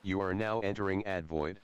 You are now entering AdVoid.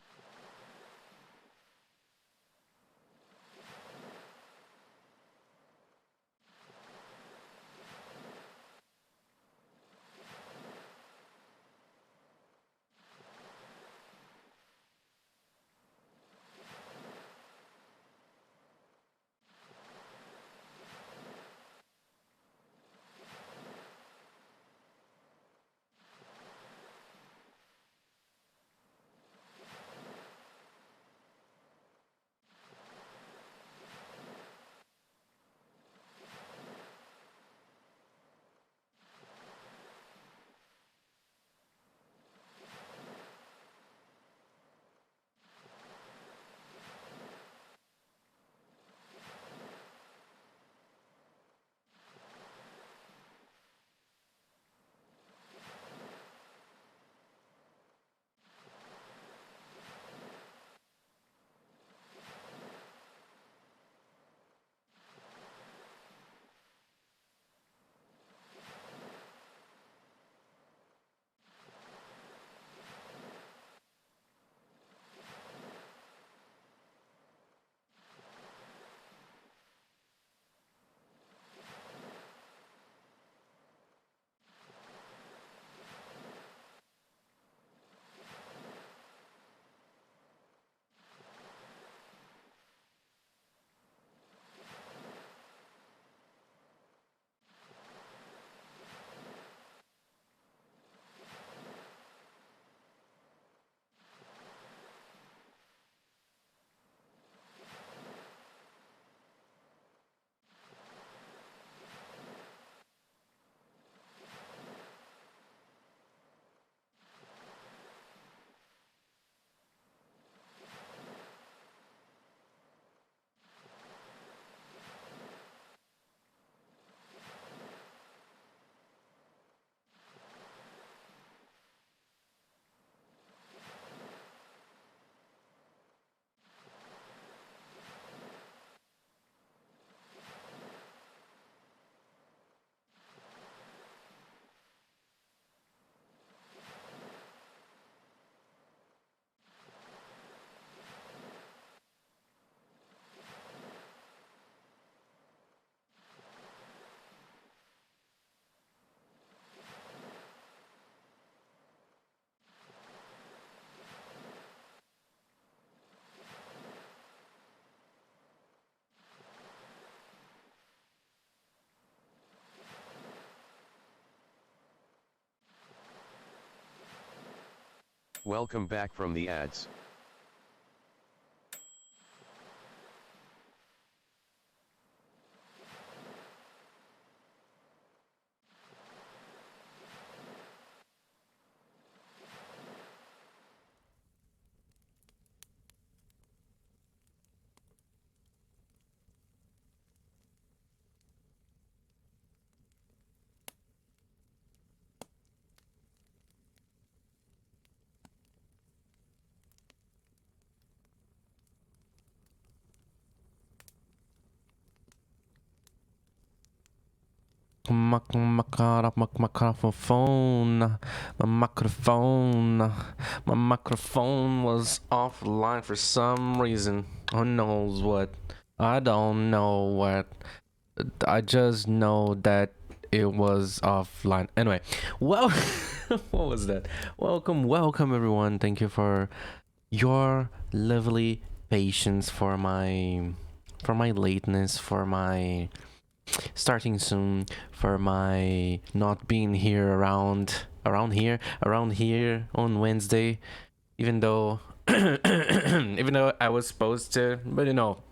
Welcome back from the ads. Microphone. My microphone was offline for some reason. Who knows what? I don't know what. I just know that it was offline. Anyway, well, what was that? Welcome everyone. Thank you for your lovely patience for my lateness, for my starting soon, for my not being here around here on Wednesday, even though even though I was supposed to, but you know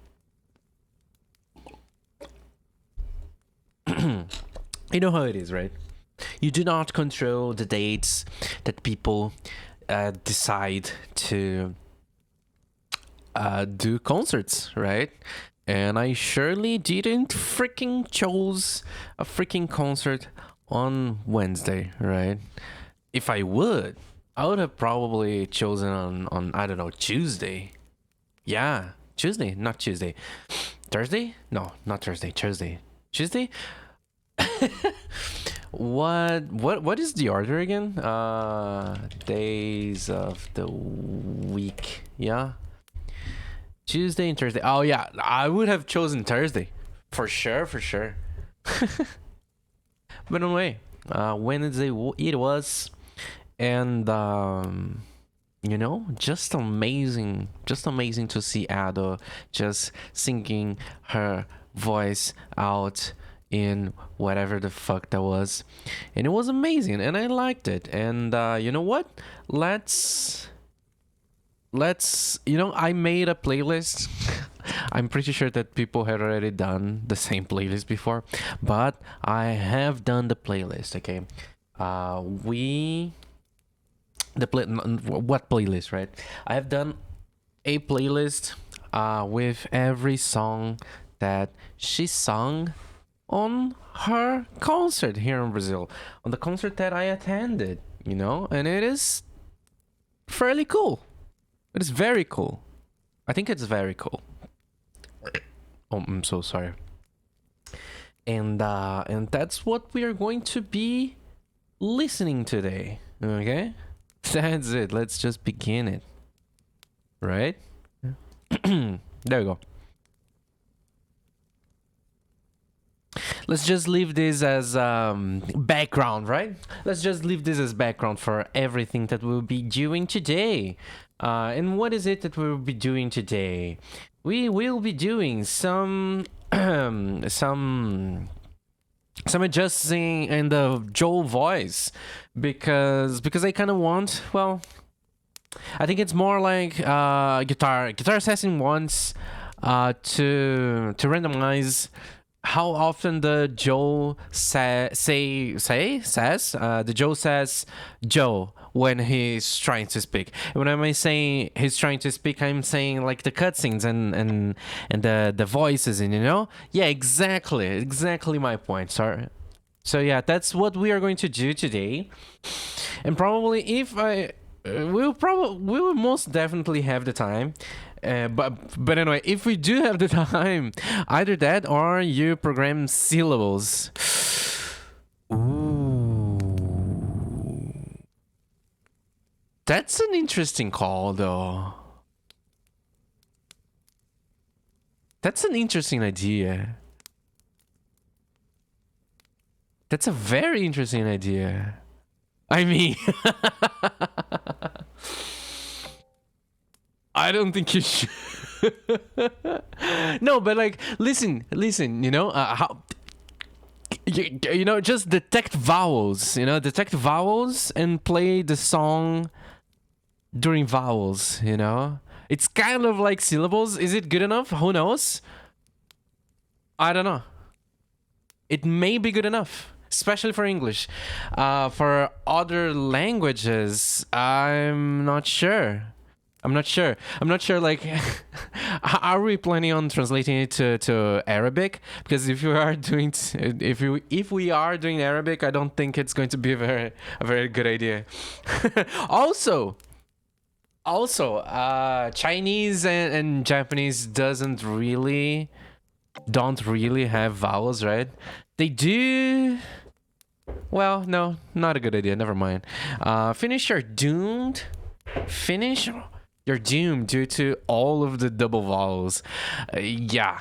how it is, right? You do not control the dates that people decide to do concerts, right? And I surely didn't freaking chose a freaking concert on Wednesday, right? If I would, I would have probably chosen on I don't know, Tuesday. Yeah, Tuesday, not Tuesday. Thursday? No, not Thursday. Tuesday. Tuesday? What is the order again? Days of the week. Yeah. Tuesday and Thursday. Oh yeah, I would have chosen Thursday. For sure, for sure. But anyway, Wednesday it was, and just amazing to see Ado just singing her voice out in whatever the fuck that was, and it was amazing, and I liked it. And you know what? I made a playlist. I'm pretty sure that people had already done the same playlist before, but I have done the playlist. Okay, what playlist, right? I have done a playlist with every song that she sung on her concert here in Brazil, on the concert that I attended, and it is fairly cool. It is very cool. I think it's very cool. Oh, I'm so sorry. And that's what we are going to be listening today. Okay? That's it. Let's just begin it. Right? There we go. Let's just leave this as background, right? Let's just leave this as background for everything that we'll be doing today. And what is it that we'll be doing today? We will be doing some some adjusting in the Joel voice because I kind of want, well, I think it's more like Guitar Assassin wants to randomize how often the Joe says Joe when he's trying to speak. And when I'm saying he's trying to speak, I'm saying like the cutscenes and the voices, and yeah, exactly my point. Sorry. So yeah, that's what we are going to do today. And probably we will most definitely have the time. But anyway, if we do have the time, either that or you program syllables. Ooh. That's an interesting call, though. That's an interesting idea. That's a very interesting idea. I mean... I don't think you should. No, but like, listen, how... just detect vowels, and play the song during vowels, It's kind of like syllables. Is it good enough? Who knows? I don't know. It may be good enough, especially for English. For other languages, I'm not sure. Like, are we planning on translating it to Arabic? Because if we are doing Arabic, I don't think it's going to be a very good idea. Also, Chinese and Japanese don't really have vowels, right? They do. Well, no, not a good idea. Never mind. Finish your doomed. Finish. You're doomed due to all of the double vowels. Yeah.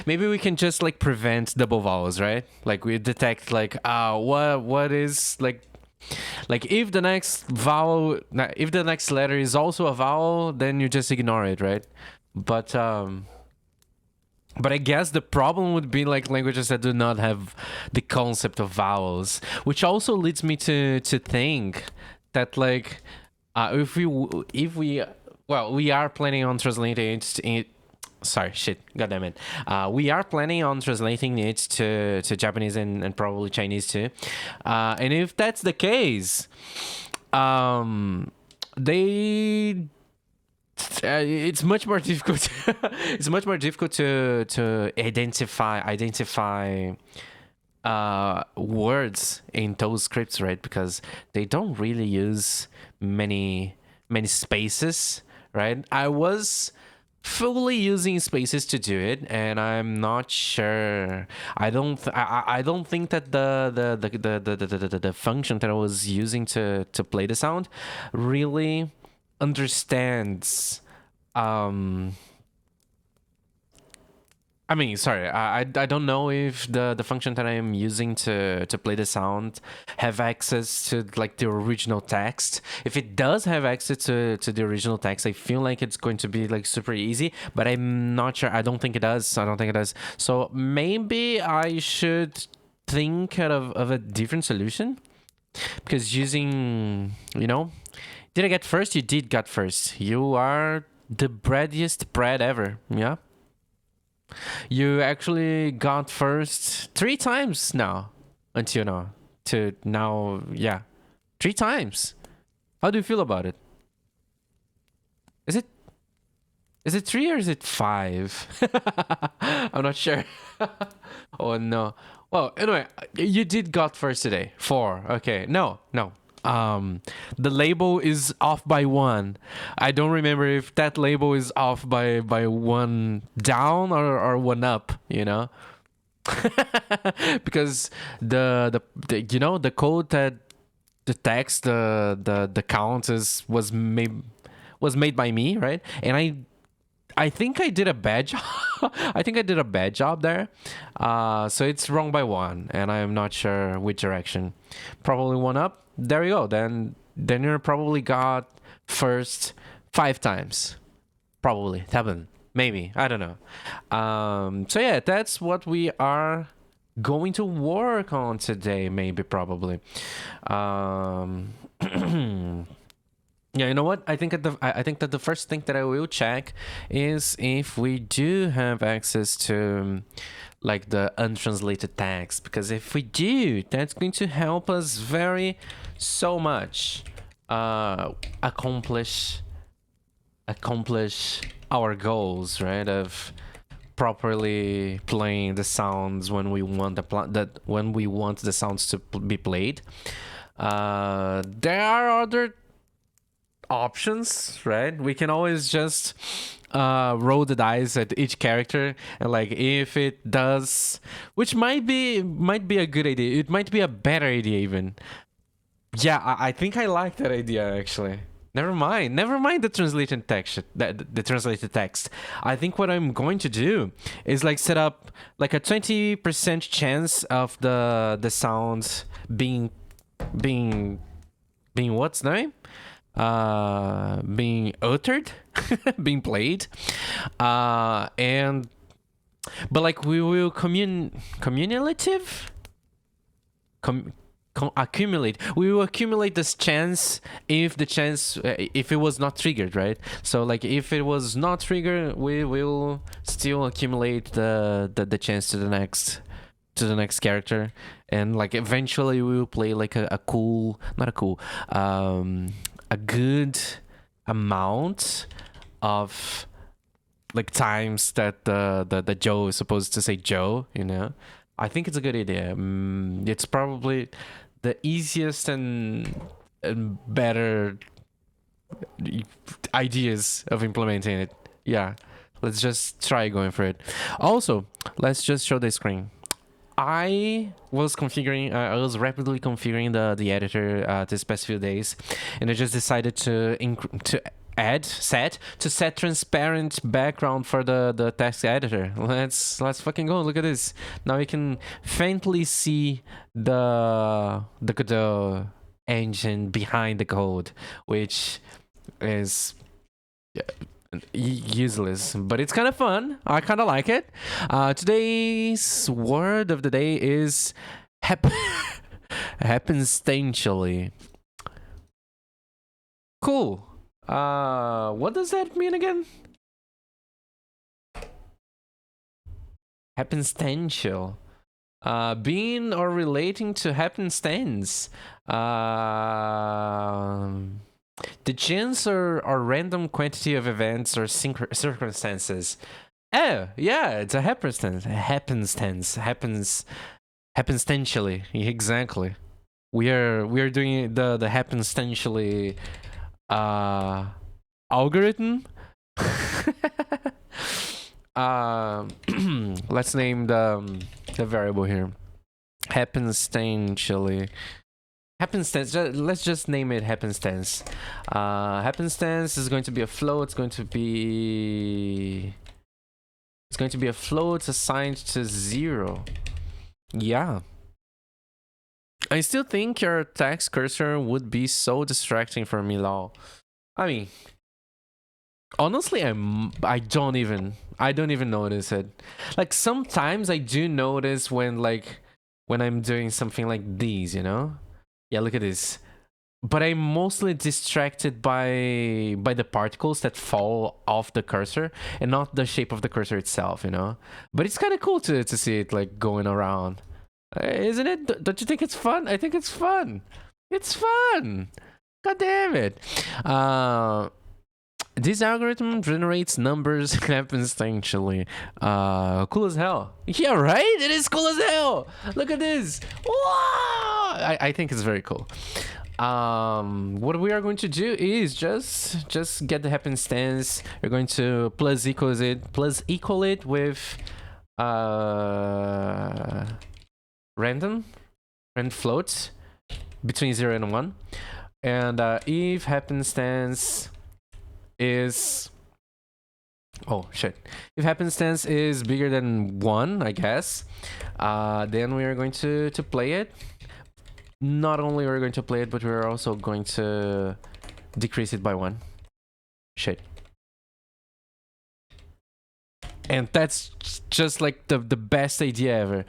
Maybe we can just like prevent double vowels, right? Like we detect like what is like if the next letter is also a vowel, then you just ignore it, right? But I guess the problem would be like languages that do not have the concept of vowels, which also leads me to think that like we are planning on translating it. Sorry, shit, goddammit. We are planning on translating it to Japanese and probably Chinese too. And if that's the case, it's much more difficult. It's much more difficult to identify words in those scripts, right? Because they don't really use many spaces, right? I was fully using spaces to do it, and I'm not sure. I don't think that the function that I was using to play the sound really understands. I mean, sorry, I don't know if the function that I am using to play the sound have access to like the original text. If it does have access to the original text, I feel like it's going to be like super easy, but I'm not sure. I don't think it does. I don't think it does. So maybe I should think of a different solution, because using, did I get first? You did get first. You are the breadiest bread ever. Yeah. You actually got first 3 times now, until now. To now, yeah, 3 times. How do you feel about it? Is it is it 3 or is it 5? I'm not sure. Oh no. Well, anyway, you did got first today. 4. Okay. No, no. The label is off by 1. I don't remember if that label is off by 1 down or 1 up, because the code that the text, the count was made by me, right? And I think I did a bad job. I think I did a bad job there. So it's wrong by 1, and I'm not sure which direction. Probably 1 up. There you go. Then you probably got first 5 times. Probably 7, maybe. I don't know. So yeah, that's what we are going to work on today. Maybe, probably. Yeah, you know what? I think that the first thing that I will check is if we do have access to like the untranslated text, because if we do, that's going to help us so much accomplish our goals, right? Of properly playing the sounds when we want when we want the sounds to be played. There are other options, right? We can always just roll the dice at each character, and like if it does, which might be a good idea, it might be a better idea even. Yeah, I think I like that idea actually. Never mind the translated text. The translated text. I think what I'm going to do is like set up like a 20% chance of the sounds being what's the name? Being uttered, being played, and but like we will accumulate. We will accumulate this chance if if it was not triggered, right? So like if it was not triggered, we will still accumulate the chance to the next character, and like eventually we will play like a good amount of like times that the Joe is supposed to say Joe, I think it's a good idea. It's probably the easiest and better ideas of implementing it. Yeah, let's just try going for it. Also, let's just show the screen. I was rapidly configuring the editor this past few days, and I just decided to set transparent background for the text editor. Let's fucking go. Look at this. Now you can faintly see the engine behind the code, which is useless, but it's kind of fun. I kind of like it. Today's word of the day is happenstantially. Cool. What does that mean again? Happenstantial. Being or relating to happenstance. The chance or random quantity of events or circumstances. Oh, yeah, it's a happenstance. Happenstantially. Exactly. We are doing the happenstantially algorithm. let's name the variable here. Happenstance. Happenstance. Let's just name it happenstance. Happenstance is going to be a float. It's going to be a float assigned to 0. Yeah. I still think your text cursor would be so distracting for me, lol. I mean, honestly, I don't even notice it. Like sometimes I do notice when I'm doing something like these, you know? Yeah, look at this. But I'm mostly distracted by the particles that fall off the cursor and not the shape of the cursor itself, you know? But it's kind of cool to see it like going around. Isn't it? Don't you think it's fun? I think it's fun. It's fun. God damn it. This algorithm generates numbers happenstantially. Cool as hell. Yeah, right? It is cool as hell. Look at this. Wow! I think it's very cool. What we are going to do is just get the happenstance. We're going to plus equal it with random floats between 0 and 1. And if happenstance is if happenstance is bigger than 1, I guess, then we are going to play it. Not only are we going to play it, but we're also going to decrease it by 1. Shit. And that's just like the best idea ever.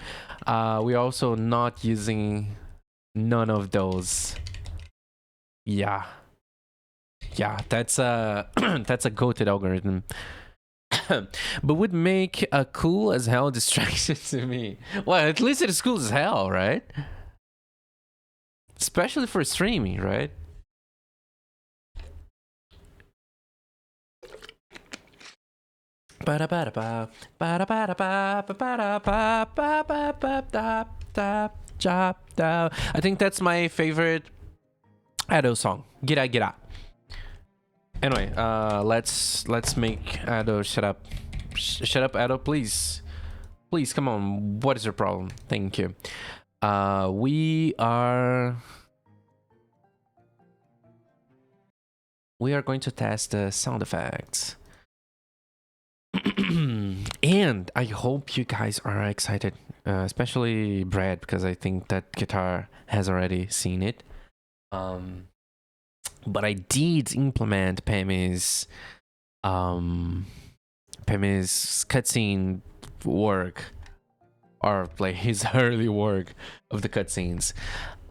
We're also not using none of those. Yeah, that's a that's a goated algorithm. But would make a cool as hell distraction to me. Well, at least it is cool as hell, right? Especially for streaming, right? I think that's my favorite Ado song. Gira. Anyway, let's make Ado shut up. Shut up, Ado, please. Please, come on. What is your problem? Thank you. We are going to test the sound effects. And I hope you guys are excited, especially Brad, because I think that guitar has already seen it. But I did implement Pemi's cutscene work, or like his early work of the cutscenes.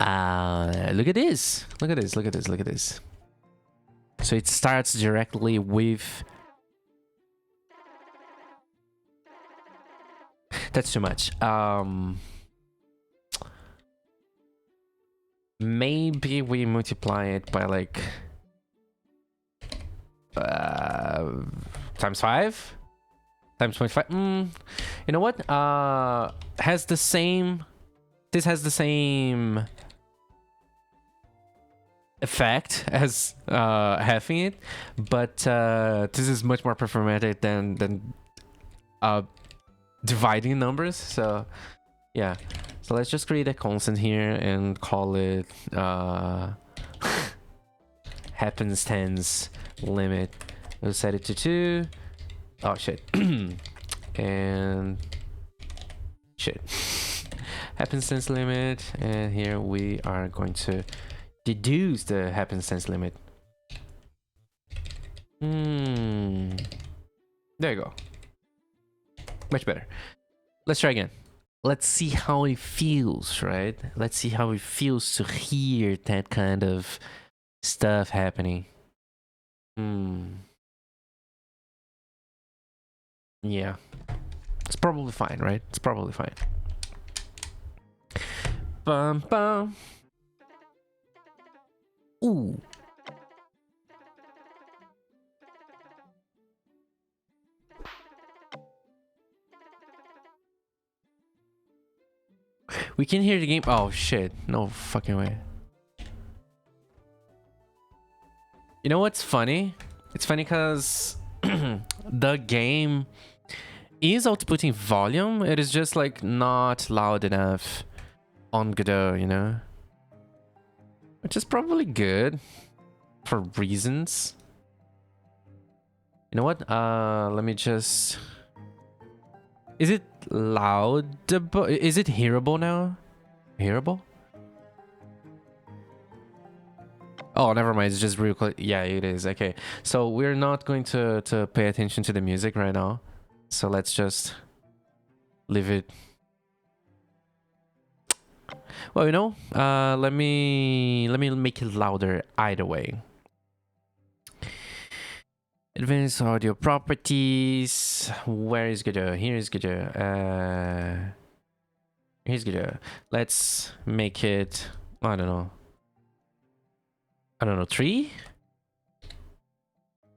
Look at this. Look at this. So it starts directly with. That's too much. Maybe we multiply it by like times 5, times 0.5. You know what? This has the same effect as halving it, but this is much more performative than dividing numbers. So yeah, so let's just create a constant here and call it happenstance limit. We'll set it to 2. Oh shit. And shit. Happenstance limit, and here we are going to deduce the happenstance limit. There you go. Much better. Let's try again. Let's see how it feels, right? Let's see how it feels to hear that kind of stuff happening. Yeah. It's probably fine, right? It's probably fine. Bum bum. Ooh. We can hear the game. Oh shit. No fucking way. You know what's funny? It's funny because the game is outputting volume. It is just like not loud enough on Godot, you know? Which is probably good for reasons. You know what? Let me just... Is it loud? Is it hearable now? Hearable? Oh, never mind. It's just real quick. Yeah, it is. Okay. So we're not going to pay attention to the music right now. So let's just leave it. Well, you know, let me make it louder either way. Advanced audio properties. Where is Godot? Here is Godot. Here's Godot. Let's make it, I don't know, 3?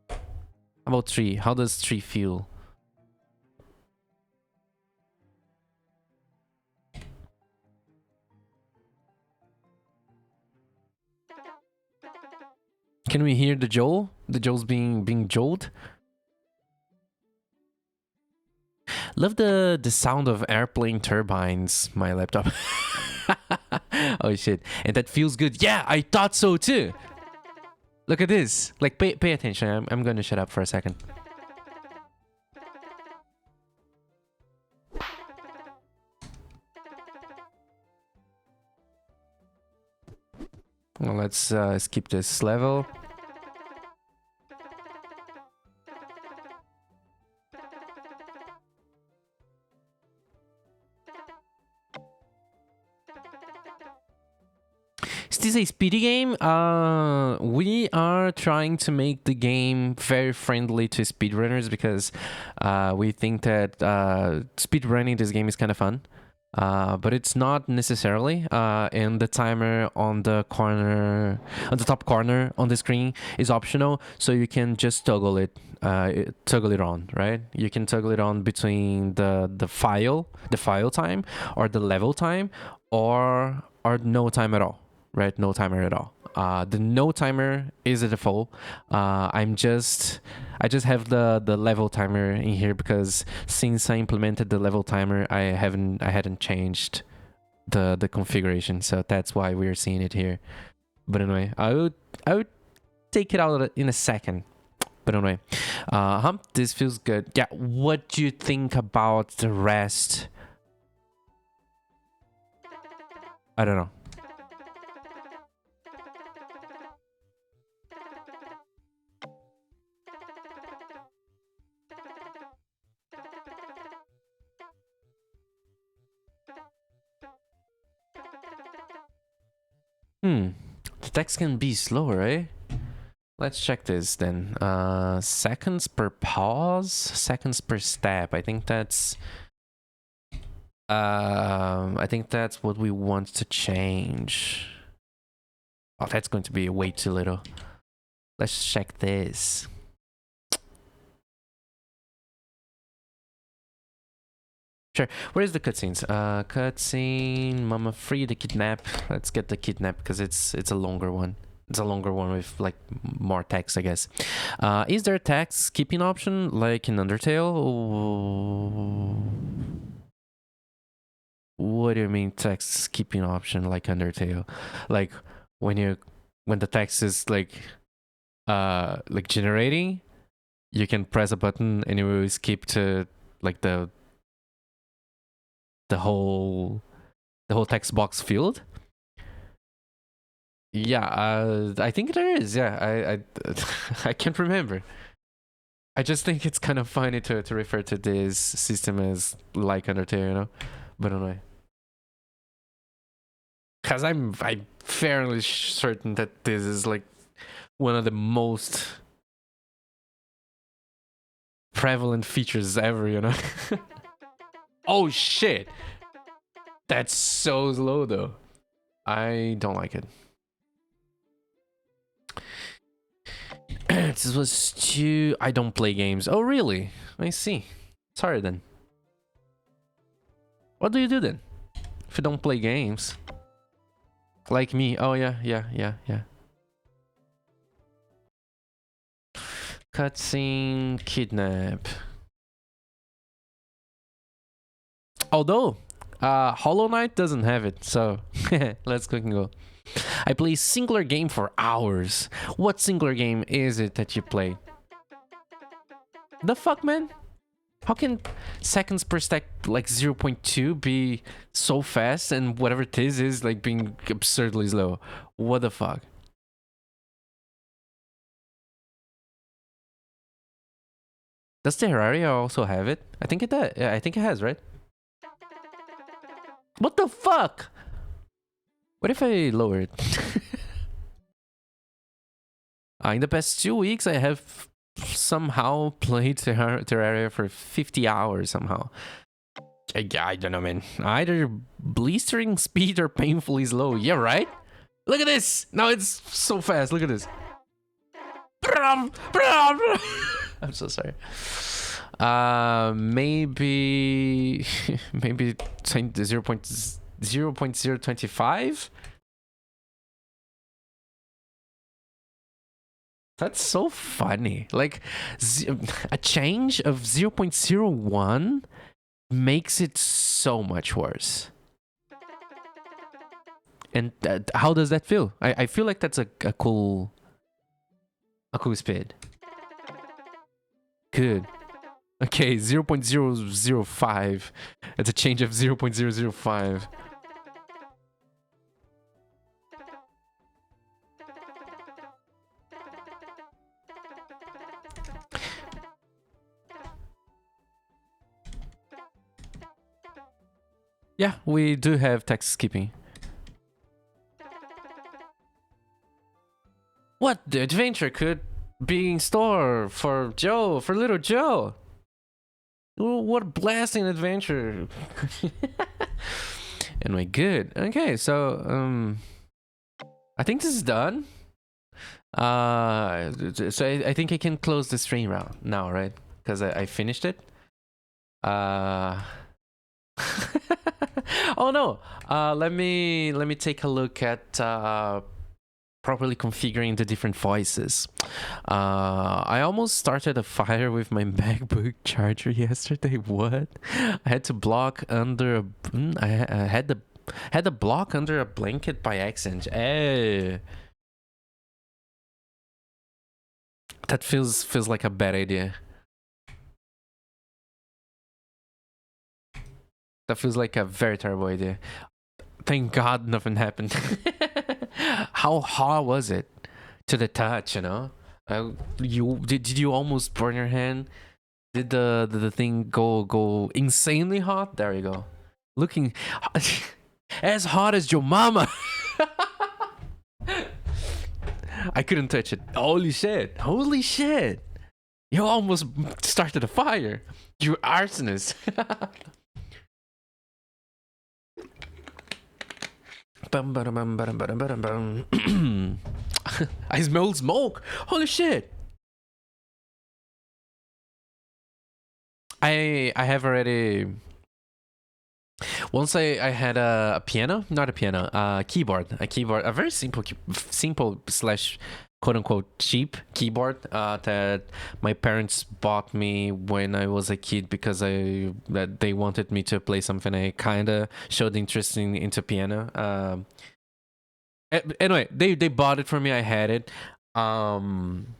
How about 3? How does 3 feel? Can we hear the Joel? The Joel's being jolted? Love the sound of airplane turbines, my laptop. Oh shit. And that feels good. Yeah, I thought so too. Look at this. Like, pay attention. I'm gonna shut up for a second. Well, let's skip this level. Is this a speedy game? We are trying to make the game very friendly to speedrunners because we think that speedrunning this game is kind of fun. But it's not necessarily. And the timer on the corner, on the top corner on the screen is optional, so you can just toggle it on, right? You can toggle it on between the file time, or the level time, or no time at all, right? No timer at all. The no timer is a default. I just have the level timer in here because since I implemented the level timer, I hadn't changed the configuration, so that's why we're seeing it here. But anyway, I would take it out in a second. But anyway, this feels good. Yeah, what do you think about the rest? I don't know. The text can be slower, eh? Let's check this then. Seconds per pause, seconds per step. I think that's what we want to change. Oh, that's going to be way too little. Let's check this. Sure. Where's the cutscenes? Cutscene, Mama Free, the kidnap. Let's get the kidnap because it's a longer one. It's a longer one with like more text, I guess. Is there a text skipping option like in Undertale? What do you mean text skipping option like Undertale? Like when the text is like generating, you can press a button and it will skip to like the whole text box field. Yeah, I think there is. Yeah, I can't remember. I just think it's kind of funny to refer to this system as like Undertale, you know. But anyway, because I'm fairly certain that this is like one of the most prevalent features ever, you know. Oh shit, that's so slow though. I don't like it. This was too... I don't play games. Oh, really? I see. Sorry then. What do you do then? If you don't play games? Like me. Oh, yeah. Cutscene, kidnap. Although, Hollow Knight doesn't have it, so let's click and go. I play singular game for hours. What singular game is it that you play? The fuck, man? How can seconds per stack like 0.2 be so fast and whatever it is like being absurdly slow? What the fuck? Does Terraria also have it? I think it does. Yeah, I think it has, right? What the fuck? What if I lower it? In the past 2 weeks, I have somehow played Terraria for 50 hours somehow. I don't know, man. Either blistering speed or painfully slow. Yeah, right? Look at this! Now it's so fast. Look at this. I'm so sorry. Maybe 0.025. That's so funny. Like a change of 0.01 makes it so much worse. And how does that feel? I feel like that's a cool speed. Good. Okay, 0.005. It's a change of 0.005. Yeah, we do have text skipping. What the adventure could be in store for Joe, for little Joe? What a blasting adventure. Anyway, good. Okay, so I think this is done. So I think I can close the stream now, right? Because I finished it. Oh no. Let me take a look at properly configuring the different voices. I almost started a fire with my MacBook charger yesterday. What? I had to block under I had the block under a blanket by accident. That feels like a bad idea. That feels like a very terrible idea. Thank God nothing happened. How hard was it to the touch, you know? Did you almost burn your hand? Did the thing go insanely hot? There you go. Looking as hot as your mama. I couldn't touch it. Holy shit. Holy shit. You almost started a fire. You arsonist. I smell smoke. Holy shit. I have already. Once I had a piano, not a piano, a keyboard, a very simple slash quote unquote cheap keyboard that my parents bought me when I was a kid because that they wanted me to play something. I kind of showed interest into piano. Anyway, they bought it for me. I had it. I'm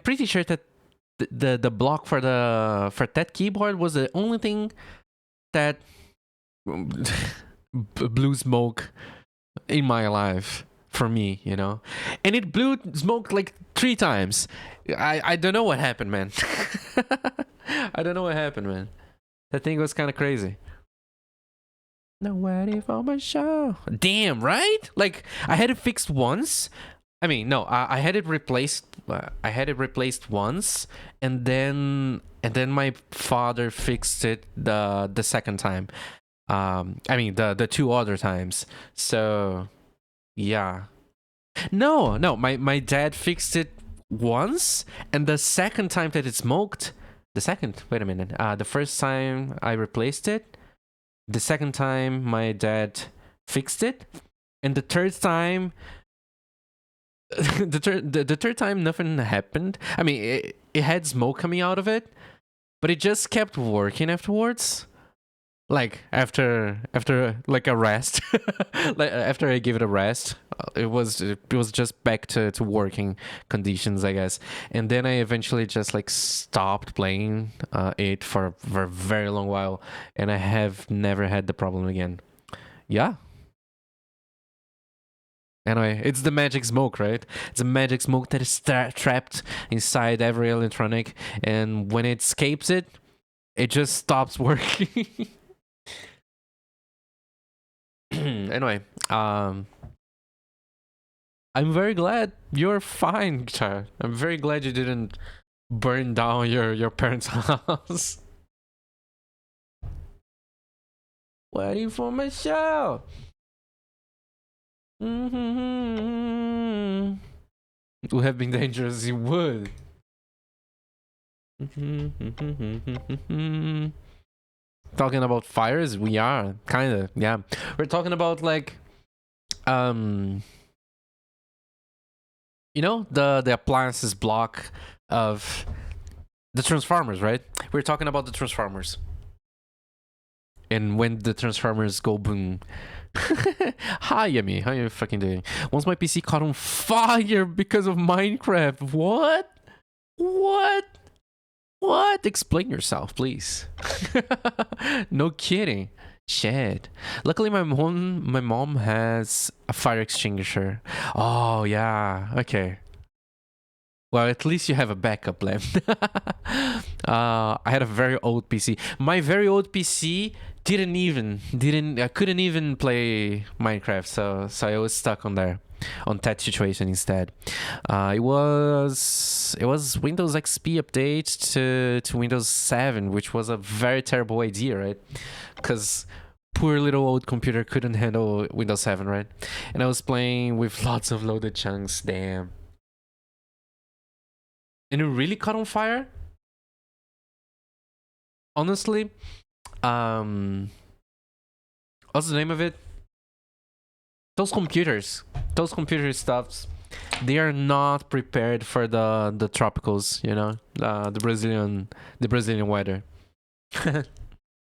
pretty sure that the block for that keyboard was the only thing that blew smoke in my life for me, you know. And it blew smoke like 3 times. I don't know what happened, man. I don't know what happened, man. That thing was kind of crazy. Nobody for my show. Damn, right? Like I had it fixed once. I mean, no, I had it replaced. I had it replaced once, and then my father fixed it the second time. I mean the 2 other times. So, yeah. No, my dad fixed it once, and the second time that it smoked. Wait a minute. The first time I replaced it. The second time my dad fixed it, and the third time. The third time nothing happened. I mean, it had smoke coming out of it, but but it just kept working afterwards. Like after like a rest, like after I gave it a rest, it was just back to working conditions, I guess. And then I eventually just like stopped playing it for a very long while, and I have never had the problem again. Yeah. Anyway, it's the magic smoke, right? It's a magic smoke that is trapped inside every electronic, and when it escapes it, it just stops working. Anyway, I'm very glad you're fine, child. I'm very glad you didn't burn down your parents' house. Waiting for my show. Mm-hmm. It would have been dangerous. You would. Talking about fires, we are kind of, yeah. We're talking about like, you know, the appliances block of the Transformers, right? We're talking about the Transformers, and when the Transformers go boom. Hi, Yummy. How you fucking doing? Once my PC caught on fire because of Minecraft. What? What? What? Explain yourself, please. No kidding. Shit. Luckily, my mom has a fire extinguisher. Oh yeah. Okay. Well, at least you have a backup plan. I had a very old PC. My very old PC I couldn't even play Minecraft, so I was stuck on that situation instead. It was Windows XP update to Windows 7, which was a very terrible idea, right? Because poor little old computer couldn't handle Windows 7, right? And I was playing with lots of loaded chunks. Damn. And it really caught on fire. Honestly, what's the name of it? Those computers stuffs, they are not prepared for the tropicals, you know, the Brazilian weather.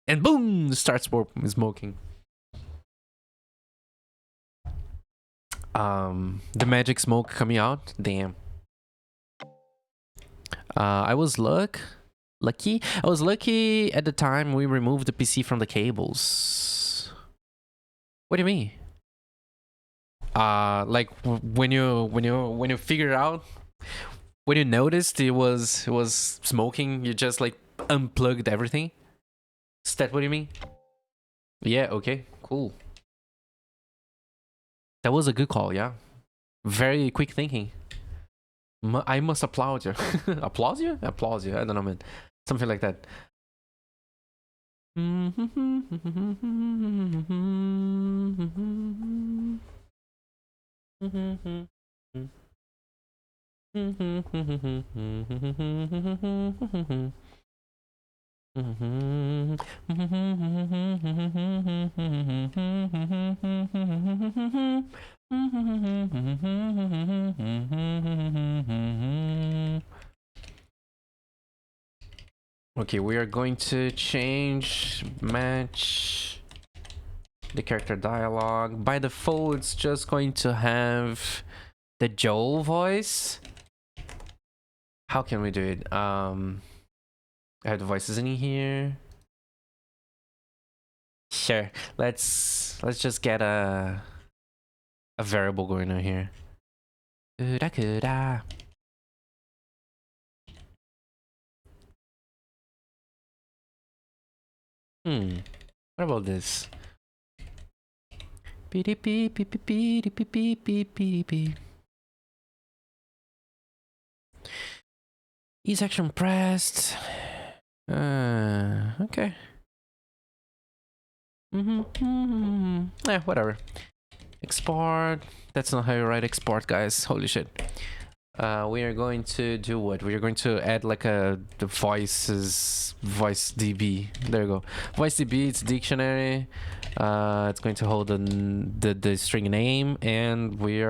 And boom, starts smoking. The magic smoke coming out. Damn. I was lucky. I was lucky at the time we removed the PC from the cables. What do you mean? Like when you figure out, when you noticed it was smoking, you just like unplugged everything. Is that what you mean? Yeah. Okay. Cool. That was a good call. Yeah. Very quick thinking. I must applaud you. Applaud you? Applaud you. I don't know, man. Something like that. Okay, we are going to match the character dialogue. By default, it's just going to have the Joel voice. How can we do it? I have the voices in here. Sure. Let's just get a variable going on here. What about this? Ease action pressed. Okay. Whatever. Export. That's not how you write export, guys. Holy shit. We are going to do what? We are going to add like the voice DB. There you go. Voice DB. It's dictionary. It's going to hold the string name, and we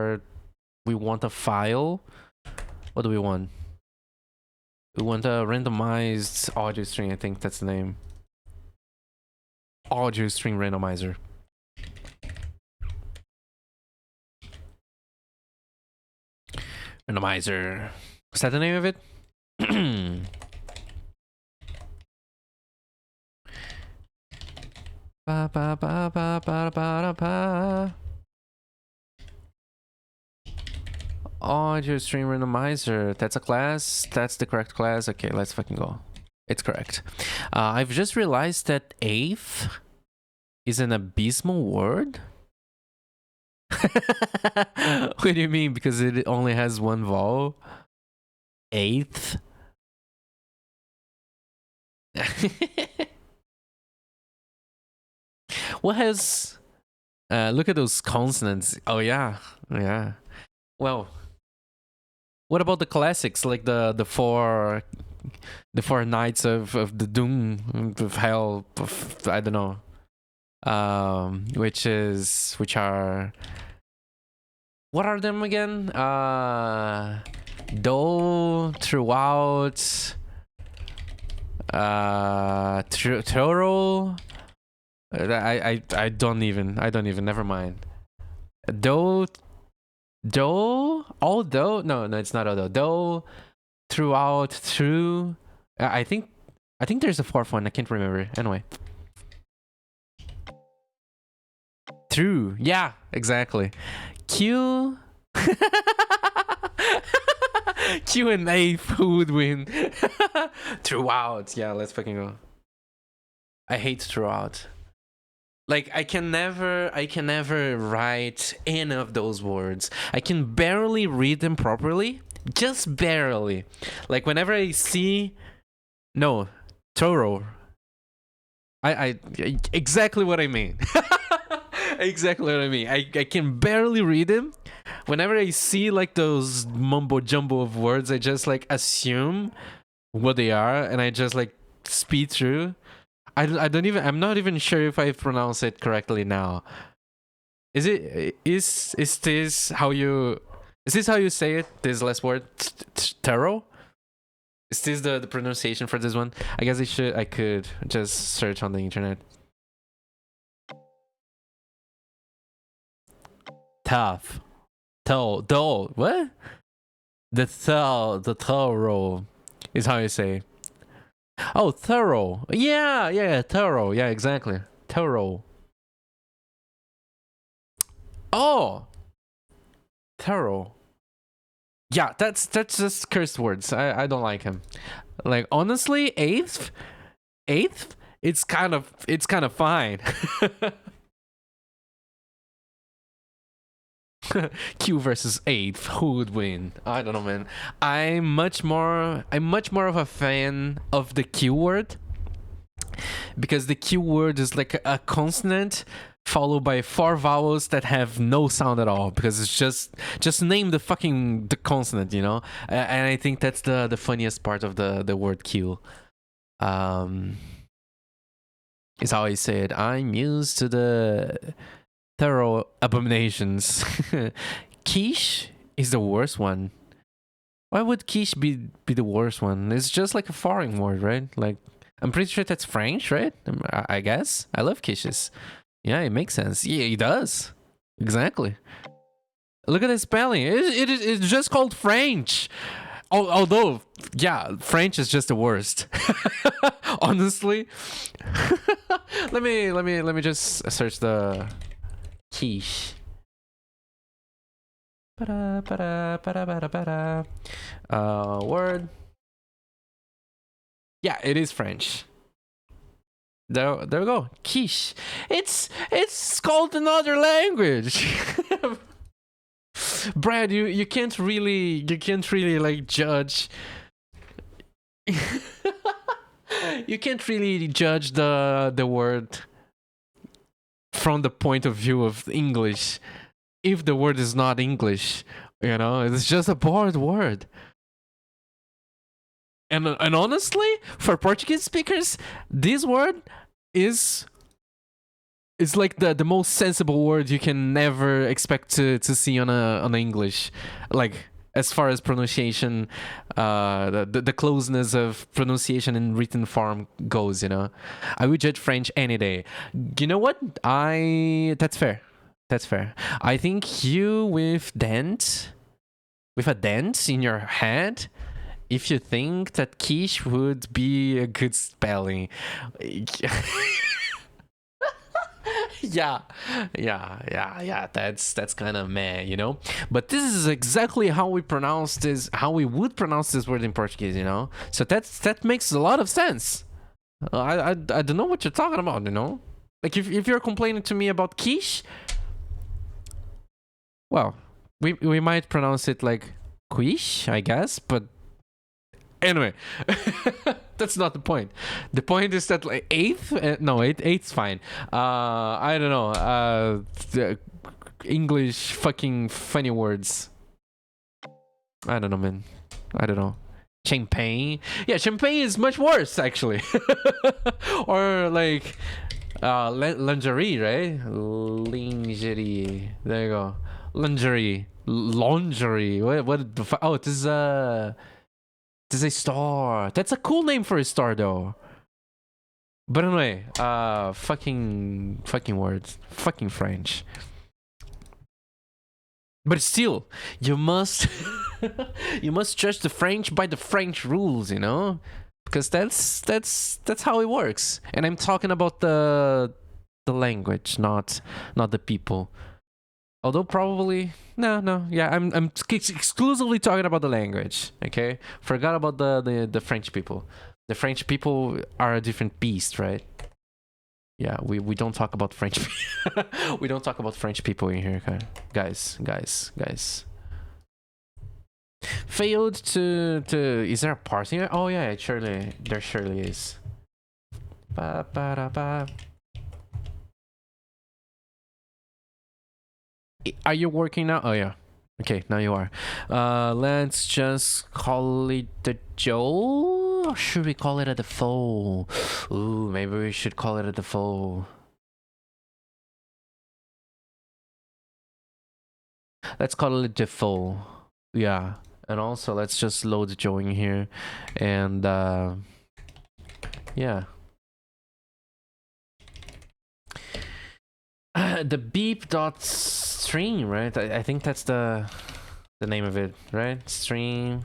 want a file. What do we want? We want a randomized audio string. I think that's the name. Audio string randomizer. Randomizer. Is that the name of it? Ba, ba, ba, ba, ba, ba, ba. Audio stream randomizer. That's a class. That's the correct class. Okay, let's fucking go. It's correct. I've just realized that eighth is an abysmal word. What do you mean? Because it only has one vowel? Eighth? What has... look at those consonants. Oh, yeah. Yeah. Well, what about the classics? Like the four knights of the doom, of hell, of, I don't know. Which are... What are them again? Do, throughout, Toro. I don't even, never mind. Do, although, no, it's not although. Do, throughout, through. I think there's a fourth one. I can't remember. Anyway. Through, yeah, exactly. Q. Q and A, who would win? Throughout, yeah, let's fucking go. I hate throughout. Like, I can never write any of those words. I can barely read them properly, just barely. Like, whenever I see, no, Toro. I exactly what I mean. Exactly what I mean. I can barely read them. Whenever I see like those mumbo jumbo of words, I just like assume what they are and I just like speed through. I'm not even sure if I pronounce it correctly now. Is this how you say it? This last word, tarot? Is this the pronunciation for this one? I guess I could just search on the internet. Tough. What? The thorough is how you say. Oh, thorough. Yeah, thorough. Yeah, exactly. Thorough. Oh, thorough. Yeah, that's just curse words. I don't like him. Like honestly, eighth, it's kind of fine. Q versus eighth, who would win? I don't know, man. I'm much more of a fan of the Q word because the Q word is like a consonant followed by 4 vowels that have no sound at all because it's just name the consonant, you know. And I think that's the funniest part of the word Q. Is how I say it. I'm used to the thorough abominations. Quiche is the worst one. Why would quiche be the worst one? It's just like a foreign word, right? Like, I'm pretty sure that's French, right? I guess. I love quiches. Yeah, it makes sense. Yeah, it does. Exactly. Look at the spelling. It's just called French. Although, yeah, French is just the worst. Honestly. let me just search the quiche. Word. Yeah, it is French. There we go. Quiche. It's called another language. Brad, you can't really like judge. You can't really judge the word from the point of view of English if the word is not English, you know. It's just a bored word. And honestly, for Portuguese speakers, this word is like the most sensible word you can never expect to see on a English. Like, as far as pronunciation, the closeness of pronunciation in written form goes. You know, I would judge French any day. You know what? That's fair. That's fair. I think you with a dent in your head, if you think that quiche would be a good spelling. yeah, that's kind of meh, you know. But this is exactly how we pronounce this, how we would pronounce this word in Portuguese, you know. So that makes a lot of sense. I don't know what you're talking about, you know. Like if you're complaining to me about quiche, well, we might pronounce it like quiche, I guess, but anyway, that's not the point. The point is that like eighth's fine. I don't know. The English fucking funny words. I don't know, man. I don't know. Champagne. Yeah, champagne is much worse actually. Or like lingerie, right? Lingerie. There you go. Lingerie. Lingerie. What the oh, this is This is a star. That's a cool name for a star, though. But anyway, fucking words, fucking French. But still, you must, you must judge the French by the French rules, you know, because that's how it works. And I'm talking about the language, not the people. Although probably no, yeah, I'm exclusively talking about the language. Okay, forgot about the French people. The French people are a different beast, right? Yeah, we don't talk about French. We don't talk about French people in here, okay? Guys. Failed to is there a party here? Oh yeah, there surely is. Ba ba da ba. Are you working now? Oh yeah. Okay, now you are. Let's just call it the Joe. Or should we call it a Defoe? Ooh, maybe we should call it a Defoe. Let's call it Defoe. Yeah. And also let's just load Joe in here. And yeah. The beep dot stream, right? I think that's the name of it, right? Stream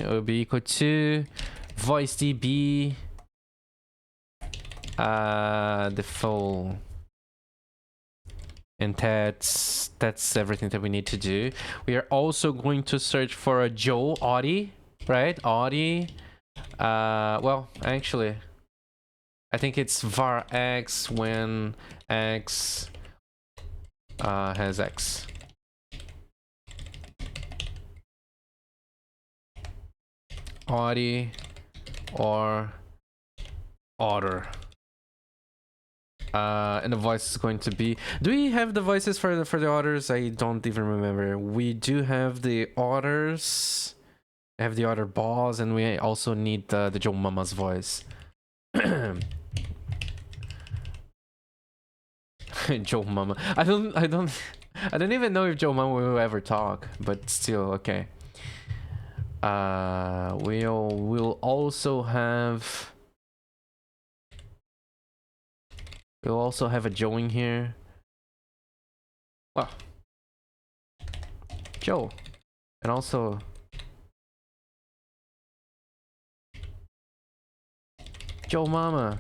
will be equal to voice db default, and that's everything that we need to do. We are also going to search for a Joe Audi, right? Audi. Well, actually, I think it's var x when x has x. Audi or otter. And the voice is going to be. Do we have the voices for the otters? I don't even remember. We do have the otters. I have the otter balls, and we also need the Joe Mama's voice. Joe Mama. I don't even know if Joe Mama will ever talk, but still, okay. We'll also have a Joe in here. Well, Joe, and also Joe Mama.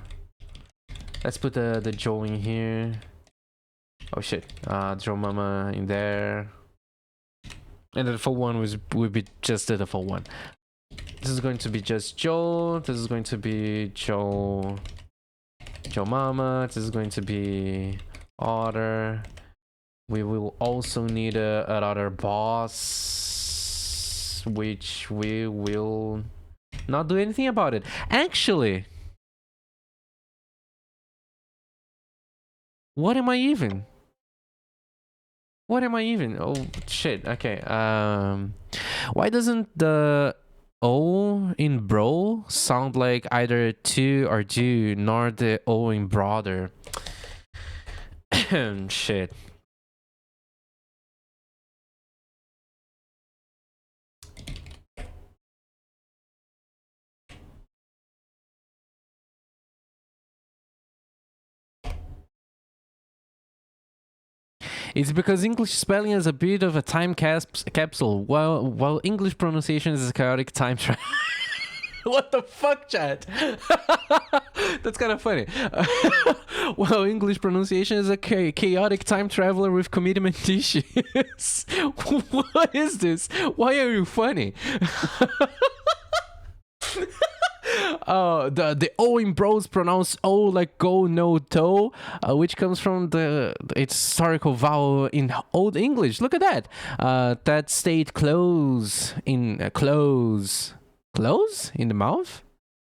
Let's put the Joe in here. Oh shit, Joe Mama in there. And the default one would be just the default one. This is going to be just Joe. This is going to be Joe Mama. This is going to be Otter. We will also need another boss, which we will not do anything about it. Actually, what am I even? Oh shit. Okay. Why doesn't the O in bro sound like either to or do, nor the O in brother? Shit. It's because English spelling is a bit of a time capsule, while English pronunciation is a chaotic time travel. What the fuck, chat? That's kind of funny. Well, English pronunciation is a chaotic time traveler with commitment issues. What is this? Why are you funny? The O in bros pronounce O like go, no, toe, which comes from its historical vowel in Old English. Look at that. That stayed close in close. Close in the mouth?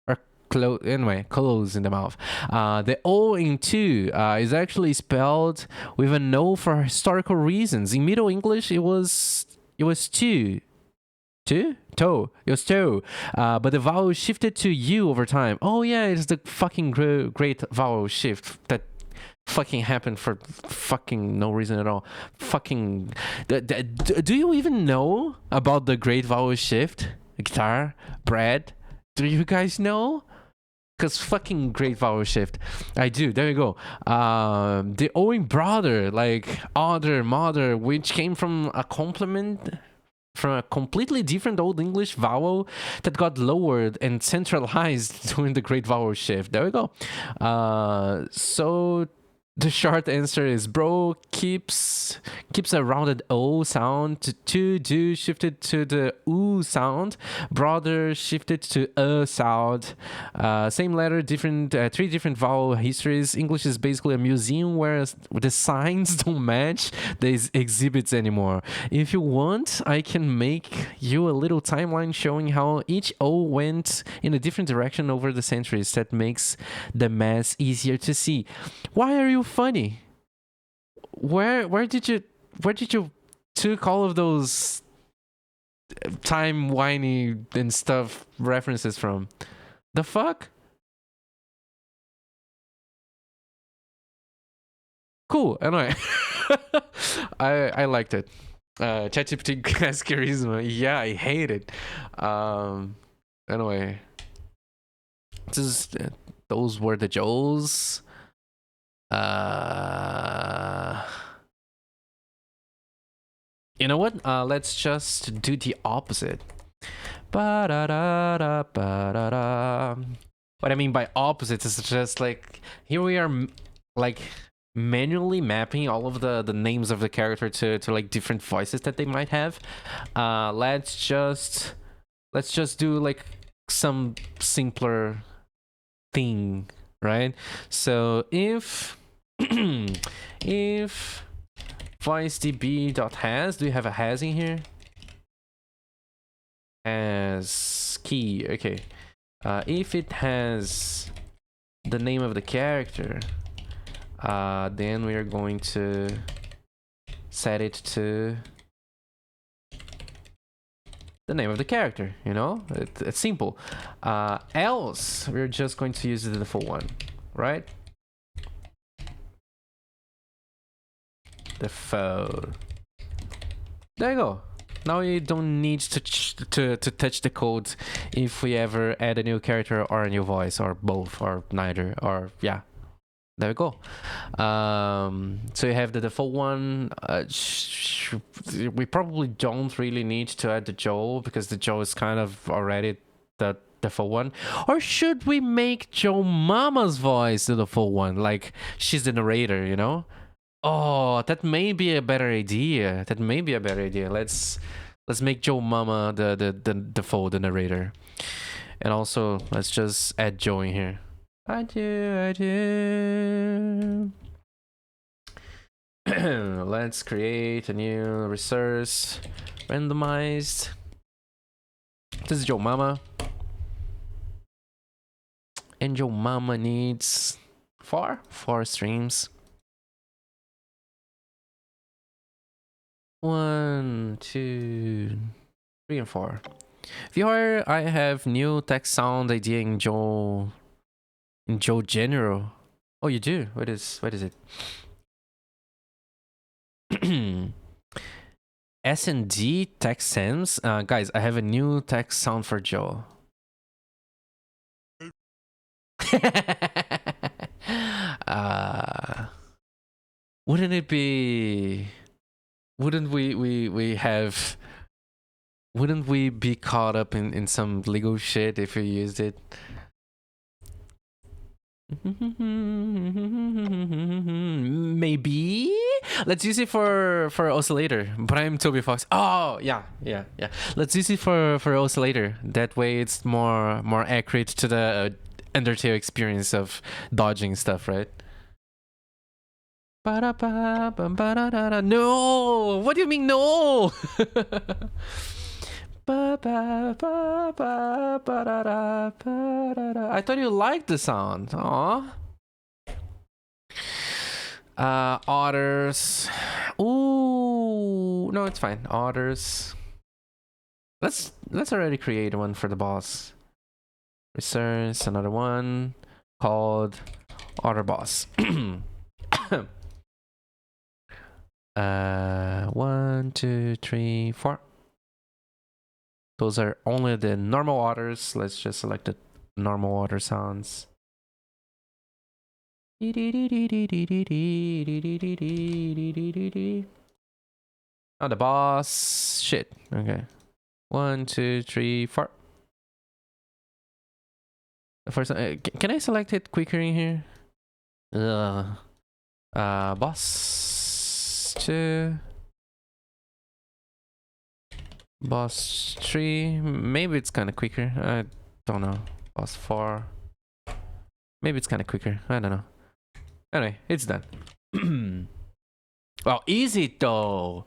Or close in the mouth. The O in two is actually spelled with a no for historical reasons. In Middle English, it was two. Toe. It was toe. But the vowel shifted to U over time. Oh yeah, it's the fucking great vowel shift that fucking happened for fucking no reason at all. Fucking. Do you even know about the great vowel shift? Guitar? Brad? Do you guys know? Because fucking great vowel shift. I do. There you go. The owing brother, like other, mother, which came from a complement from a completely different Old English vowel that got lowered and centralized during the great vowel shift. There we go. So the short answer is bro keeps a rounded O sound. To do shifted to the oo sound. Brother shifted to a sound. Same letter, different three different vowel histories. English is basically a museum where the signs don't match the exhibits anymore. If you want, I can make you a little timeline showing how each O went in a different direction over the centuries. That makes the math easier to see. Why are you funny? Where did you took all of those time whiny and stuff references from? The fuck? Cool. Anyway, I liked it. ChatGPT has charisma. Yeah, I hate it. Anyway, those were the Joes. You know what? Let's just do the opposite. What I mean by opposite is just like here we are, like manually mapping all of the names of the character to like different voices that they might have. Let's just do like some simpler thing, right? So if if voicedb.has, do you have a has in here? As key, okay. If it has the name of the character, then we are going to set it to the name of the character, you know? It's simple. Else, we're just going to use the default one, right? Default. There you go. Now you don't need to touch the code if we ever add a new character or a new voice or both or neither or yeah. There we go. So you have the default one. We probably don't really need to add the Joe because the Joe is kind of already the default one. Or should we make Joe Mama's voice the default one? Like she's the narrator, you know? Oh, that may be a better idea. Let's make Joe Mama the default, the narrator. And also let's just add Joe in here. I do. Let's create a new resource. Randomized. This is Joe Mama. And Joe Mama needs 4 streams. 1, 2, 3, and 4. Viewer, I have new text sound idea in Joe General. Oh, you do? What is it? S&D text sense. Guys, I have a new text sound for Joe. Wouldn't it be? Wouldn't we have? Wouldn't we be caught up in some legal shit if we used it? Maybe let's use it for oscillator. But I'm Toby Fox. Oh yeah. Let's use it for oscillator. That way it's more accurate to the Undertale experience of dodging stuff, right? No! What do you mean no? I thought you liked the sound. Aw. Otters. Ooh, no, it's fine. Otters. Let's already create one for the boss. Research another one called Otter Boss. 1, 2, 3, 4. Those are only the normal otters. Let's just select the normal otter sounds. Oh, the boss. Shit. Okay. 1, 2, 3, 4. The first one. Can I select it quicker in here? Boss 2. Boss 3. Maybe it's kind of quicker. I don't know. Boss 4. Maybe it's kind of quicker. I don't know. Anyway, it's done. Well, easy though.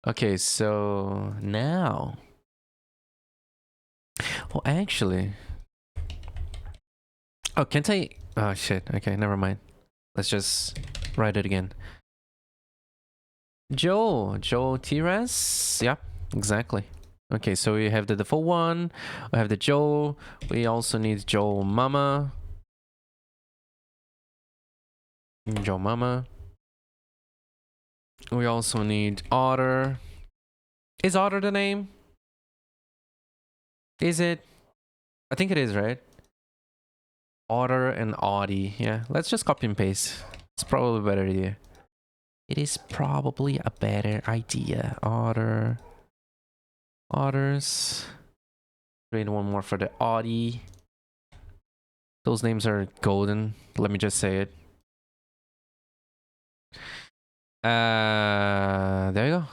Okay, so now. Well, actually. Oh, can't I? Oh shit. Okay, never mind. Let's just write it again. Joe T-Res. Yep, exactly. Okay, so we have the default one. We have the Joe. We also need Joe Mama. Joe Mama. We also need Otter. Is Otter the name? Is it? I think it is, right? Otter and Audie. Yeah, let's just copy and paste. It's probably a better idea. It is probably a better idea. Otters. Create one more for the Audie. Those names are golden. Let me just say it. There you go.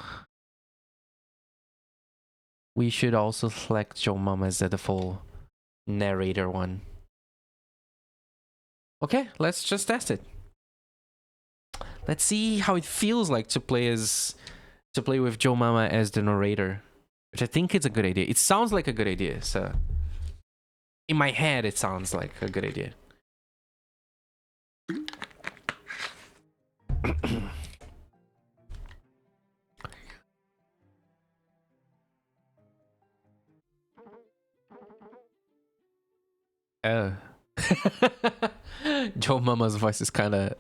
We should also select Joe Mama as the default narrator one. Okay, let's just test it. Let's see how it feels like to play with Joe Mama as the narrator, which I think it's a good idea. It sounds like a good idea. So in my head, it sounds like a good idea. Oh. Joe Mama's voice is kind of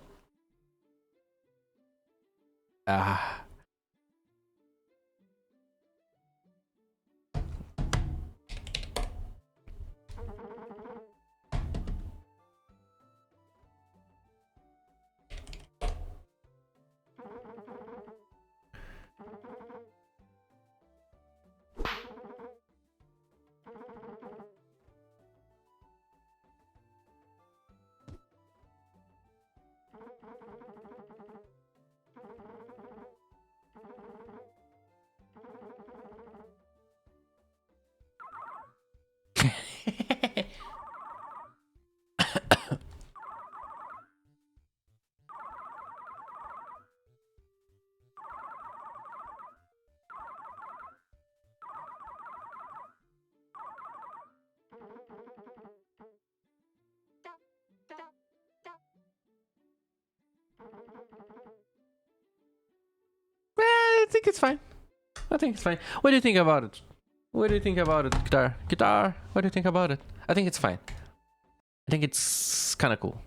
I think it's fine. I think it's fine. What do you think about it? What do you think about it, Guitar? Guitar, what do you think about it? I think it's fine. I think it's kind of cool.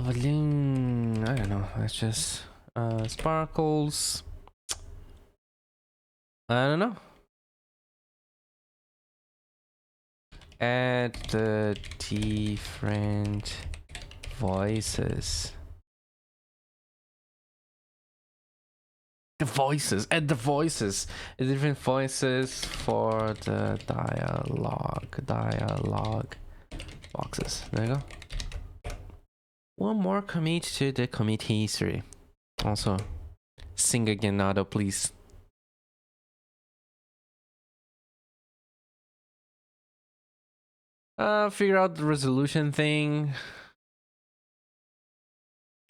Balloon. I don't know. Let's just sparkles. I don't know. Add the different voices. The voices. Add the voices. The different voices for the dialogue boxes. There you go. One more commit to the commit history. Also, sing again, Nado, please. Figure out the resolution thing.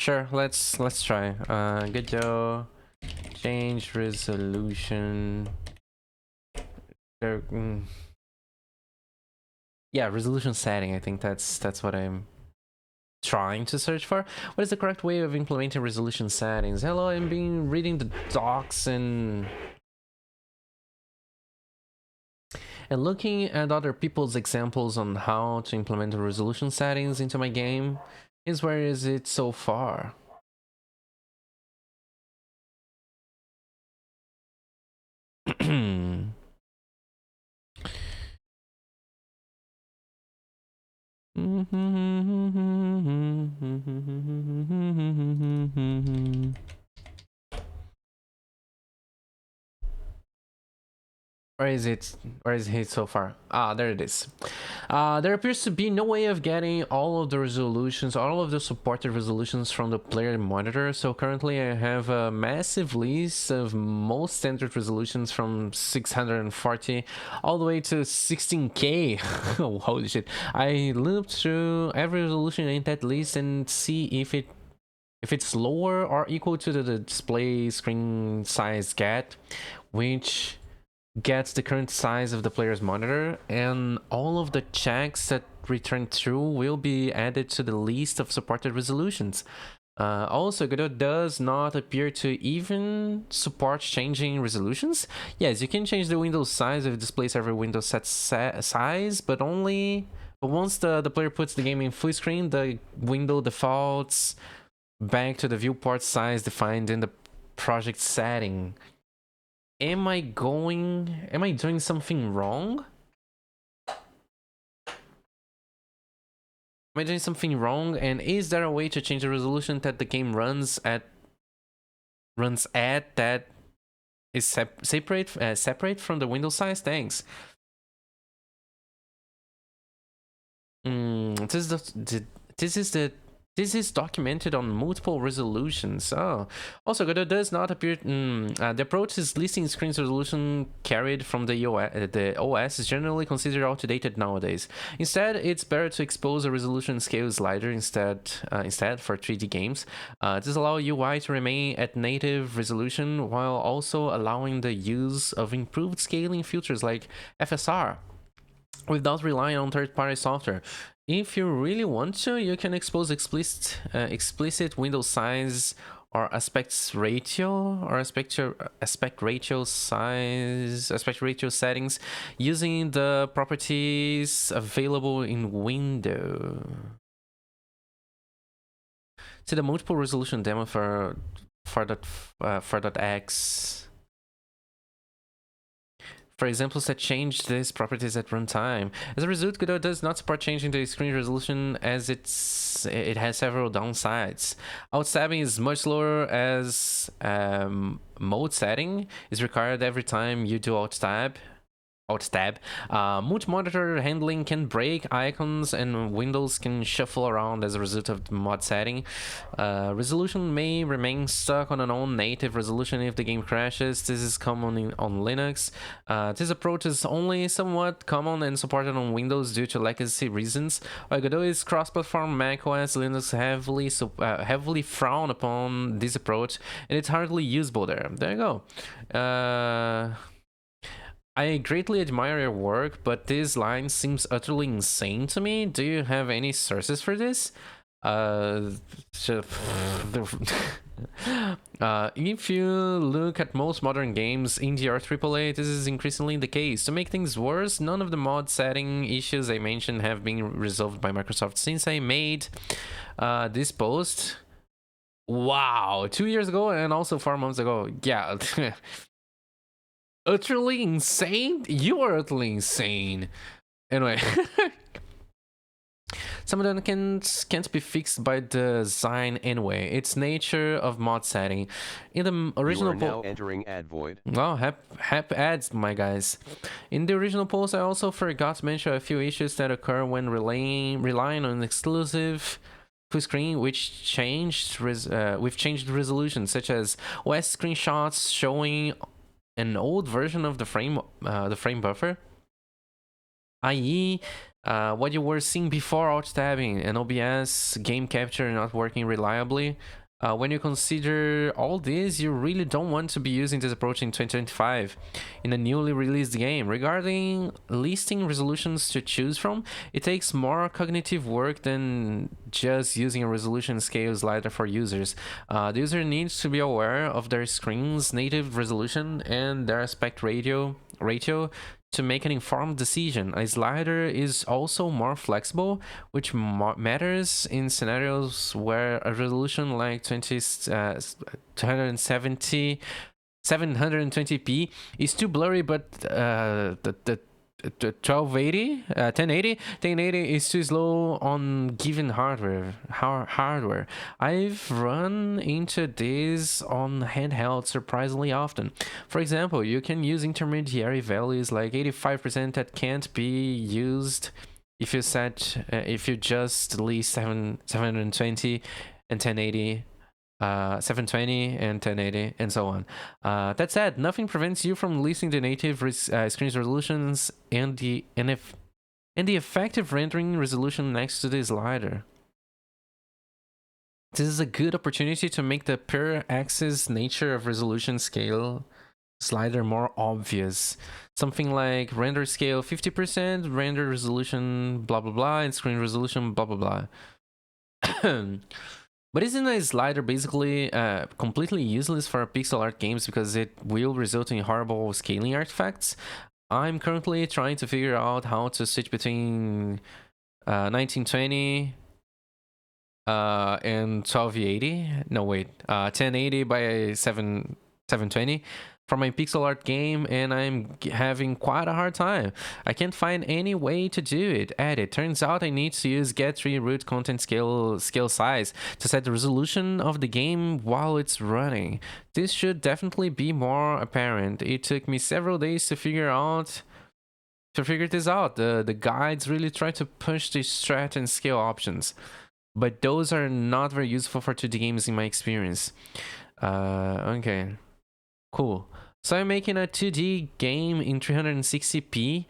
Sure, let's try. Good Joe. Change resolution. Yeah, resolution setting. I think that's what I'm trying to search for. What is the correct way of implementing resolution settings? Hello, I'm reading the docs and looking at other people's examples on how to implement the resolution settings into my game. Where is it so far? Where is it? Where is it so far? Ah, there it is. There appears to be no way of getting all of the resolutions, all of the supported resolutions from the player monitor. So currently I have a massive list of most standard resolutions from 640 all the way to 16K. Oh, holy shit. I looped through every resolution in that list and see if it's lower or equal to the display screen size get, which gets the current size of the player's monitor, and all of the checks that return true will be added to the list of supported resolutions. Also, Godot does not appear to even support changing resolutions. Yes, you can change the window size if it displays every window set size, but once the player puts the game in full screen, the window defaults back to the viewport size defined in the project setting. Am I doing something wrong? Am I doing something wrong? And is there a way to change the resolution that the game runs at that is separate from the window size? Thanks. This is documented on multiple resolutions. Oh, also Godot does not appear. The approach is listing screen resolution carried from the OS is generally considered outdated nowadays. Instead, it's better to expose a resolution scale slider instead for 3D games. This allows UI to remain at native resolution while also allowing the use of improved scaling features like FSR without relying on third-party software. If you really want to, you can expose explicit window size or aspect ratio settings using the properties available in window. See the multiple resolution demo for .x. For examples that change these properties at runtime. As a result, Godot does not support changing the screen resolution as it has several downsides. Outstabbing is much slower as mode setting is required every time you do Alt-tab. Multi-monitor handling can break, icons and windows can shuffle around as a result of the mod setting. Resolution may remain stuck on a non-native resolution if the game crashes. This is common on Linux. This approach is only somewhat common and supported on Windows due to legacy reasons. While Godot is cross-platform, macOS, Linux heavily frown upon this approach, and it's hardly usable there. There you go. I greatly admire your work, but this line seems utterly insane to me. Do you have any sources for this? If you look at most modern games, indie or AAA, this is increasingly the case. To make things worse, none of the mod setting issues I mentioned have been resolved by Microsoft since I made this post. Wow, 2 years ago and also 4 months ago. Yeah. Utterly insane? You are utterly insane. Anyway. Some of them can't be fixed by design anyway. It's nature of mod setting. In the You original are now entering ad void. well, hap ads, my guys. In the original post, I also forgot to mention a few issues that occur when relying on exclusive full screen, which changed resolution, such as OS screenshots showing an old version of the frame buffer, i.e., what you were seeing before alt tabbing and OBS game capture not working reliably. When you consider all this, you really don't want to be using this approach in 2025 in a newly released game. Regarding listing resolutions to choose from, it takes more cognitive work than just using a resolution scale slider for users. The user needs to be aware of their screen's native resolution and their aspect ratio to make an informed decision. A slider is also more flexible, which matters in scenarios where a resolution like 720p is too blurry, but the 1080 is too slow on given hardware. I've run into this on handheld surprisingly often. For example, you can use intermediary values like 85% that can't be used if you just list 720 and 1080, 720 and 1080, and so on. That said, nothing prevents you from listing the native screen resolutions and the effective rendering resolution next to the slider. This is a good opportunity to make the per axis nature of resolution scale slider more obvious. Something like render scale 50%, render resolution blah blah blah, and screen resolution blah blah blah. But isn't a slider basically completely useless for pixel art games because it will result in horrible scaling artifacts? I'm currently trying to figure out how to switch between 1920 and 1280. No, wait, 1080 by 720 for my pixel art game, and I'm having quite a hard time. I can't find any way to do it. Turns out I need to use get3 root content scale size to set the resolution of the game while it's running. This should definitely be more apparent. It took me several days to figure this out. The guides really try to push the strat and scale options, but those are not very useful for 2D games in my experience. Okay. Cool. So I'm making a 2D game in 360p,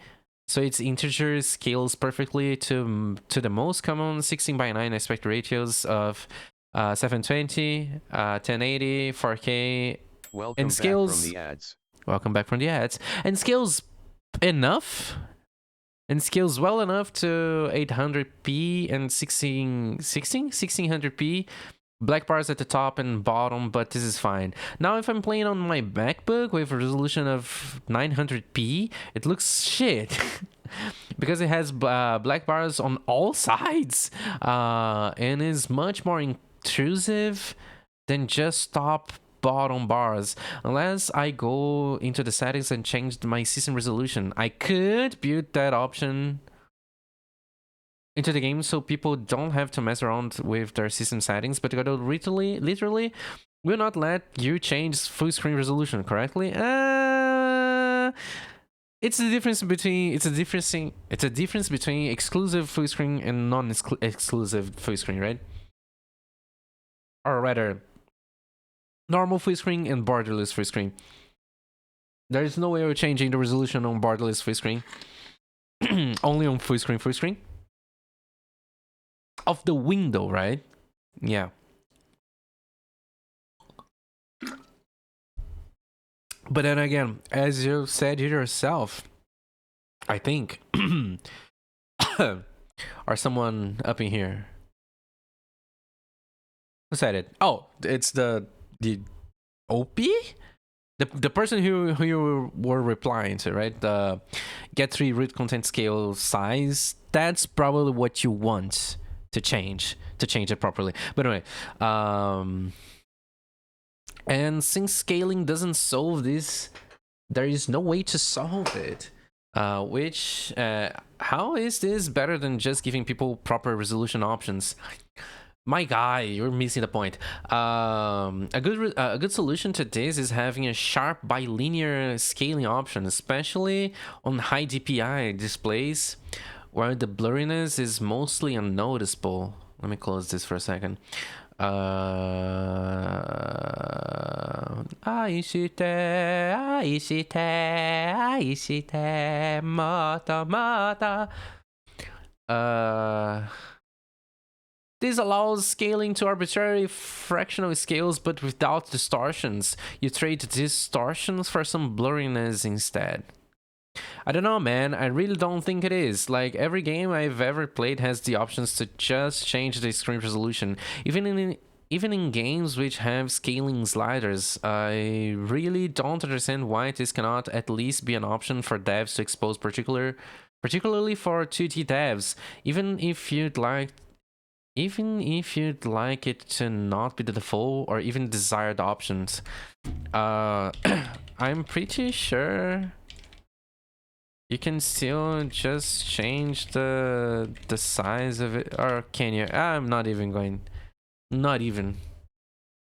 so its integer scales perfectly to the most common 16:9 aspect ratios of 720, 1080, 4K, Welcome and scales. back from the ads. Welcome back from the ads. And scales enough, and scales well enough to 800p and 1600p. Black bars at the top and bottom, but this is fine. Now if I'm playing on my MacBook with a resolution of 900p, it looks shit. Because it has black bars on all sides, and is much more intrusive than just top bottom bars. Unless I go into the settings and change my system resolution. I could build that option into the game so people don't have to mess around with their system settings, but Godot literally will not let you change full screen resolution correctly. It's a difference between exclusive full screen and non-exclusive full screen, right? Or rather, normal full screen and borderless full screen. There is no way of changing the resolution on borderless full screen. Only on full screen. Of the window, right? Yeah. But then again, as you said yourself, I think, or someone up in here. Who said it? Oh, it's the OP? The person who you were replying to, right? The get3 root content scale size. That's probably what you want to change it properly. But anyway, and since scaling doesn't solve this, there is no way to solve it, which How is this better than just giving people proper resolution options? My guy, you're missing the point. A good solution to this is having a sharp bilinear scaling option, especially on high DPI displays where the blurriness is mostly unnoticeable. Let me close this for a second. Aishite, mata. This allows scaling to arbitrary fractional scales but without distortions. You trade distortions for some blurriness instead. I don't know, man. I really don't think it is. Like, every game I've ever played has the options to just change the screen resolution. Even in games which have scaling sliders, I really don't understand why this cannot at least be an option for devs to expose, particularly for 2D devs. Even if you'd like it to not be the default or even desired options. I'm pretty sure you can still just change the size of it, or can you? I'm not even going. Not even.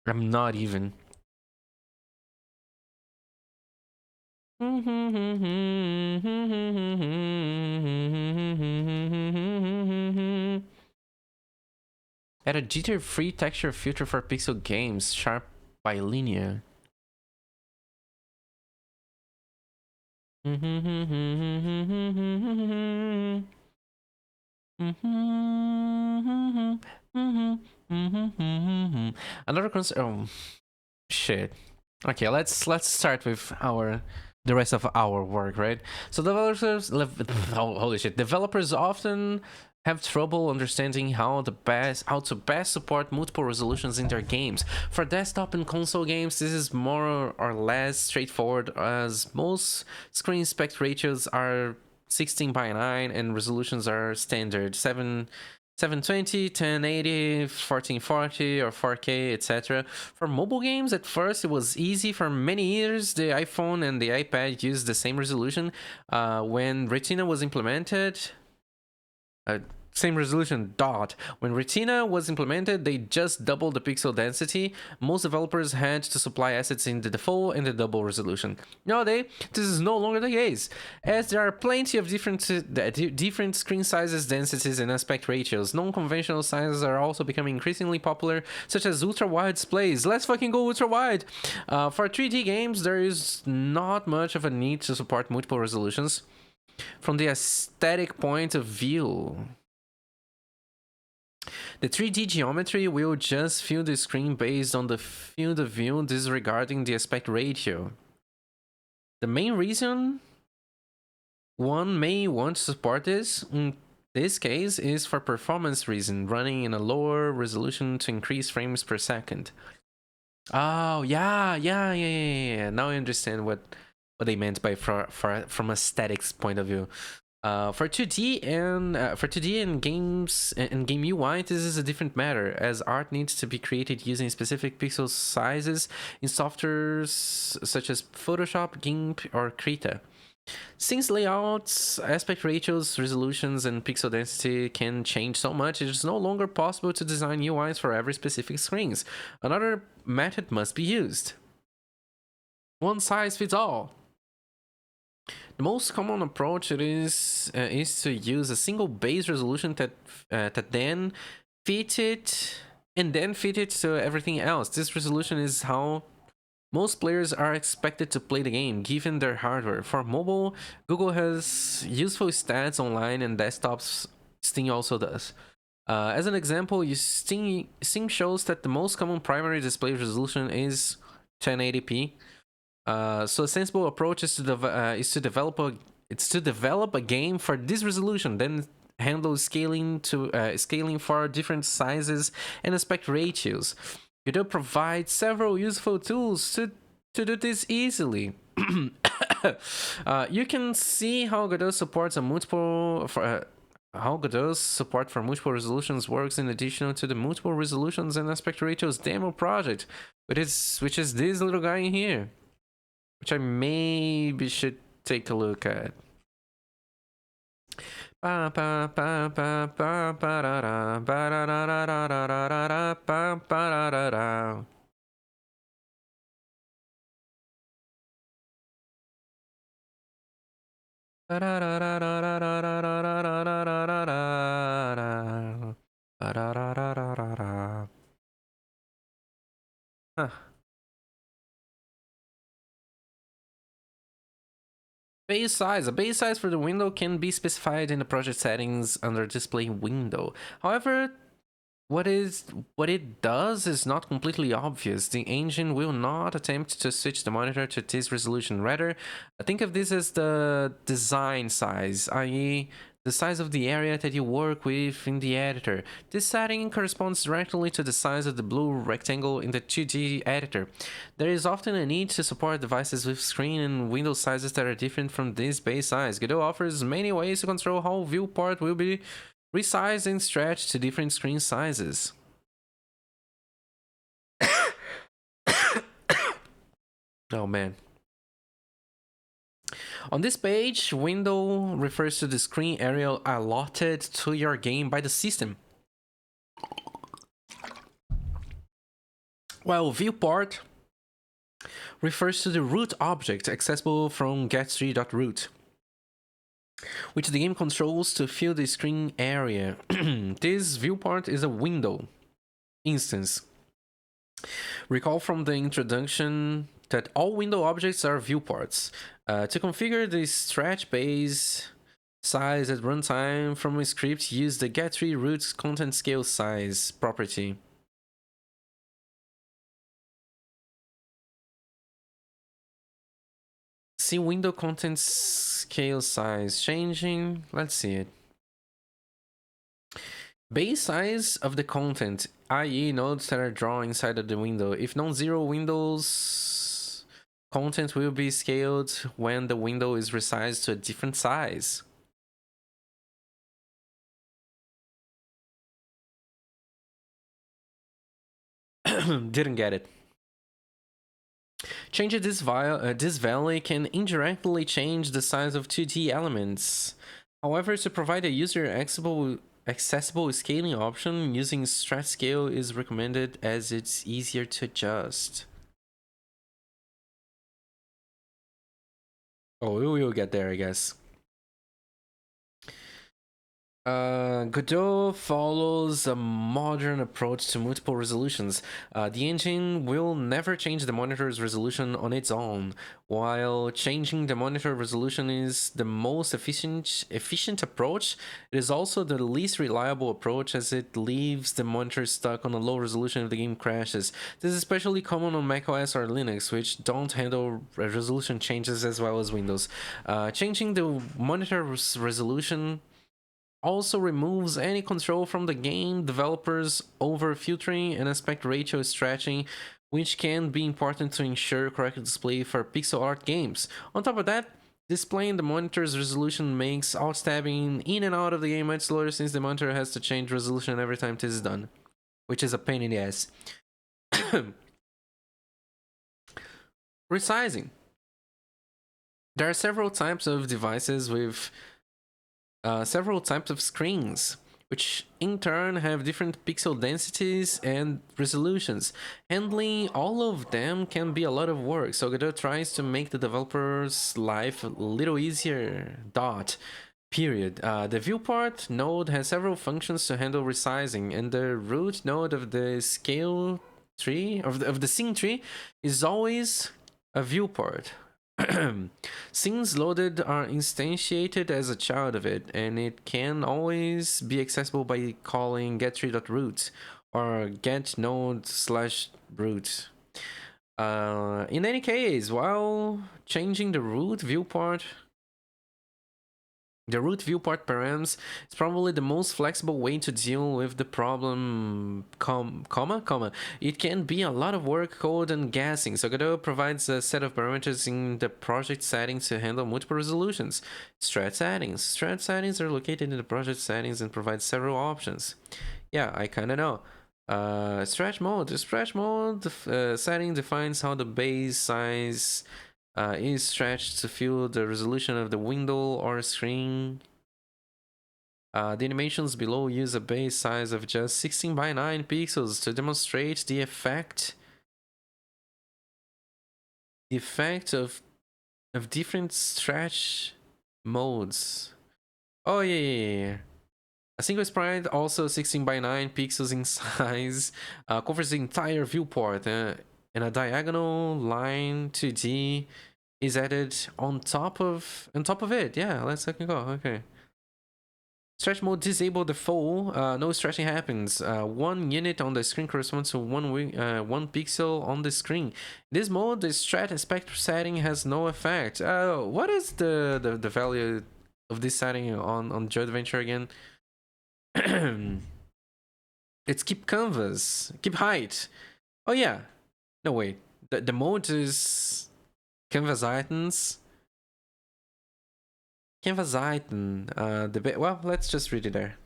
I'm not even. Add a jitter-free texture filter for pixel games, sharp bilinear. Another concern. Oh, shit. Okay, let's start with the rest of our work, right? So holy shit, developers often have trouble understanding how to best support multiple resolutions in their games. For desktop and console games, this is more or less straightforward, as most screen aspect ratios are 16:9 and resolutions are standard 720, 1080, 1440, or 4K, etc. For mobile games, at first it was easy. For many years, the iPhone and the iPad used the same resolution. When Retina was implemented, same resolution dot. When Retina was implemented, they just doubled the pixel density. Most developers had to supply assets in the default and the double resolution. Nowadays, this is no longer the case, as there are plenty of different screen sizes, densities, and aspect ratios. Non-conventional sizes are also becoming increasingly popular, such as ultra-wide displays. Let's fucking go ultra-wide! For 3D games, there is not much of a need to support multiple resolutions. From the aesthetic point of view, the 3D geometry will just fill the screen based on the field of view, disregarding the aspect ratio. The main reason one may want to support this, in this case, is for performance reason, running in a lower resolution to increase frames per second. Oh, yeah. Now I understand what they meant by from aesthetics point of view. For 2D and games and game UI, this is a different matter, as art needs to be created using specific pixel sizes in softwares such as Photoshop, GIMP, or Krita. Since layouts, aspect ratios, resolutions, and pixel density can change so much, it is no longer possible to design UIs for every specific screens. Another method must be used. One size fits all. The most common approach is to use a single base resolution that then fit it to everything else. This resolution is how most players are expected to play the game, given their hardware. For mobile, Google has useful stats online, and desktops Steam also does. As an example, Steam shows that the most common primary display resolution is 1080p. So a sensible approach is to develop a game for this resolution, then handle scaling for different sizes and aspect ratios. Godot provides several useful tools to do this easily. You can see how Godot's support for multiple resolutions works in addition to the multiple resolutions and aspect ratios demo project, which is this little guy in here, which I maybe should take a look at. Ba ba ba ba ba ba da da ba da da da da da da da da ba ba da da da. Ba da da da da da da da da da da da da da da. Ba da da da da da da. Huh. Base size. A base size for the window can be specified in the project settings under display window. However, what it does is not completely obvious. The engine will not attempt to switch the monitor to this resolution. Rather, think of this as the design size, i.e. the size of the area that you work with in the editor. This setting corresponds directly to the size of the blue rectangle in the 2D editor. There is often a need to support devices with screen and window sizes that are different from this base size. Godot offers many ways to control how viewport will be resized and stretched to different screen sizes. Oh man. On this page, window refers to the screen area allotted to your game by the system, while viewport refers to the root object accessible from get3.root, which the game controls to fill the screen area. This viewport is a window instance. Recall from the introduction that all window objects are viewports. To configure the stretch base size at runtime from a script, use the get3root content scale size property. See window content scale size changing. Let's see it. Base size of the content, i.e. nodes that are drawn inside of the window. If non-zero windows, content will be scaled when the window is resized to a different size. Didn't get it. Changing this value can indirectly change the size of 2D elements. However, to provide a user accessible scaling option, using stretch scale is recommended as it's easier to adjust. Oh, we will get there, I guess. Godot follows a modern approach to multiple resolutions. The engine will never change the monitor's resolution on its own. While changing the monitor resolution is the most efficient approach, it is also the least reliable approach, as it leaves the monitor stuck on a low resolution if the game crashes. This is especially common on macOS or Linux, which don't handle resolution changes as well as Windows. Changing the monitor's resolution also removes any control from the game developers over filtering and aspect ratio stretching, which can be important to ensure correct display for pixel art games. On top of that, displaying the monitor's resolution makes alt tabbing in and out of the game much slower, since the monitor has to change resolution every time this is done, which is a pain in the ass. Resizing. There are several types of devices with several types of screens, which in turn have different pixel densities and resolutions. Handling all of them can be a lot of work, so Godot tries to make the developer's life a little easier. Period. The viewport node has several functions to handle resizing, and the root node of the scale tree, of the scene tree, is always a viewport. Scenes loaded are instantiated as a child of it, and it can always be accessible by calling get3.root or get node/root. In any case, while changing the root viewport params is probably the most flexible way to deal with the problem, It can be a lot of work, code, and guessing, so Godot provides a set of parameters in the project settings to handle multiple resolutions. Stretch settings. Stretch settings are located in the project settings and provide several options. Yeah, I kinda know. Stretch mode. The stretch mode setting defines how the base size is stretched to fill the resolution of the window or screen. The animations below use a base size of just 16 by 9 pixels to demonstrate the effect of different stretch modes. Oh yeah. A single sprite, also 16 by 9 pixels in size, covers the entire viewport, and a diagonal line 2D is added on top of it. Yeah, let's go. Okay. Stretch mode disabled default. No stretching happens. 1 unit on the screen corresponds to 1 pixel on the screen. In this mode, the stretch aspect setting has no effect. What is the value of this setting on Joe Adventure again? It's keep canvas, keep height. Oh yeah. No wait. The mode is canvas items. Canvas item. Well, let's just read it there.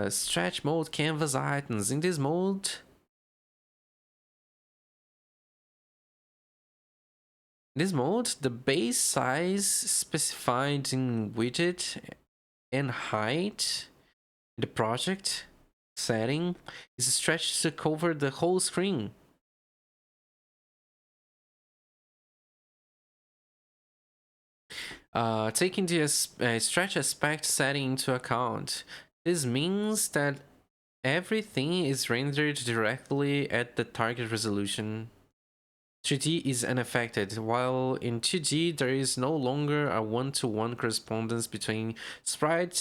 Stretch mode canvas items. In this mode, the base size specified in widget and height in the project setting is stretched to cover the whole screen. Taking the stretch aspect setting into account, this means that everything is rendered directly at the target resolution. 3D is unaffected, while in 2D there is no longer a one-to-one correspondence between sprite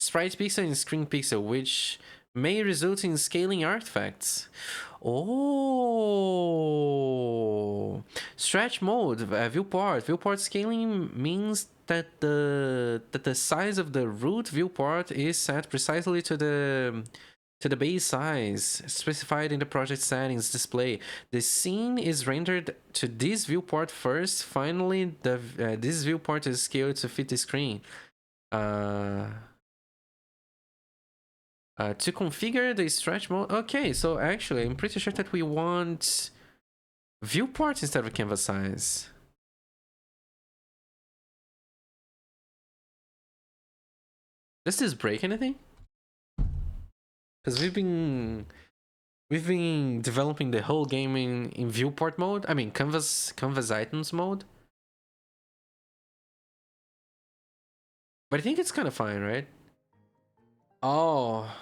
pixel and screen pixel, which may result in scaling artifacts. Oh, stretch mode, viewport scaling means that the size of the root viewport is set precisely to the base size specified in the project settings display. The scene is rendered to this viewport first. Finally, this viewport is scaled to fit the screen. To configure the stretch mode. Okay, so actually, I'm pretty sure that we want viewport instead of canvas size. Does this break anything? Because we've been developing the whole game in viewport mode. I mean, canvas items mode. But I think it's kind of fine, right? Oh.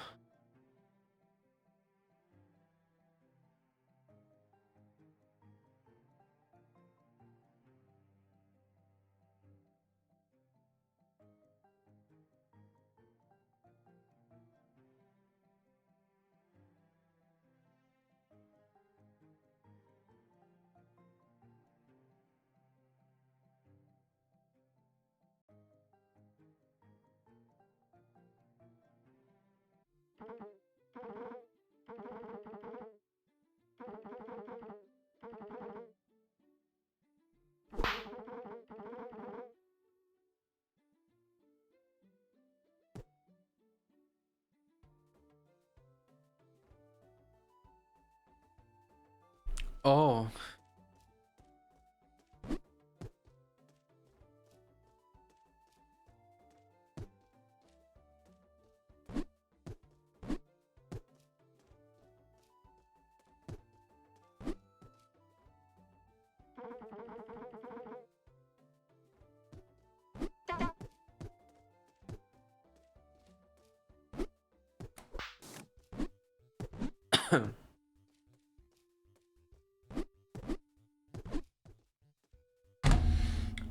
Oh.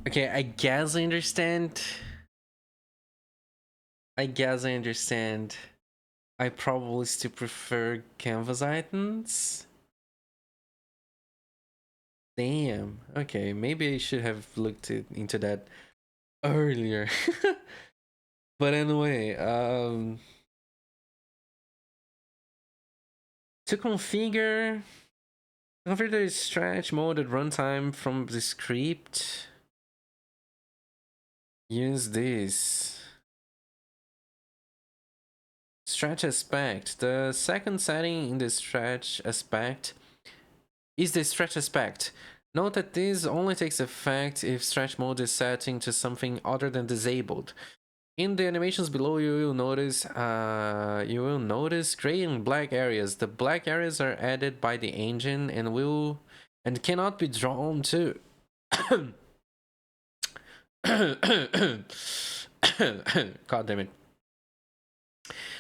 Okay, I guess I understand. I probably still prefer canvas items. Damn. Okay, maybe I should have looked into that earlier. But anyway, to configure the stretch mode at runtime from the script, use this. Stretch aspect. The second setting in the stretch aspect is the stretch aspect. Note that this only takes effect if stretch mode is setting to something other than disabled. In the animations below, you will notice gray and black areas. The black areas are added by the engine and cannot be drawn to. God damn it.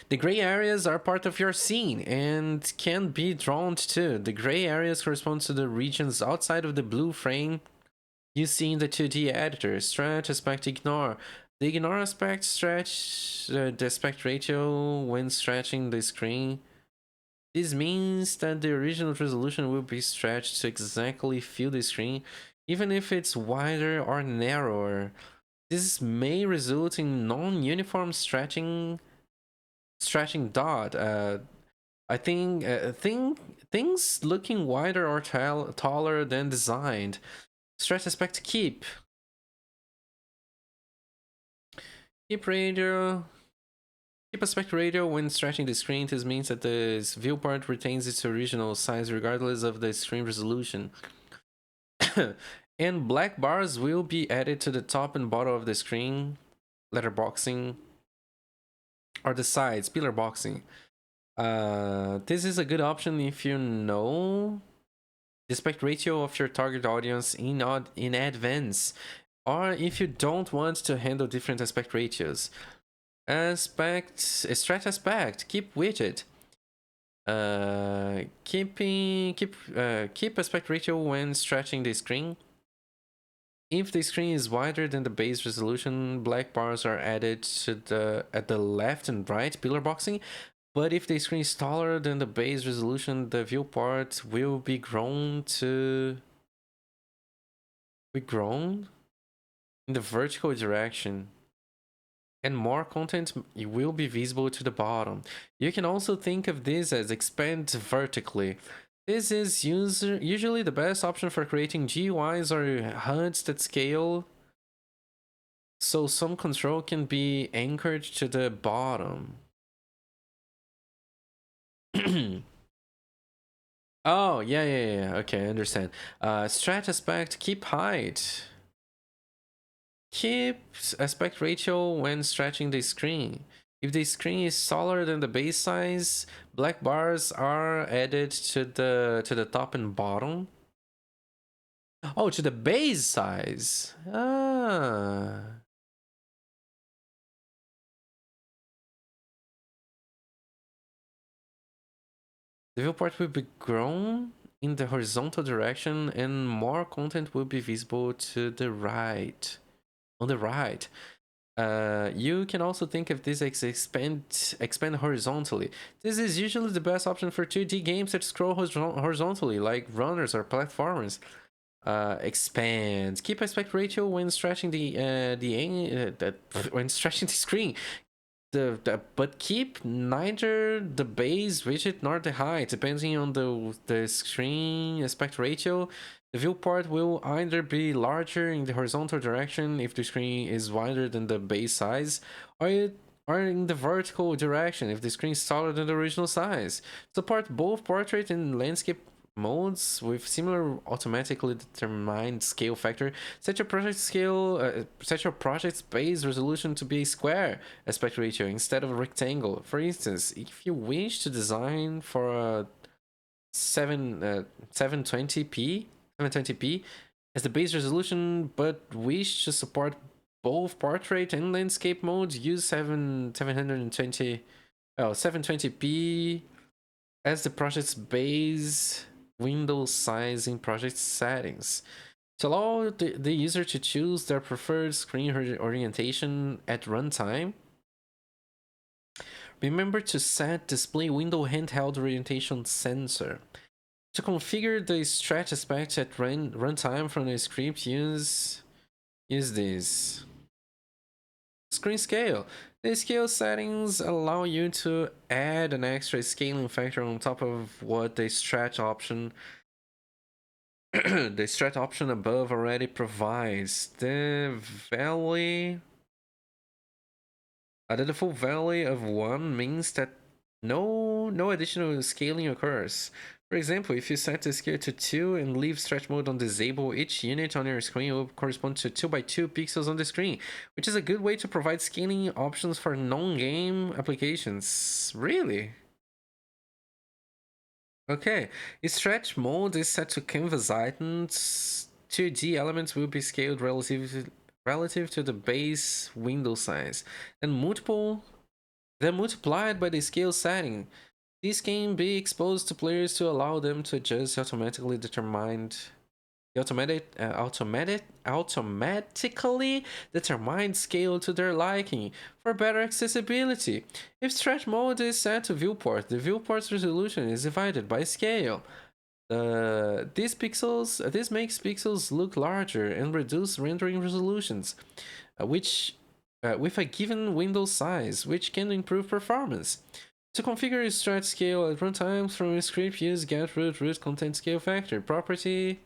The gray areas are part of your scene and can be drawn to. The gray areas correspond to the regions outside of the blue frame you see in the 2D editor. Stretch, aspect, ignore. The ignore aspect stretch the aspect ratio when stretching the screen. This means that the original resolution will be stretched to exactly fill the screen, even if it's wider or narrower. This may result in non-uniform stretching dot. I think things looking wider or taller than designed. Stretch aspect keep. Keep aspect ratio when stretching the screen. This means that the viewport retains its original size regardless of the screen resolution. And black bars will be added to the top and bottom of the screen, letterboxing, or the sides, pillar boxing. This is a good option if you know the aspect ratio of your target audience in advance, or if you don't want to handle different aspect ratios. Stretch aspect, keep widget. Keep aspect ratio when stretching the screen. If the screen is wider than the base resolution, black bars are added to at the left and right pillar boxing. But if the screen is taller than the base resolution, the viewport will be grown in the vertical direction, and more content will be visible to the bottom. You can also think of this as expand vertically. This is usually the best option for creating GUIs or HUDs that scale, so some control can be anchored to the bottom. Oh, yeah. Okay, I understand. Stretch aspect, keep height. Keep aspect ratio when stretching the screen. If the screen is taller than the base size, black bars are added to the top and bottom. Oh, to the base size. Ah. The viewport will be grown in the horizontal direction and more content will be visible to the right. On the right. You can also think of this as expand horizontally. This is usually the best option for 2D games that scroll horizontally, like runners or platformers. Expand. Keep aspect ratio when stretching when stretching the screen. But keep neither the base widget nor the height, depending on the screen aspect ratio. The viewport will either be larger in the horizontal direction if the screen is wider than the base size, or in the vertical direction if the screen is taller than the original size. Support both portrait and landscape modes with similar automatically determined scale factor. Set your project's base resolution to be a square aspect ratio instead of a rectangle. For instance, if you wish to design for a 720p as the base resolution, but wish to support both portrait and landscape modes, use 720p as the project's base window size in project settings. To allow the user to choose their preferred screen orientation at runtime, remember to set display window handheld orientation sensor. To configure the stretch aspect at runtime from the script, use this. Screen scale. The scale settings allow you to add an extra scaling factor on top of what the stretch option the stretch option above already provides. The default value of 1 means that no additional scaling occurs. For example, if you set the scale to 2 and leave stretch mode on disable, each unit on your screen will correspond to 2 by 2 pixels on the screen, which is a good way to provide scaling options for non-game applications. Really? Okay, stretch mode is set to canvas items. 2D elements will be scaled relative to the base window size, and multiplied by the scale setting. These can be exposed to players to allow them to adjust automatically determined scale to their liking for better accessibility. If stretch mode is set to viewport, the viewport's resolution is divided by scale. This makes pixels look larger and reduce rendering resolutions, which with a given window size, which can improve performance. To configure stretch scale at runtime from a script, use get root content scale factor property.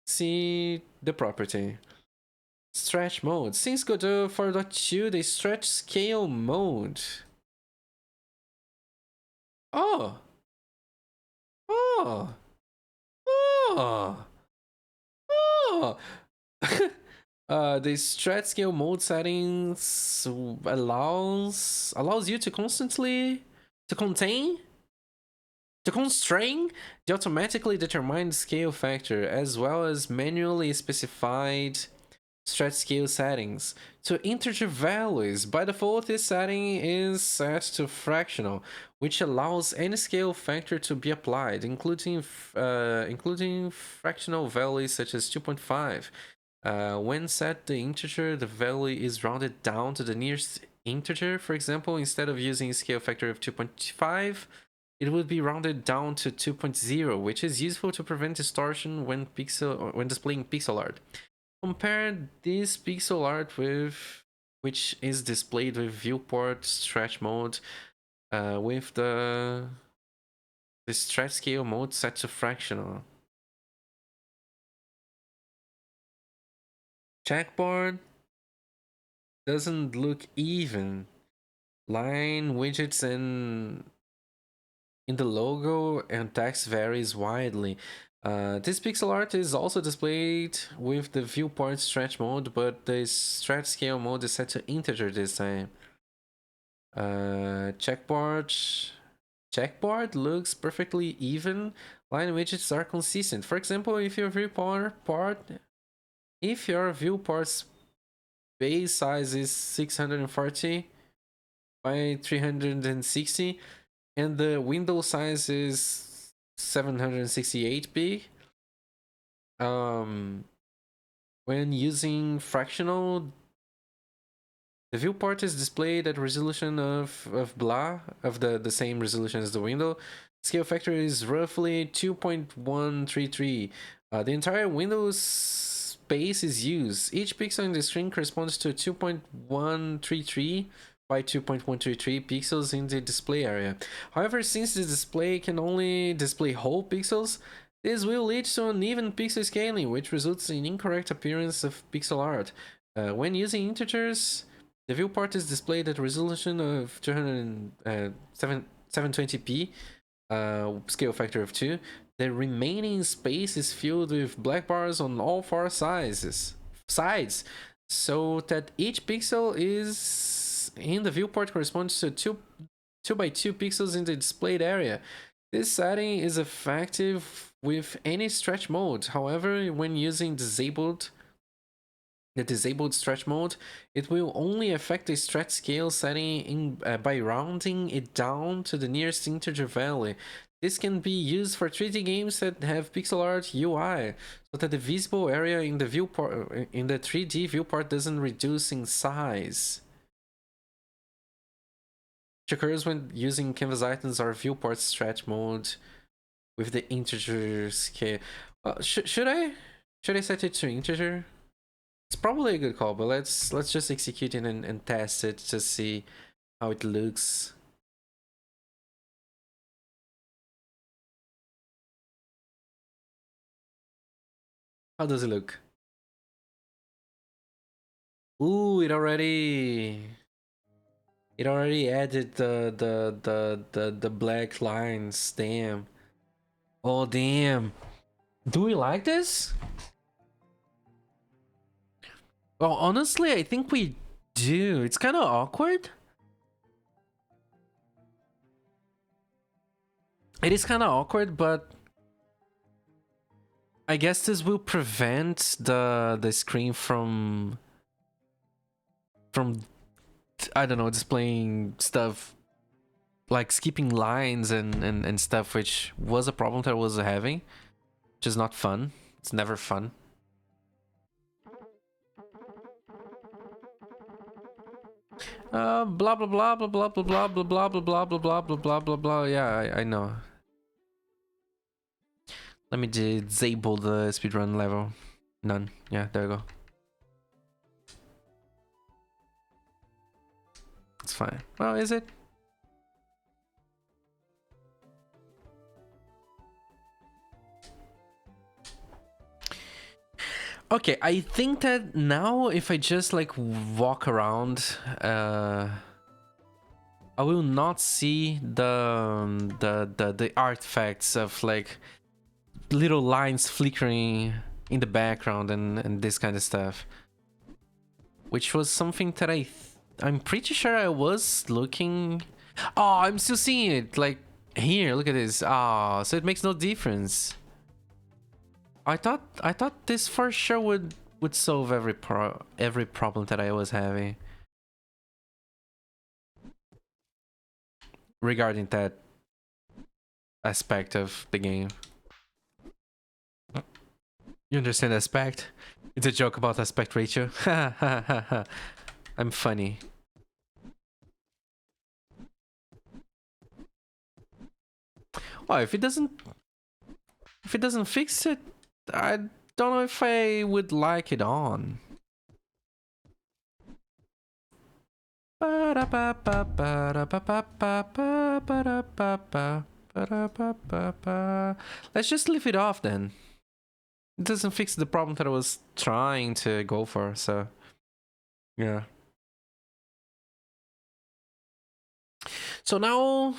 See the property. Stretch mode. Since Godot 4.2, the stretch scale mode. Oh! Oh! Oh! Oh! The stretch scale mode settings allows you to constrain the automatically determined scale factor as well as manually specified stretch scale settings to integer values. By default, this setting is set to fractional, which allows any scale factor to be applied, including fractional values such as 2.5. When set to integer, the value is rounded down to the nearest integer. For example, instead of using a scale factor of 2.5, it would be rounded down to 2.0, which is useful to prevent distortion when displaying pixel art. Compare this pixel art with which is displayed with viewport stretch mode with the stretch scale mode set to fractional. Checkboard doesn't look even. Line widgets and in the logo and text varies widely. This pixel art is also displayed with the viewport stretch mode, but the stretch scale mode is set to integer this time. Checkboard looks perfectly even. Line widgets are consistent. For example, if your viewport's base size is 640 by 360 and the window size is 768p, when using fractional, the viewport is displayed at resolution of the same resolution as the window. Scale factor is roughly 2.133. The entire window's space is used. Each pixel in the screen corresponds to 2.133 by 2.133 pixels in the display area. However, since the display can only display whole pixels, this will lead to uneven pixel scaling, which results in incorrect appearance of pixel art. When using integers, the viewport is displayed at a resolution of 720p, scale factor of 2. The remaining space is filled with black bars on all four sides, so that each pixel is in the viewport corresponds to 2 by 2 pixels in the displayed area. This setting is effective with any stretch mode. However, when using the disabled stretch mode, it will only affect the stretch scale setting by rounding it down to the nearest integer value. This can be used for 3D games that have pixel art UI, so that the visible area in the 3D viewport doesn't reduce in size. Which occurs when using canvas items or viewport stretch mode with the integer scale. Should I set it to integer? It's probably a good call, but let's just execute it and test it to see how it looks. How does it look? Ooh, it already added the black lines. Damn. Oh damn. Do we like this? Well, honestly, I think we do. It's kind of awkward. It is kind of awkward, but I guess this will prevent the screen from I don't know, displaying stuff like skipping lines and stuff, which was a problem that I was having, which is not fun. It's never fun. Blah blah blah blah blah blah blah blah blah blah blah blah blah blah blah blah blah. Yeah, I know. Let me disable the speedrun level. None. Yeah, there you go. It's fine. Well, is it? Okay, I think that now if I just like walk around, I will not see the artifacts of like little lines flickering in the background and this kind of stuff, which was something that I'm pretty sure I was looking. Oh, I'm still seeing it. Like here, look at this. Ah, so it makes no difference. I thought this for sure would solve every problem that I was having regarding that aspect of the game. You understand aspect? It's a joke about aspect ratio. I'm funny. Well, if it doesn't fix it, I don't know if I would like it on. Let's just leave it off then. It doesn't fix the problem that I was trying to go for, so yeah. So now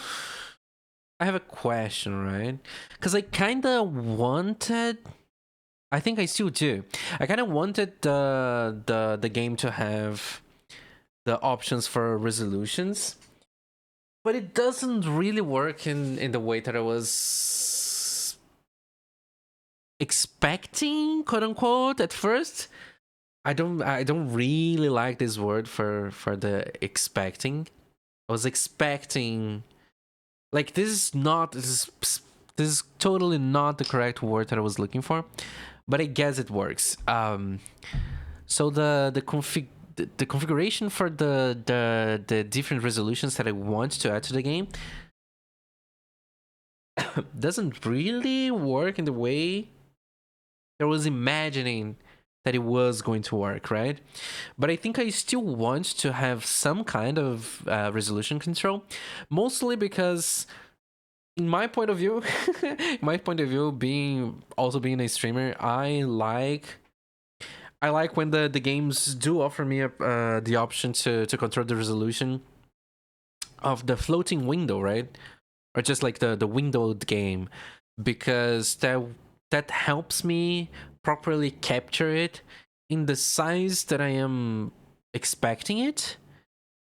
I have a question, right? Because I kind of wanted, I think I still do. I kind of wanted the game to have the options for resolutions, but it doesn't really work in the way that I was expecting, quote unquote, at first. I don't really like this word for the expecting. I was expecting, like, this is totally not the correct word that I was looking for, but I guess it works. So the configuration for the different resolutions that I want to add to the game doesn't really work in the way I was imagining that it was going to work, right? But I think I still want to have some kind of resolution control, mostly because in my point of view, being a streamer, I like when the games do offer me the option to control the resolution of the floating window, right? Or just like the windowed game, because that helps me properly capture it in the size that I am expecting it,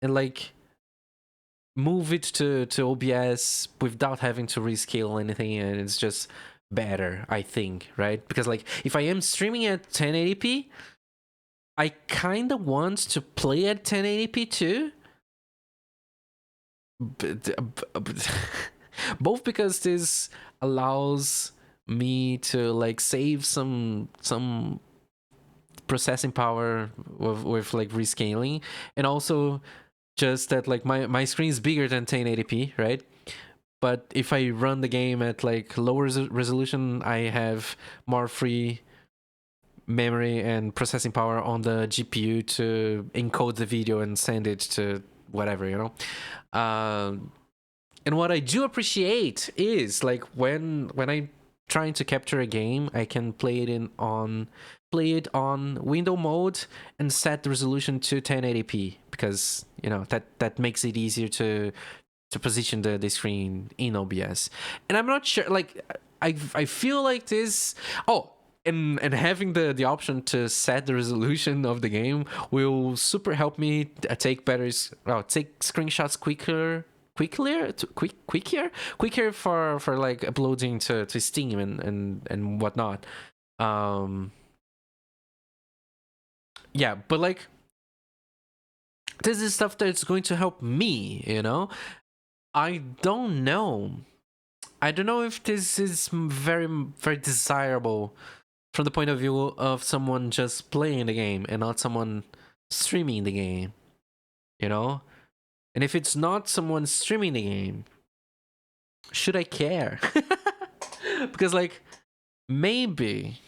and like move it to OBS without having to rescale anything, and it's just better, I think, right? Because like if I am streaming at 1080p, I kind of want to play at 1080p too, both because this allows me to like save some processing power with like rescaling, and also just that like my screen is bigger than 1080p, right? But if I run the game at like lower resolution, I have more free memory and processing power on the GPU to encode the video and send it to whatever, you know. And what I do appreciate is like when I trying to capture a game, I can play it on window mode and set the resolution to 1080p, because you know that makes it easier to position the screen in OBS. And I'm not sure, like I feel like this. Oh, and having the option to set the resolution of the game will super help me take take screenshots quicker for like uploading to Steam and whatnot. Yeah, but like this is stuff that's going to help me, you know. I don't know. I don't know if this is very desirable from the point of view of someone just playing the game and not someone streaming the game, you know? And if it's not someone streaming the game, should I care? Because like maybe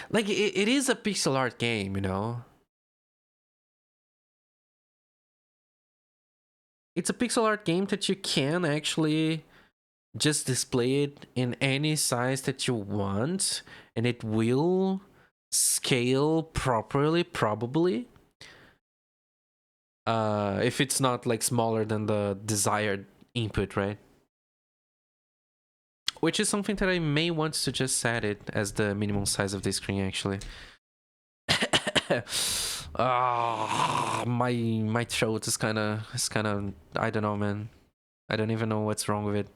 like it is a pixel art game, you know? It's a pixel art game that you can actually just display it in any size that you want and it will scale properly, probably. If it's not like smaller than the desired input, right? Which is something that I may want to just set it as the minimum size of the screen, actually. My throat is kind of I don't know, man. I don't even know what's wrong with it.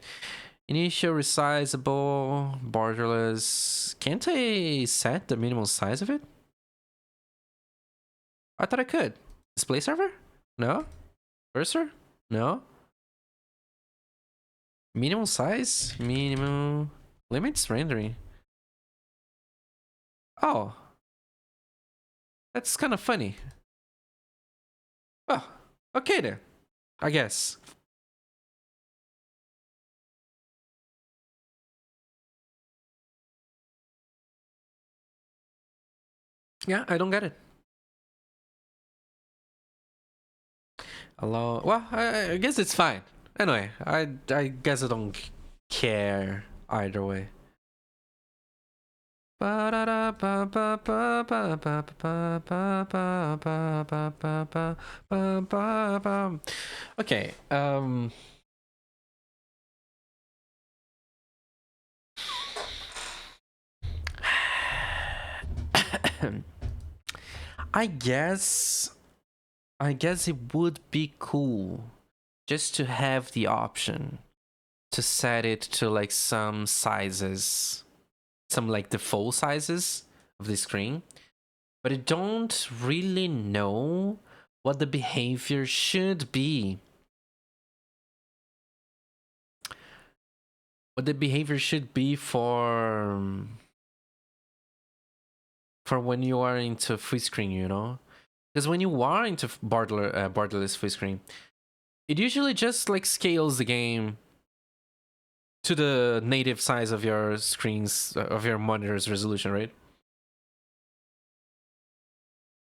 Initial resizable, borderless. Can't I set the minimum size of it? I thought I could. Display server? No. Cursor? No. Minimum size? Minimum limits rendering. Oh. That's kind of funny. Oh, okay then. I guess. Yeah, I don't get it. Hello. Well, I guess it's fine. Anyway, I guess I don't care either way. Okay. I guess it would be cool just to have the option to set it to like some sizes, some like default sizes of the screen, but I don't really know what the behavior should be. What the behavior should be for when you are into full screen, you know? Because when you are into borderless full screen, it usually just like scales the game to the native size of your screens, of your monitor's resolution, right?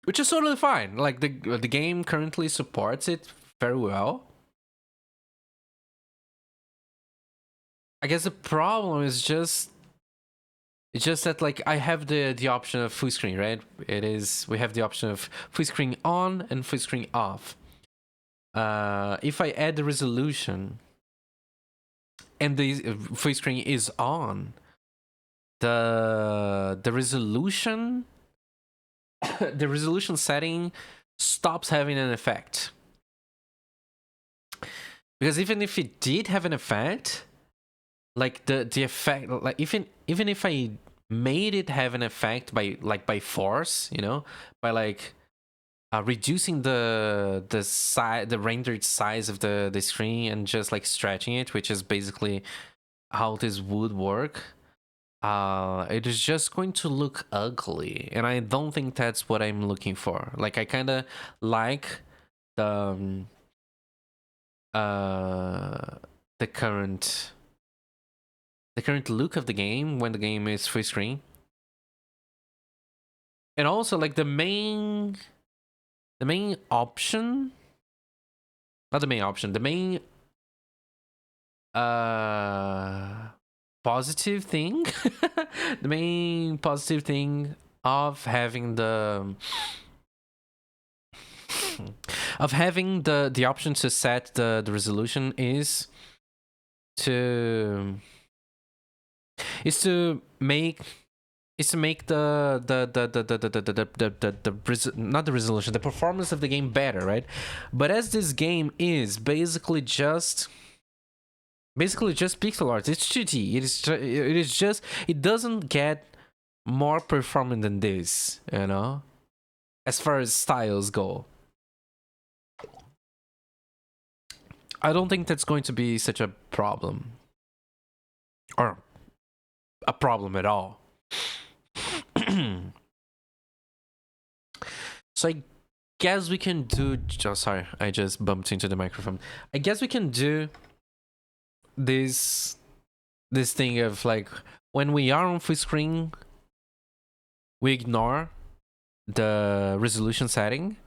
Which is totally fine. Like the game currently supports it very well. I guess the problem is just it's just that like I have the option of full screen, right? We have the option of full screen on and full screen off. If I add the resolution and the full screen is on, the resolution the resolution setting stops having an effect. Because even if it did have an effect, like the effect, like even if I made it have an effect by force, you know, by like reducing the rendered size of the screen and just like stretching it, which is basically how this would work, it is just going to look ugly, and I don't think that's what I'm looking for. Like I kind of like the the current look of the game when the game is full screen, and also like the main option, not the main option, the main positive thing the main positive thing of having the option to set the resolution is to is to make not the resolution, the performance of the game better, right? But as this game is basically just pixel art, it's 2D. It doesn't get more performant than this, you know, as far as styles go. I don't think that's going to be such a problem, or a problem at all. So I guess we can do. Oh, sorry, I just bumped into the microphone. I guess we can do this thing of like, when we are on full screen, we ignore the resolution setting.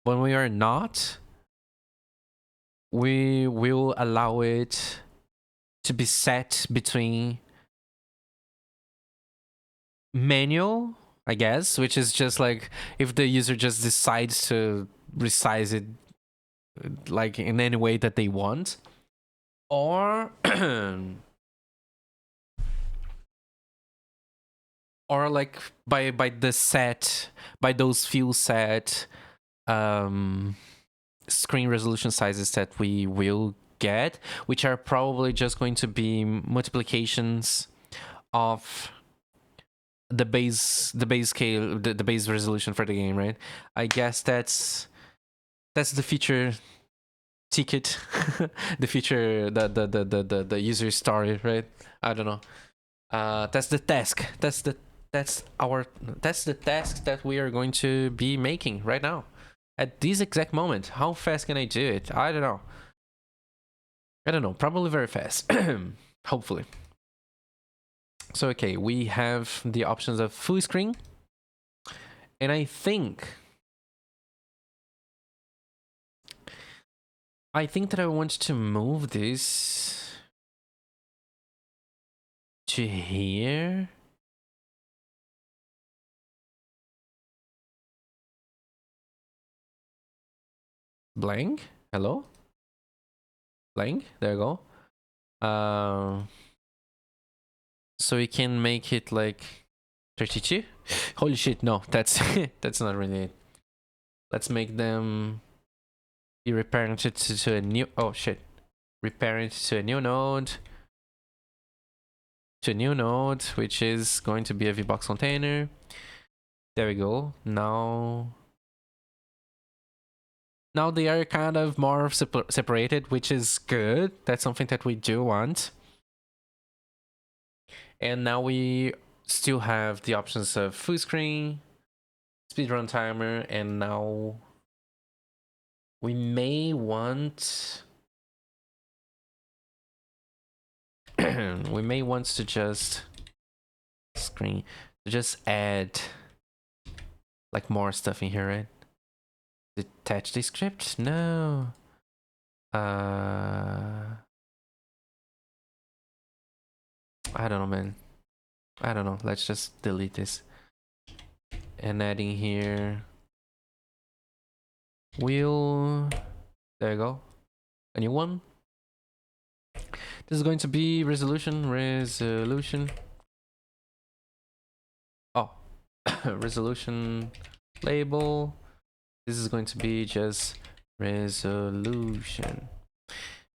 When we are not, we will allow it to be set between manual, I guess, which is just like if the user just decides to resize it like in any way that they want, or or like by those few set screen resolution sizes that we will get, which are probably just going to be multiplications of the base scale, the base resolution for the game, right? I guess that's the feature ticket, the feature, the user story, right? I don't know. That's the task. That's the task that we are going to be making right now, at this exact moment. How fast can I do it? I don't know. Probably very fast. Hopefully. So okay, we have the options of full screen, and I think that I want to move this to here. Blank? Hello? Blank? There you go. So we can make it like 32? Holy shit, no, that's that's not really it. Let's make them be reparented to a new, oh shit. Reparent to a new node. Which is going to be a VBox container. There we go. Now they are kind of more separated, which is good. That's something that we do want. And now we still have the options of full screen, speedrun timer, and now we may want to just add like more stuff in here, right? Detach the script? No. I don't know, man. I don't know. Let's just delete this. And adding here. There you go. A new one. This is going to be resolution. Oh, resolution label. This is going to be just resolution.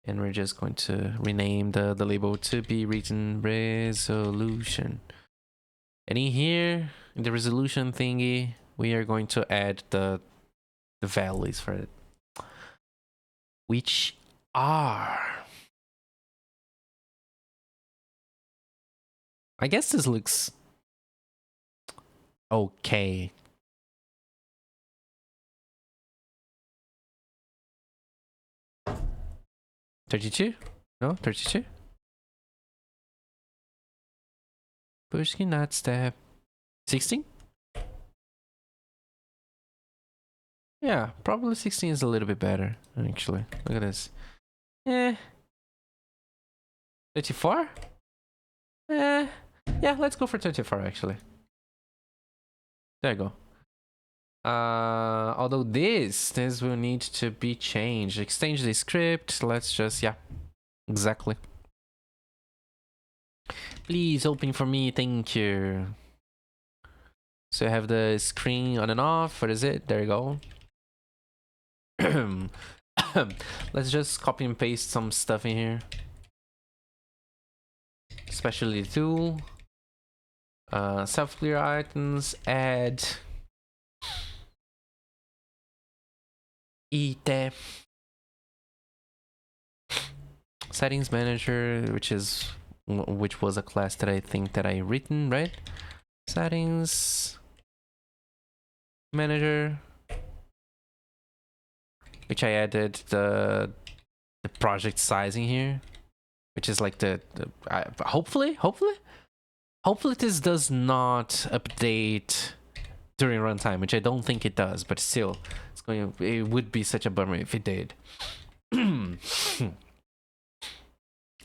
And we're just going to rename the label to be written resolution. And in here, in the resolution thingy, we are going to add the values for it, which are, I guess this looks okay. $32? No, 32? Pushkin, not step. 16? Yeah, probably 16 is a little bit better, actually. Look at this. 34? Yeah, let's go for 34, actually. There you go. Although this will need to be changed. Exchange the script. Let's just, yeah, exactly. Please open for me, thank you. So I have the screen on and off. What is it? There you go. Let's just copy and paste some stuff in here. Specialty tool. Self-clear items. Add. Ite. Settings manager, which was a class that I think that I written, right? Settings manager, which I added the project sizing here, which is like hopefully this does not update during runtime, which I don't think it does, but still, it would be such a bummer if it did.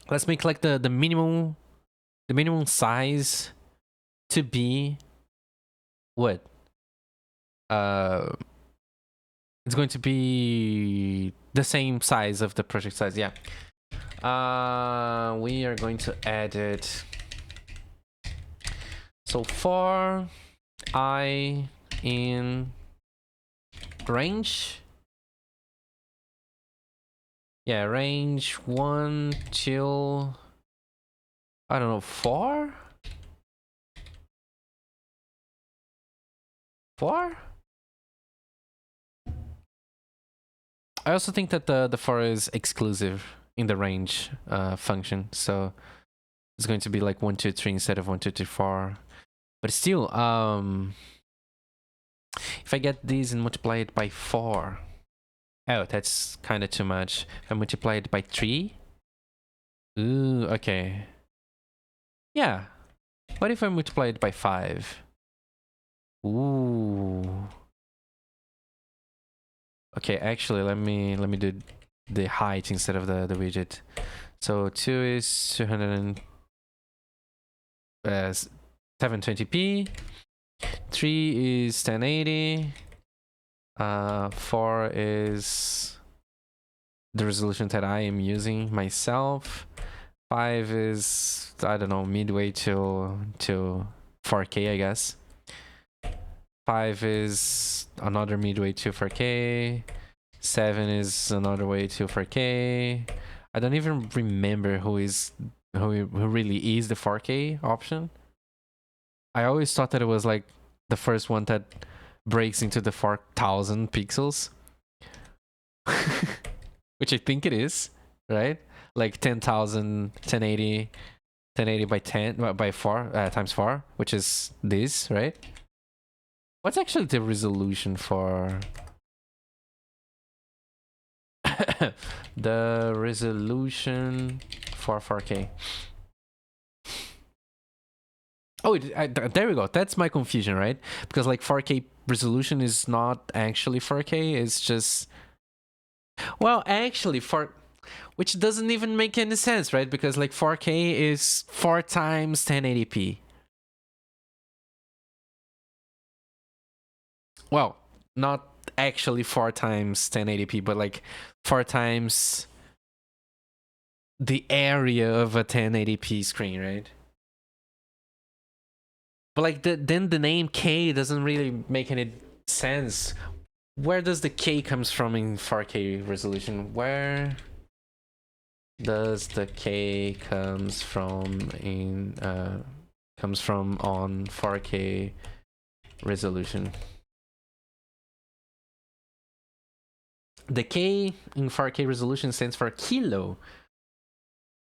Let's make like the minimum size to be what? It's going to be the same size of the project size, yeah. We are going to add it. So for I in range. Yeah, range 1 till, I don't know, 4? 4? I also think that the 4 is exclusive in the range function, so it's going to be like 1, 2, 3 instead of 1, 2, 3, 4. But still, if I get these and multiply it by 4, oh, that's kind of too much. If I multiply it by 3, ooh, okay. Yeah. What if I multiply it by 5? Ooh. Okay, actually, let me do the height instead of the widget. So 2 is 720p. 3 is 1080. 4 is the resolution that I am using myself. 5 is, I don't know, midway to 4K, I guess. 5 is another midway to 4K. 7 is another way to 4K. I don't even remember who really is the 4K option. I always thought that it was like the first one that breaks into the 4,000 pixels. Which I think it is, right? Like 10,000, 1080 by 10 by 4 times 4, which is this, right? What's actually the resolution for the resolution for 4K? Oh, there we go. That's my confusion, right? Because like 4K resolution is not actually 4K. It's just, well, actually which doesn't even make any sense, right? Because like 4K is 4 times 1080p. Well, not actually 4 times 1080p, but like 4 times the area of a 1080p screen, right? But like then the name K doesn't really make any sense. Where does the K comes from in 4K resolution? Where does the K comes from on 4K resolution? The K in 4K resolution stands for kilo,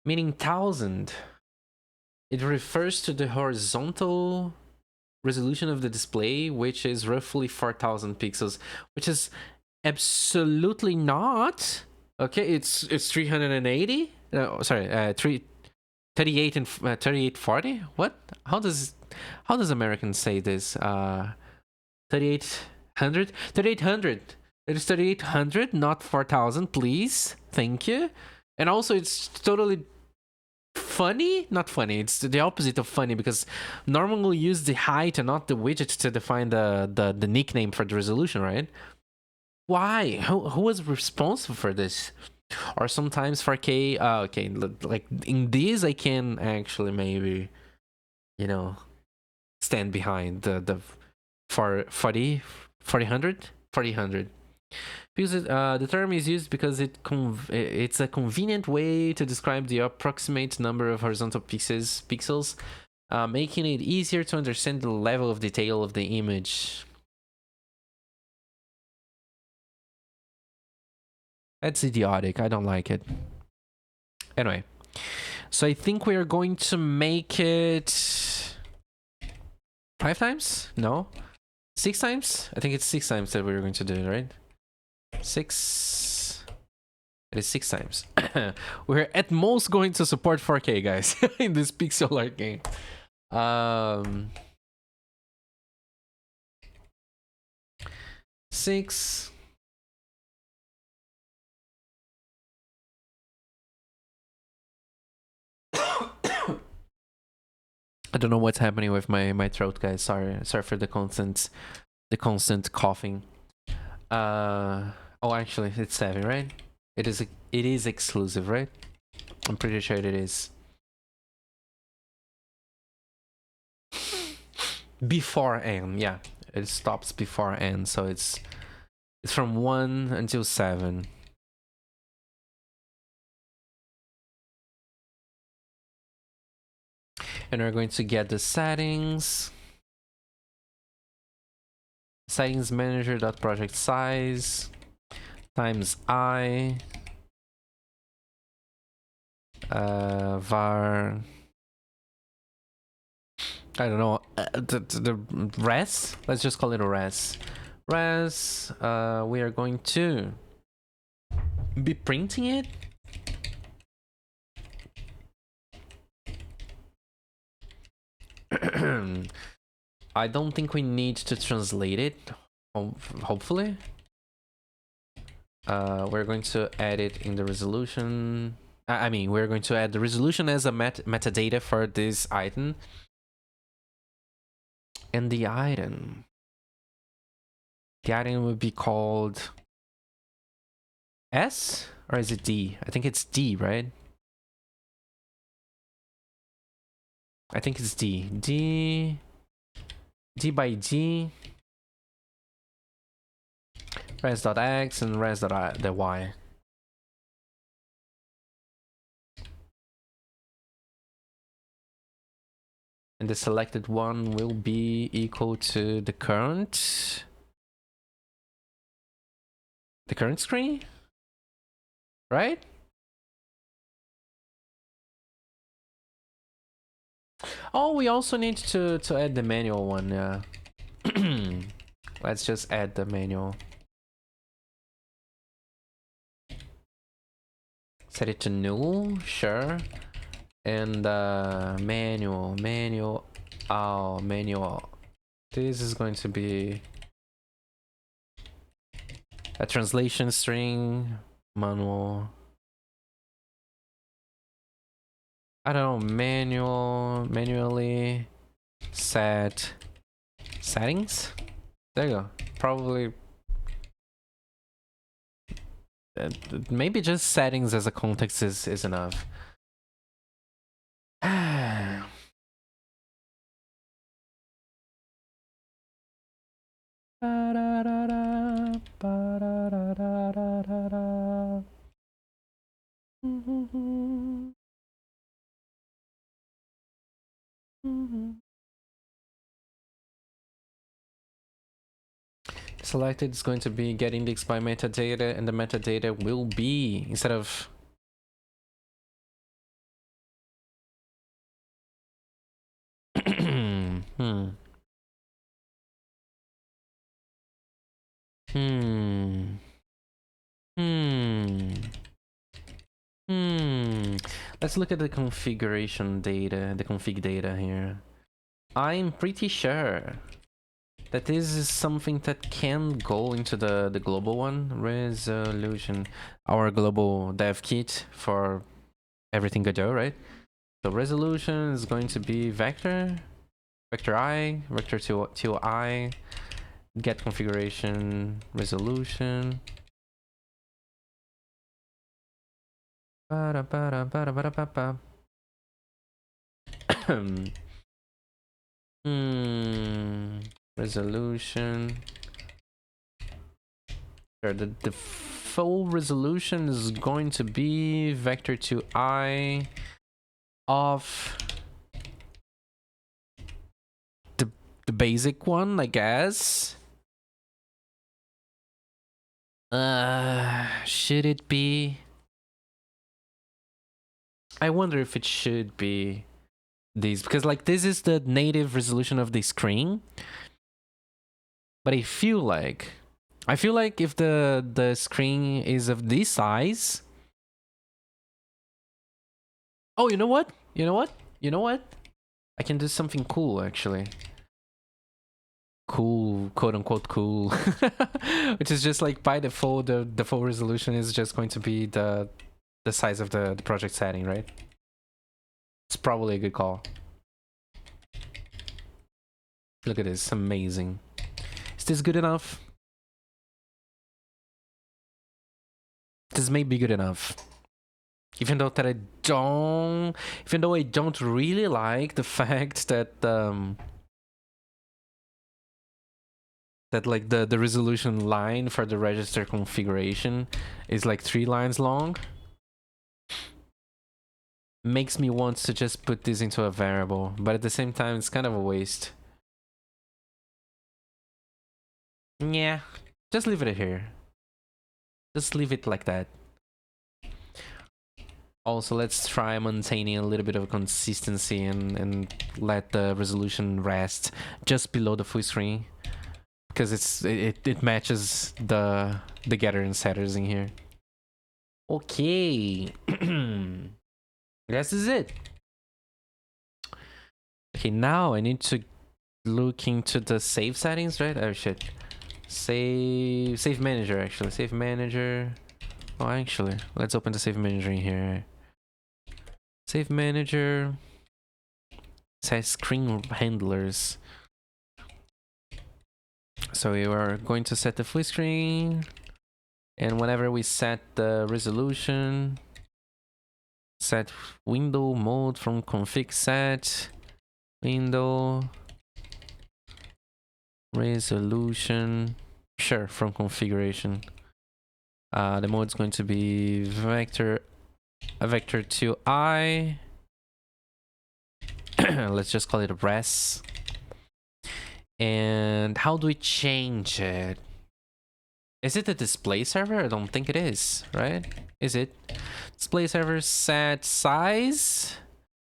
meaning 1,000. It refers to the horizontal resolution of the display, which is roughly 4,000 pixels, which is absolutely not. Okay, it's 380. Sorry, 38 and 3840. What? How does Americans say this? 3,800. 3,800. It is 3,800, not 4,000. Please, thank you. And also, it's totally funny. Not funny. It's the opposite of funny, because normally we use the height and not the widget to define the nickname for the resolution, right? Why? Who was responsible for this? Or sometimes 4K. Okay, like in this I can actually maybe you know, stand behind the for 4000. Because the term is used because it's a convenient way to describe the approximate number of horizontal pixels, making it easier to understand the level of detail of the image. That's idiotic. I don't like it. Anyway, so I think we are going to make it 5 times? No. 6 times? I think it's 6 times that we're going to do it, right? 6. It is 6 times. We're at most going to support 4K, guys, in this pixel art game. 6. I don't know what's happening with my throat, guys. Sorry for the constant coughing. Oh, actually, it's 7, right? It is exclusive, right? I'm pretty sure it is. Before N, yeah. It stops before N, so it's from 1 until 7. And we're going to get the settings. Settings manager dot project size times I var. I don't know, the res. Let's just call it a res. Res. We are going to be printing it. I don't think we need to translate it. Hopefully. We're going to add it in the resolution. I mean, we're going to add the resolution as a metadata for this item. And the item would be called S, or is it D? I think it's D, right? I think it's D. D by D. Res.x and res.y. And the selected one will be equal to the current screen, right? Oh, we also need to add the manual one. Yeah. Let's just add the manual. Set it to null, sure. And manual. Oh, manual. This is going to be a translation string, manual. I don't know, manually set settings. There you go. Probably maybe just settings as a context is enough. Selected is going to be get indexed by metadata, and the metadata will be, instead of Let's look at the configuration data, the config data here. I'm pretty sure that this is something that can go into the global one. Resolution, our global dev kit for everything Godot, right? So resolution is going to be vector I, vector to I, get configuration, resolution. Resolution. Sure, the full resolution is going to be vector 2i of the basic one, I guess. Should it be? I wonder if it should be these, because like this is the native resolution of the screen. But I feel like if the screen is of this size. Oh, you know what? You know what? You know what? I can do something cool actually. Cool, quote unquote cool. Which is just like by default the full resolution is just going to be the size of the project setting, right? It's probably a good call. Look at this, amazing. Is this good enough? This may be good enough. Even though I don't really like the fact that that like the resolution line for the register configuration is like 3 lines long. Makes me want to just put this into a variable, but at the same time it's kind of a waste. Yeah, just leave it here. Just leave it like that. Also, let's try maintaining a little bit of consistency and let the resolution rest just below the full screen, because it matches the getter and setters in here. Okay. This is it. Okay, now I need to look into the save settings, right? Oh shit. Save manager, actually. Save manager. Oh, actually, let's open the save manager in here. Save manager. It says screen handlers. So we are going to set the full screen, and whenever we set the resolution, set window mode from config set window resolution, sure, from configuration. The mode is going to be vector 2i. Let's just call it res. And how do we change it? Is it the display server? I don't think it is, right? Is it? Display server set size?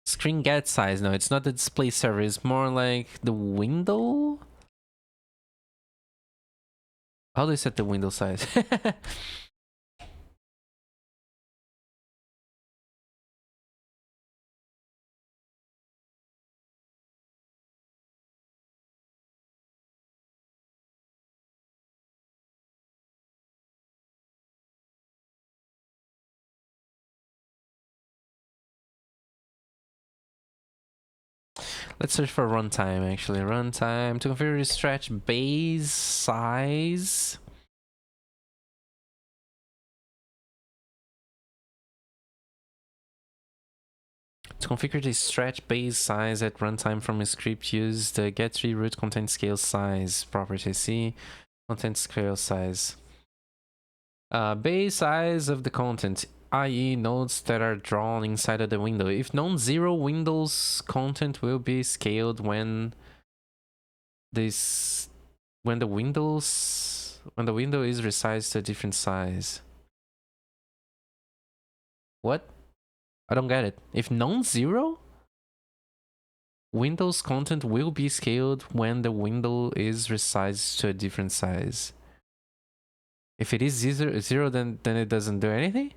Screen get size. No, it's not the display server. It's more like the window. How do I set the window size? Let's search for runtime, actually. Runtime to configure stretch base size. To configure the stretch base size at runtime from a script, use the get3 root content scale size property. See content scale size. Base size of the content, i.e. nodes that are drawn inside of the window. If non-zero, Windows content will be scaled when the window is resized to a different size. What? I don't get it. If non-zero, Windows content will be scaled when the window is resized to a different size. If it is zero, then it doesn't do anything?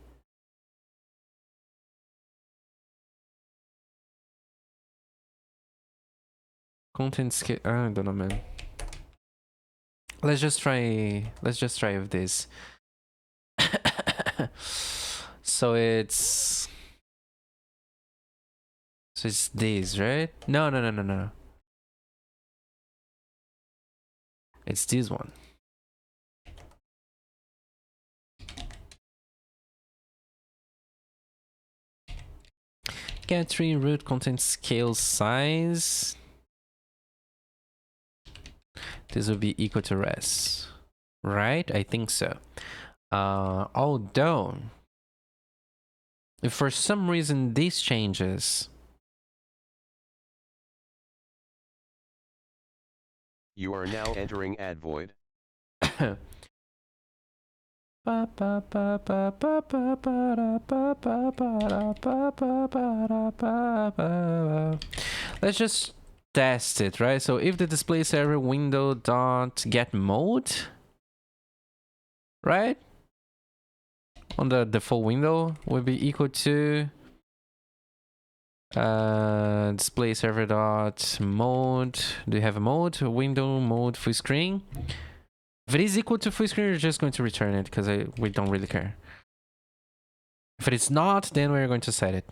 Content scale, I don't know, man. Let's just try with this. So it's this, right? No. It's this one. Get3 root content scale size. this will be equal to res, right? I think so. Although, if for some reason this changes, You are now entering add void. let's just test it, right? So if the display server window dot get mode, right, on the default window will be equal to display server dot mode. Do you have a mode? Window mode full screen. If it is equal to full screen, you're just going to return it because we don't really care. If it is not, then we're going to set it.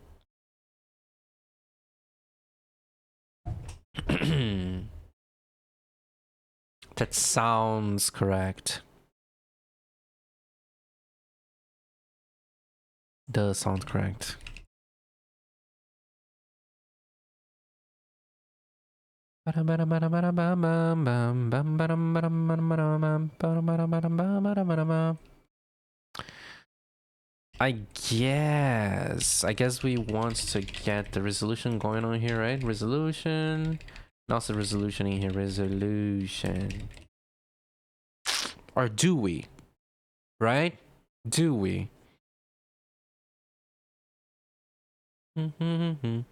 That sounds correct. Does sound correct. I guess we want to get the resolution going on here, right? Resolution. Not the resolution in here. Resolution. Or do we? Right? Do we? Can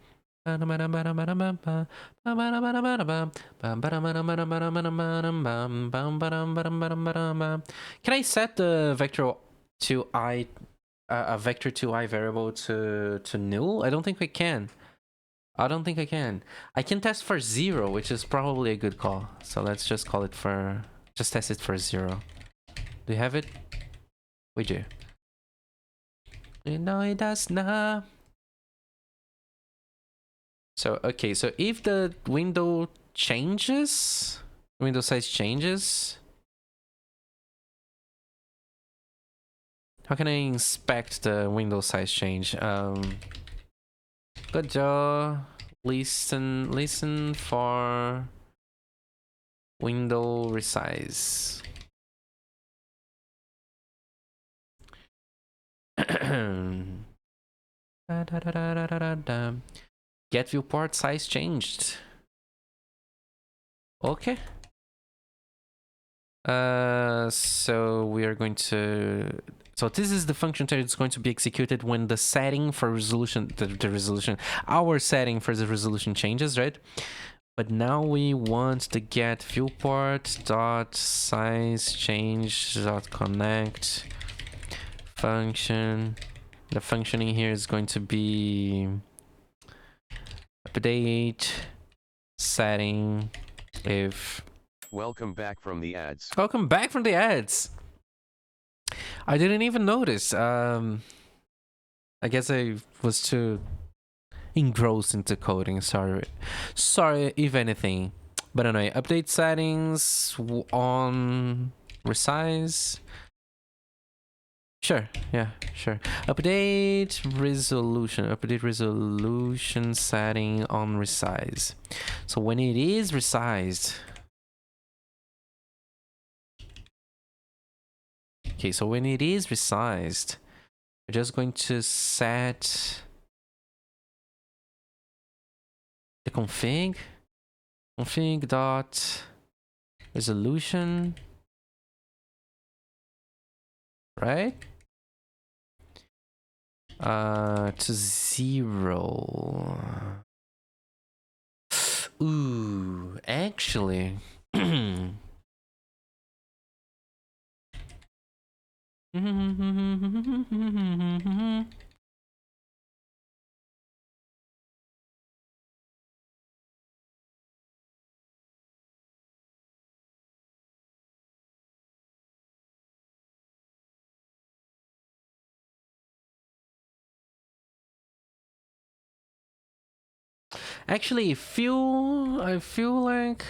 I set the vector to I a vector to I variable to null? I don't think we can. I don't think I can. I can test for 0, which is probably a good call. So let's just call it for, just test it for 0. Do you have it? We do. No, it does not. So, okay, so if the window changes, window size changes, how can I inspect the window size change? Good job. Listen for window resize. Get viewport size changed. Okay. So we are going to. So this is the function that is going to be executed when the setting for resolution, the resolution, our setting for the resolution changes, right? But now we want to get viewport dot size change dot connect function. The function in here is going to be update setting if. Welcome back from the ads. Welcome back from the ads. I didn't even notice. I guess I was too engrossed into coding. Sorry if anything. But anyway, update settings on resize. Sure, yeah, sure. Update resolution setting on resize. So when it is resized. Okay, so when it is resized, we're just going to set the config dot resolution, right? To 0. Ooh, actually. Actually, I feel like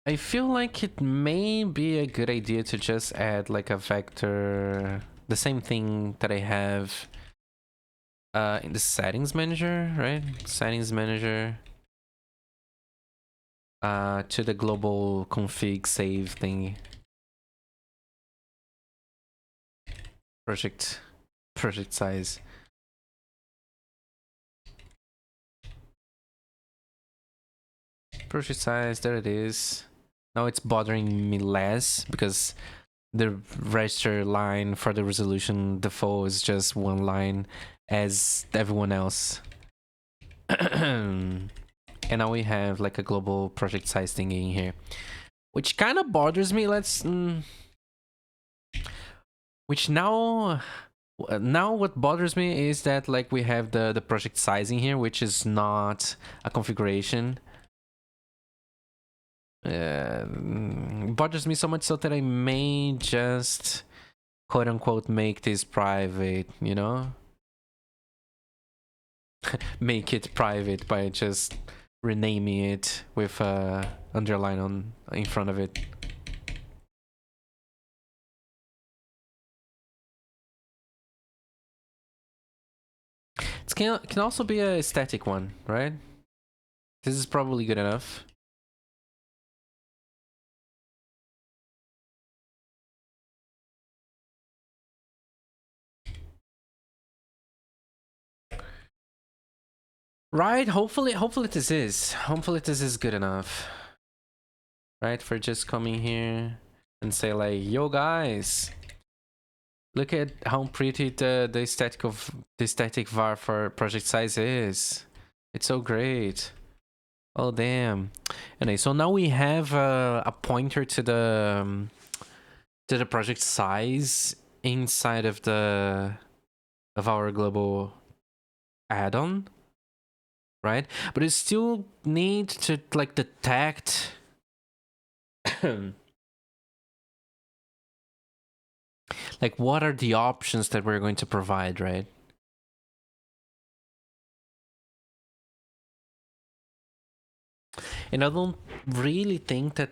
I feel like it may be a good idea to just add like a vector, the same thing that I have in the settings manager, right? Settings manager. to the global config save thing. Project size. Project size, there it is. Now it's bothering me less because the register line for the resolution default is just one line as everyone else. And now we have like a global project size thing in here, which kind of bothers me. Which now what bothers me is that like we have the project sizing here, which is not a configuration. Bothers me so much so that I may just quote unquote make this private, you know? Make it private by just renaming it with a underline on in front of it. It can also be a static one, right? This is probably good enough. Right? Hopefully this is good enough. Right? For just coming here and say like, yo guys, look at how pretty the static var for project size is. It's so great. Oh damn. Anyway, so now we have a pointer to the project size inside of our global add-on, right? But it still needs to like detect like what are the options that we're going to provide, right? And I don't really think that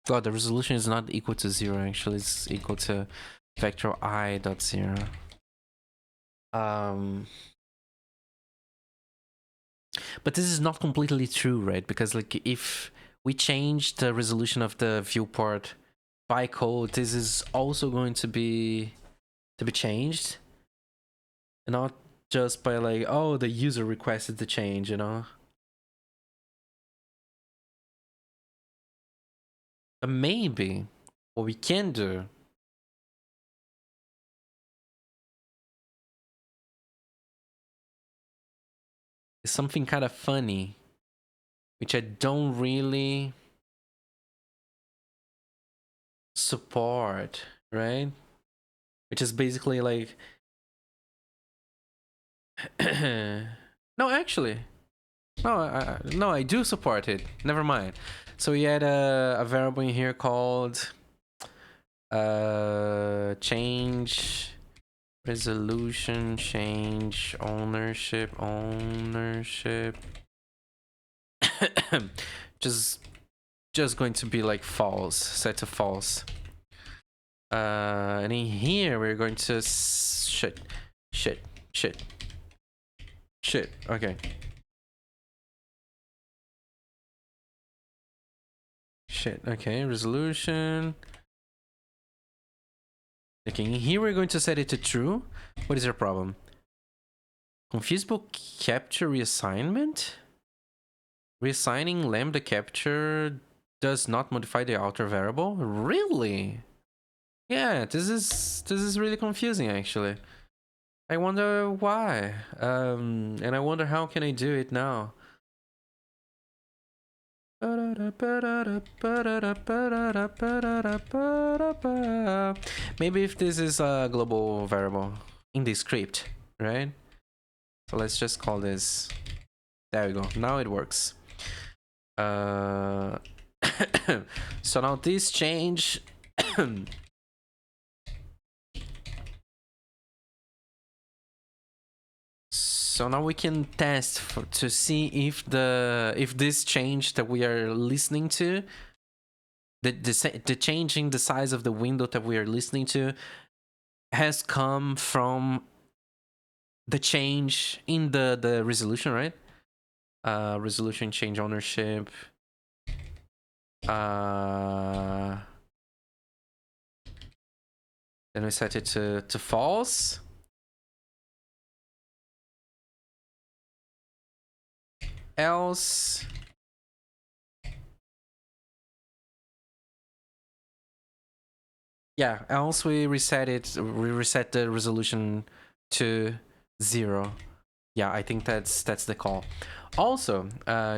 God, the resolution is not equal to 0, actually. It's equal to vector I dot 0. But this is not completely true, right? Because like if we change the resolution of the viewport by code, this is also going to be changed. And not just by like, oh, the user requested the change, you know? But maybe what we can do is something kind of funny, which I don't really support, right? Which is basically like no, actually, no, I do support it. Never mind. So we had a variable in here called change resolution, change ownership, just going to be like false, set to false. And in here we're going to shit. Okay. Shit. Okay. Resolution. Okay. Here we're going to set it to true. What is our problem? Confusable capture reassignment. Reassigning lambda capture does not modify the outer variable. Really? Yeah. This is really confusing actually. I wonder why. And I wonder how can I do it now. Maybe if this is a global variable in the script, right? So let's just call this. There we go. Now it works. So now this change. So now we can test to see if this change that we are listening to, the changing the size of the window that we are listening to, has come from the change in the resolution, right? Resolution, change ownership. Then we set it to false. Else else we reset the resolution to 0. Yeah, I think that's the call. Also,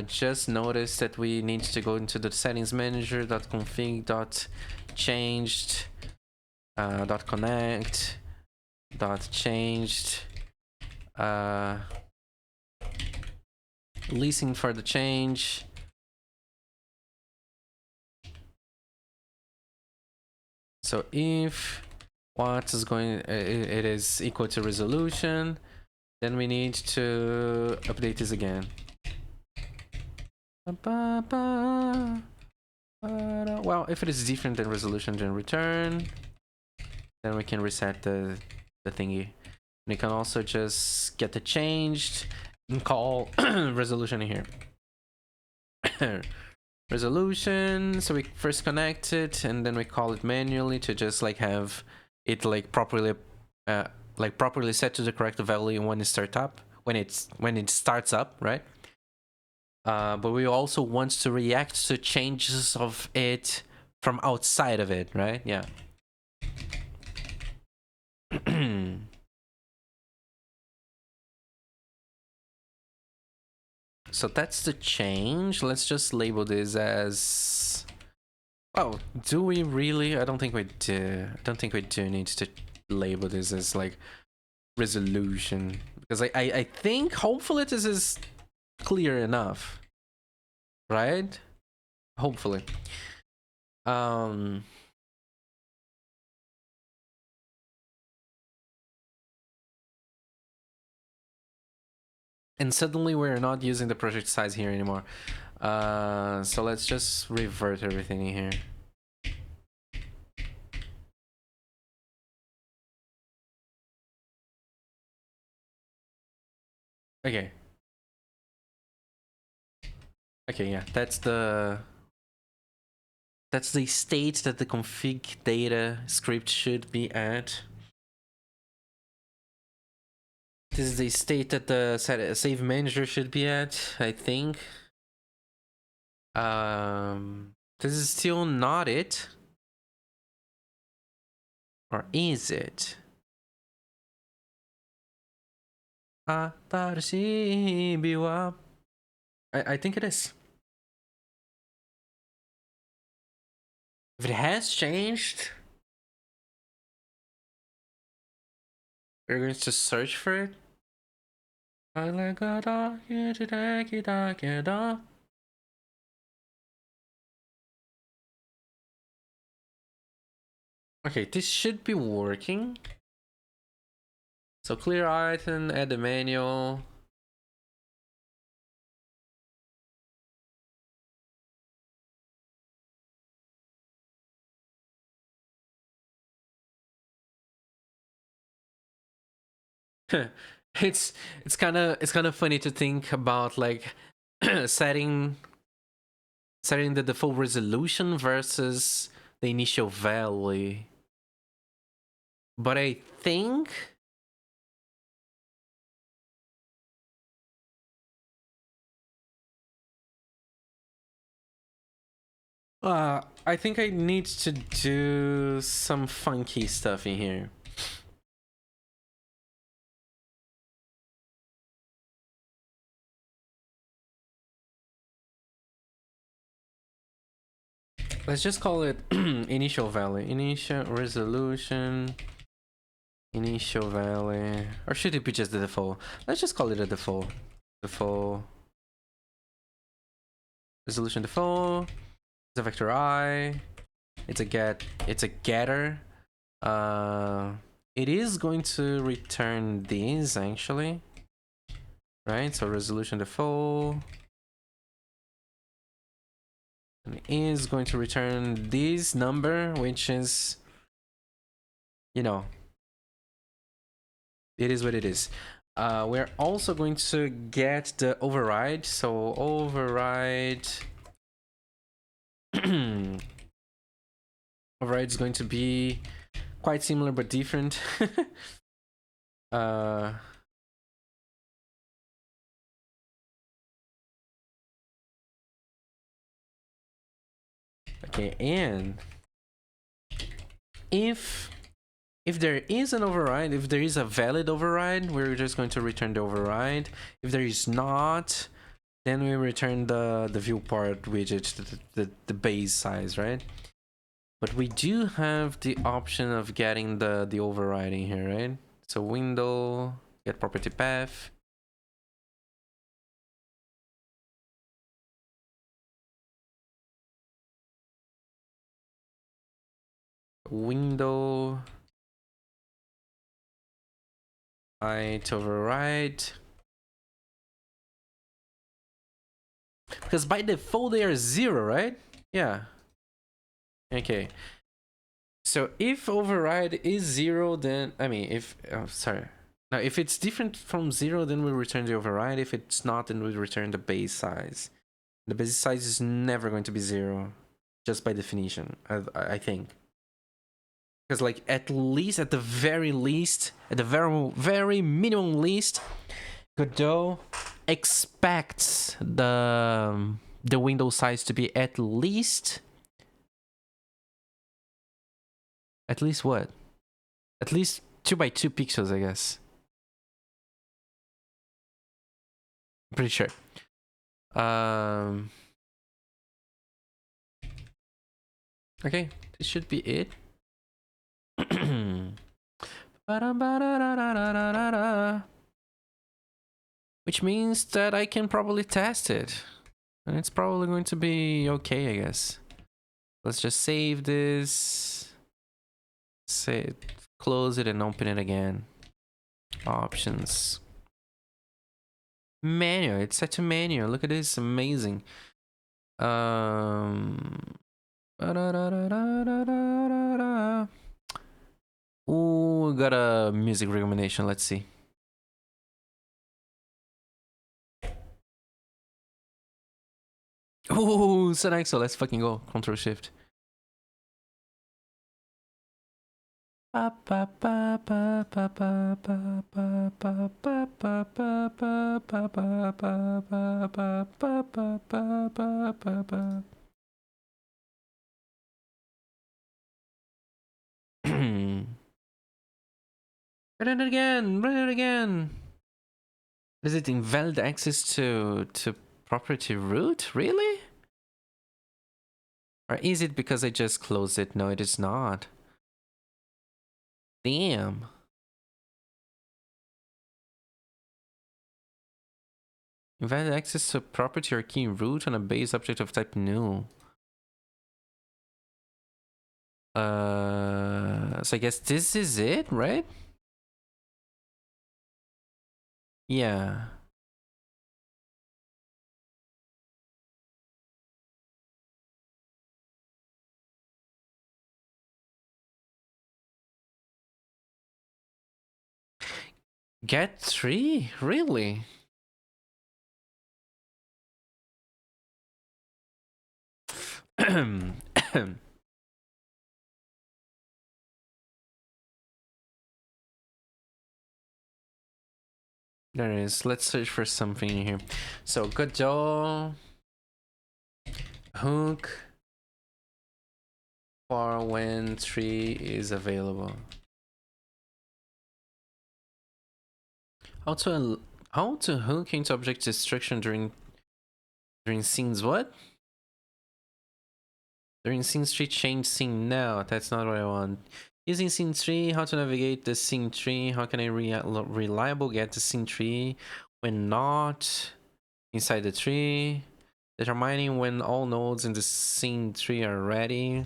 just notice that we need to go into the settings manager .config .changed .connect .changed leasing for the change. So if what is going it is equal to resolution, then we need to update this again. Well, if it is different than resolution, then return. Then we can reset the thingy. And you can also just get the changed and call resolution in here. Resolution. So we first connect it and then we call it manually to just like have it like properly set to the correct value when it starts up. When it starts up, right? But we also want to react to changes of it from outside of it, right? Yeah. So that's the change. Let's just label this as... Oh, do we really? I don't think we do. I don't think we do need to label this as like resolution. Because I think hopefully this is clear enough. Right? Hopefully. And suddenly we're not using the project size here anymore. So let's just revert everything in here. Okay. Okay, yeah, that's the state that the config data script should be at. This is the state that the save manager should be at, I think. This is still not it. Or is it? I think it is. If it has changed, we're going to search for it. Okay, this should be working. So clear item, add the manual. It's kind of funny to think about like setting the default resolution versus the initial value. But I think I think I need to do some funky stuff in here. Let's just call it initial value, initial resolution, initial value, or should it be just the default? Let's just call it a default. Default resolution default. It's a vector I. It's a getter. It is going to return these actually, right? So resolution default. And is going to return this number, which is, you know, it is what it is. We're also going to get the override. So override. Override is going to be quite similar but different. Okay, and if there is an override, if there is a valid override, we're just going to return the override. If there is not, then we return the viewport widget, the base size, right? But we do have the option of getting the overriding here, right? So window, get property path. Window, height override. Because by default they are 0, right? Yeah. Okay. So if override is 0, then I mean sorry. Now if it's different from 0, then we return the override. If it's not, then we return the base size. The base size is never going to be 0, just by definition, I think. Because like at least, at the very least, at the very minimum least, Godot expects the window size to be at least what? At least 2 by 2 pixels, I guess. I'm pretty sure. Okay, this should be it. Which means that I can probably test it. And it's probably going to be okay, I guess. Let's just save this. Save, close it and open it again. Options. Manual, it's set to manual. Look at this, amazing. Ooh, got a music recommendation. Let's see. Ooh, Sonexo. Let's fucking go. Control Shift. Run it again! Run it again! Is it invalid access to property root? Really? Or is it because I just closed it? No, it is not. Damn. Invalid access to property or key root on a base object of type new. So I guess this is it, right? Yeah. Get 3? Really? There it is. Let's search for something here. So Godot hook for when 3 is available. How to hook into object destruction during scenes what? During scene 3 change scene now. That's not what I want. Using scene 3, how to navigate the scene 3, how can I reliable get to scene 3 when not inside the tree, determining when all nodes in the scene 3 are ready.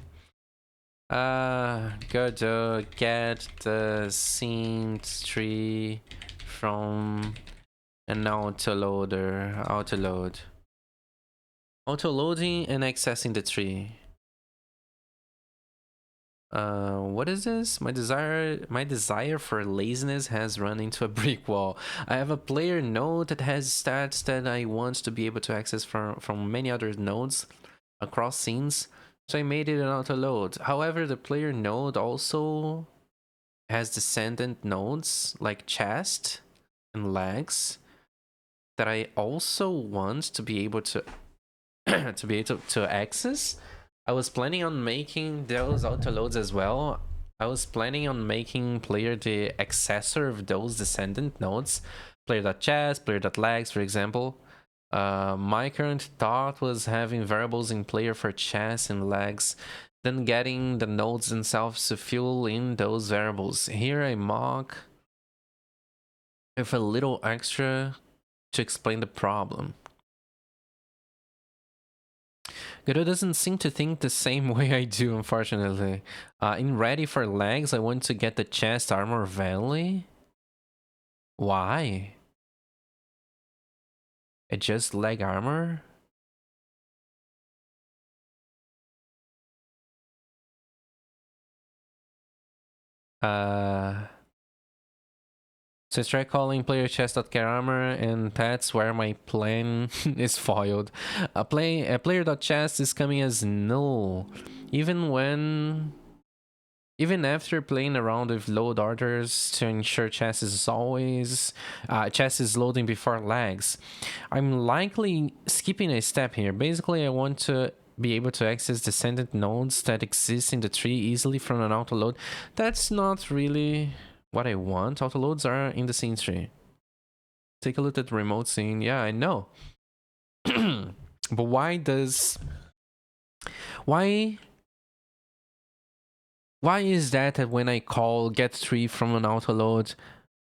Gotta get the scene 3 from an autoloader, autoloading and accessing the tree. What is this? My desire for laziness has run into a brick wall. I have a player node that has stats that I want to be able to access from many other nodes across scenes, so I made it an auto load. However, the player node also has descendant nodes like chest and legs that I also want to be able to to be able to access. I was planning on making those auto loads as well. I was planning on making player the accessor of those descendant nodes, player.chest, player.legs, for example. My current thought was having variables in player for chest and legs, then getting the nodes themselves to fill in those variables. Here I mock with a little extra to explain the problem. Godot doesn't seem to think the same way I do, unfortunately. In Ready for Legs, I want to get the chest armor valley. Why? It just leg armor? So I try calling player chest.get armor, and that's where my plan is foiled. A player.chest is coming as null, even after playing around with load orders to ensure chest is always chest is loading before legs. I'm likely skipping a step here. Basically, I want to be able to access descendant nodes that exist in the tree easily from an auto load. That's not really what I want. Autoloads are in the scene tree. Take a look at the remote scene. Yeah, I know. But why is that when I call get tree from an autoload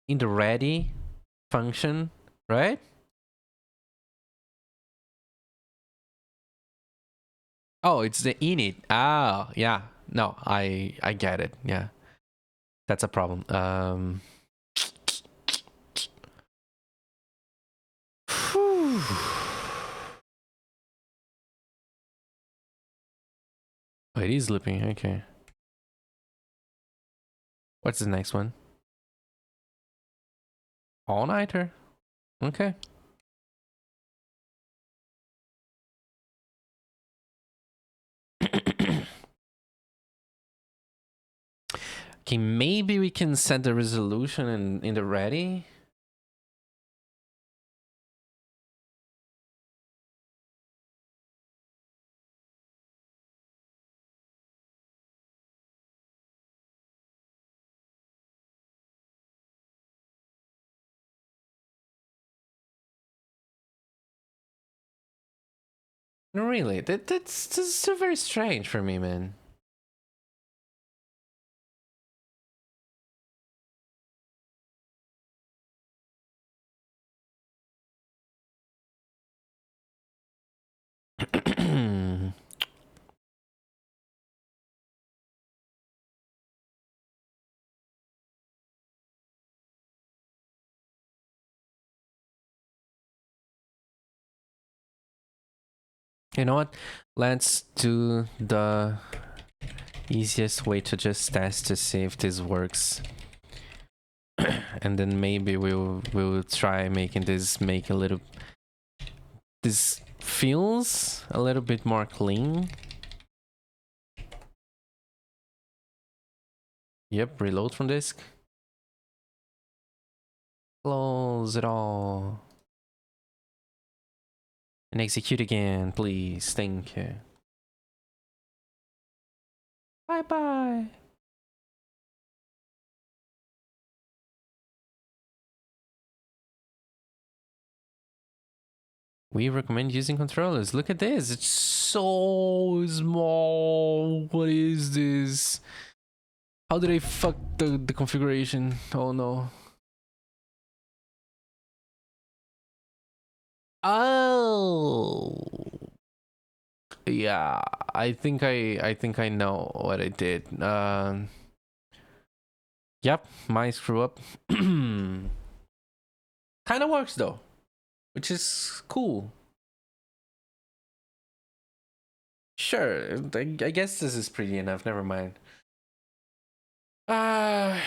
in the ready function, right? Oh, it's the init. Ah, yeah. No, I get it. Yeah. That's a problem. Oh, it is looping. Okay. What's the next one? All-nighter. Okay. Okay, maybe we can set the resolution in the ready. No, really, that's so very strange for me, man. You know what? Let's do the easiest way to just test to see if this works. And then maybe we'll try making this this feels a little bit more clean. Yep, reload from disk. Close it all. And execute again, please. Thank you. Bye-bye. We recommend using controllers. Look at this. It's so small. What is this? How did I fuck the configuration? Oh no. Oh. Yeah, I think I know what I did. Yep, my screw up. Kind of works though, which is cool. Sure, I guess this is pretty enough. Never mind. Uh,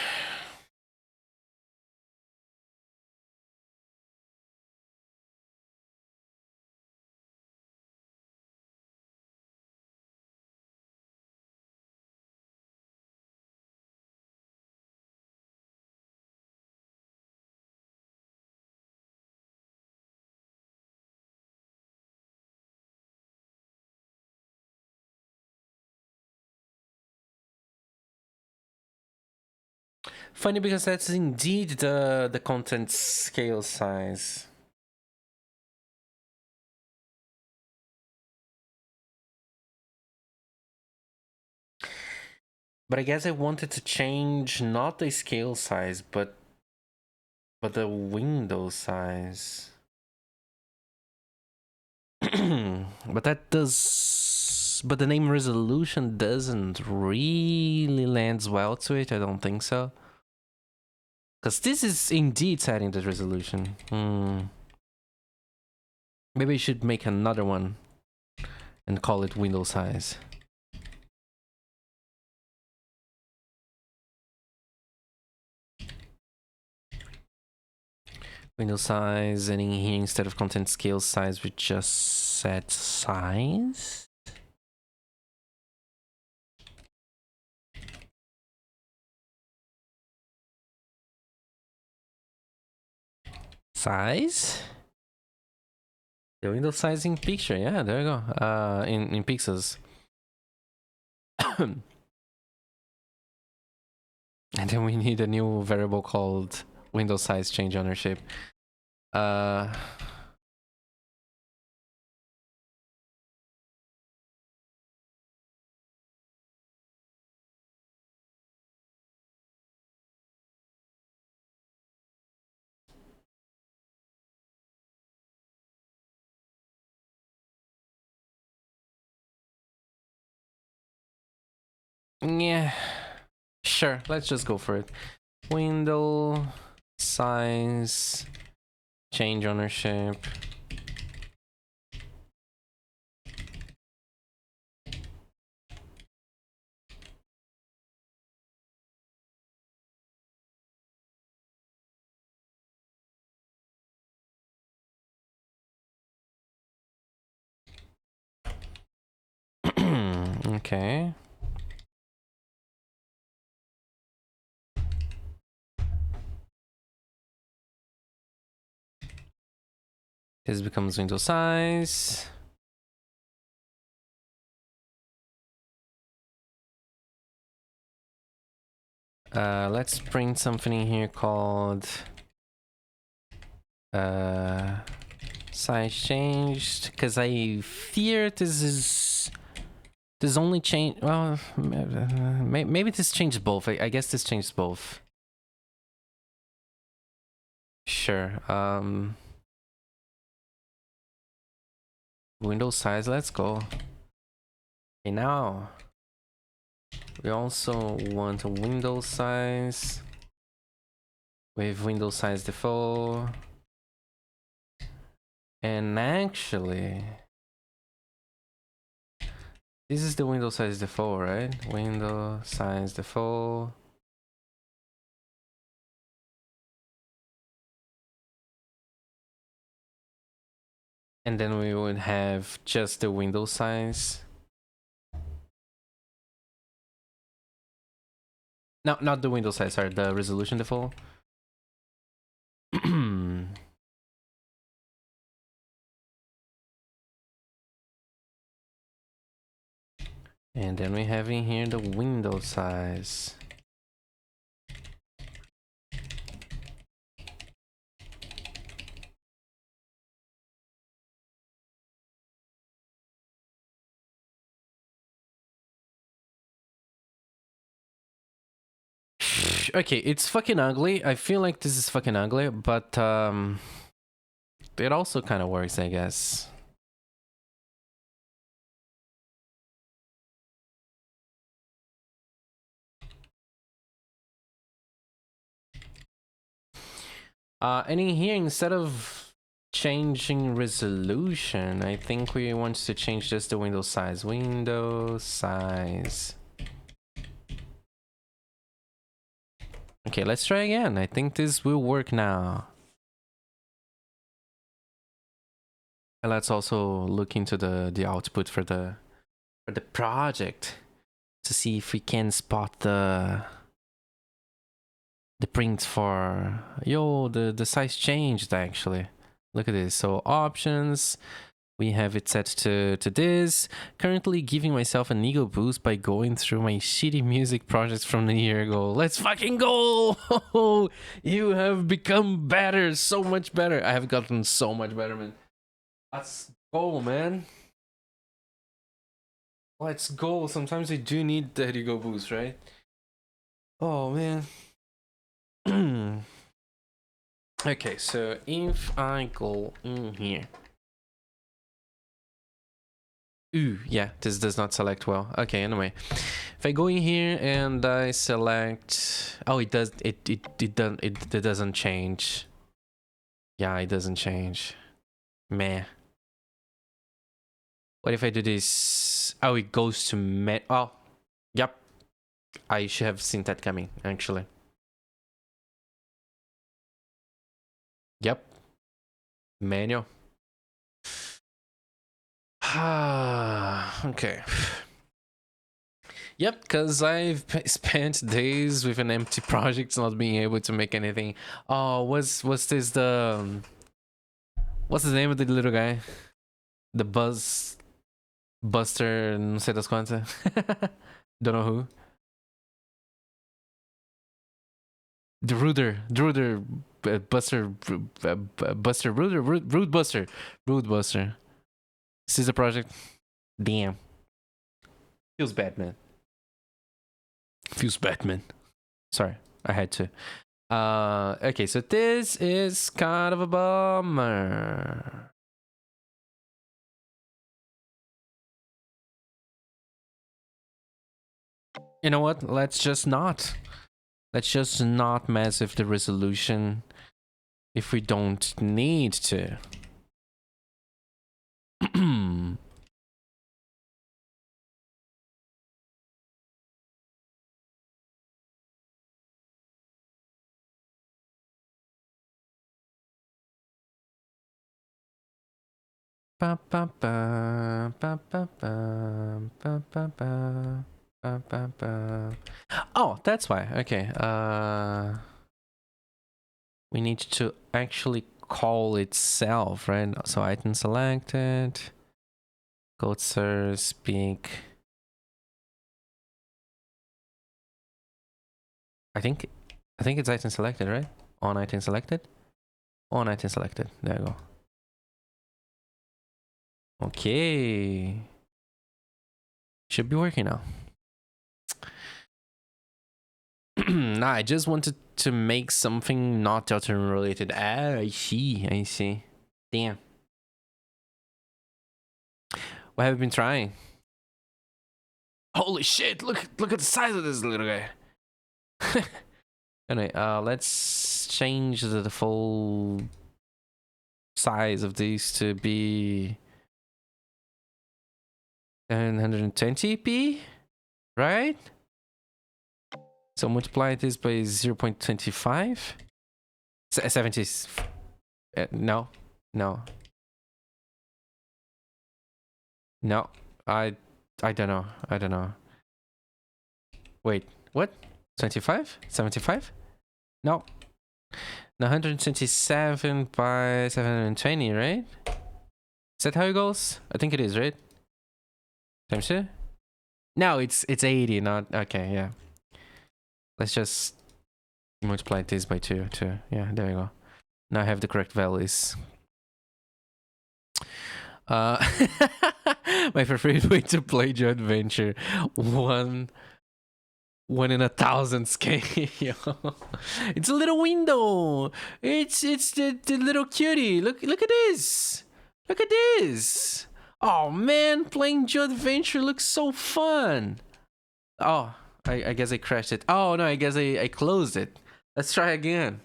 Funny because that's indeed the content scale size. But I guess I wanted to change not the scale size, but the window size. But that does. But the name resolution doesn't really lands well to it. I don't think so. Because this is indeed setting the resolution. Maybe I should make another one and call it window size. Window size, and in here instead of content scale size, we just set size. Size? The window size in picture, yeah, there you go. In pixels. And then we need a new variable called window size change ownership. Yeah, sure, let's just go for it. Window size change ownership. Okay. This becomes window size. Let's print something in here called size changed, because I fear this only change. Well, maybe this changes both. I guess this changes both. Sure. Window size. Let's go. Okay, now we also want a window size with window size default. And actually, this is the window size default, right? Window size default. And then we would have just the window size. No, not the window size, sorry, the resolution default. And then we have in here the window size. Okay, it's fucking ugly. I feel like this is fucking ugly, but it also kind of works, I guess. And in here, instead of changing resolution, I think we want to change just the window size. Window size. Okay, let's try again. I think this will work now. And let's also look into the output for the project to see if we can spot the print for the size changed actually. Look at this. So options, we have it set to this. Currently giving myself an ego boost by going through my shitty music projects from a year ago. Let's fucking go! You have become better, so much better. I have gotten so much better, man. Let's go, man. Let's go. Sometimes I do need that ego boost, right? Oh, man. Okay, so if I go in here. Ooh, yeah, this does not select well. Okay, anyway. If I go in here and I select... Oh, it does... It doesn't change. Yeah, it doesn't change. Meh. What if I do this? Oh, it goes to oh, yep. I should have seen that coming, actually. Yep. Manual. Okay. Yep, because I've spent days with an empty project, not being able to make anything. Oh, what's this the... What's the name of the little guy? The Buster, não sei das quantas. Don't know who. The Ruder, Buster, Buster, Rude Buster. This is a project. Damn. Feels bad, man. Feels bad, man. Sorry, I had to. Okay, so this is kind of a bummer. You know what? Let's just not mess with the resolution if we don't need to. Oh, that's why. Okay. We need to actually call itself, right? So item selected. Code source speak. I think it's item selected, right? On item selected. On item selected. There you go. Okay. Should be working now. Nah, I just wanted to make something not Deltarune related. Ah, I see. Damn. What have you been trying? Holy shit, look at the size of this little guy. Anyway, let's change the full size of these to be 120p, right? So multiply this by 0.25. 70. No. I don't know. Wait, what? 25? 75? No. 127 by 720, right? Is that how it goes? I think it is, right? Times 2? No, it's 80, not... Okay, yeah. Let's just multiply this by 2. Yeah, there we go. Now I have the correct values. My preferred way to play Joe Adventure. One in 1,000 scale. It's a little window. It's the little cutie. Look at this. Look at this. Oh man, playing Joe Adventure looks so fun. Oh, I guess I crashed it. Oh no, I guess I closed it. Let's try again.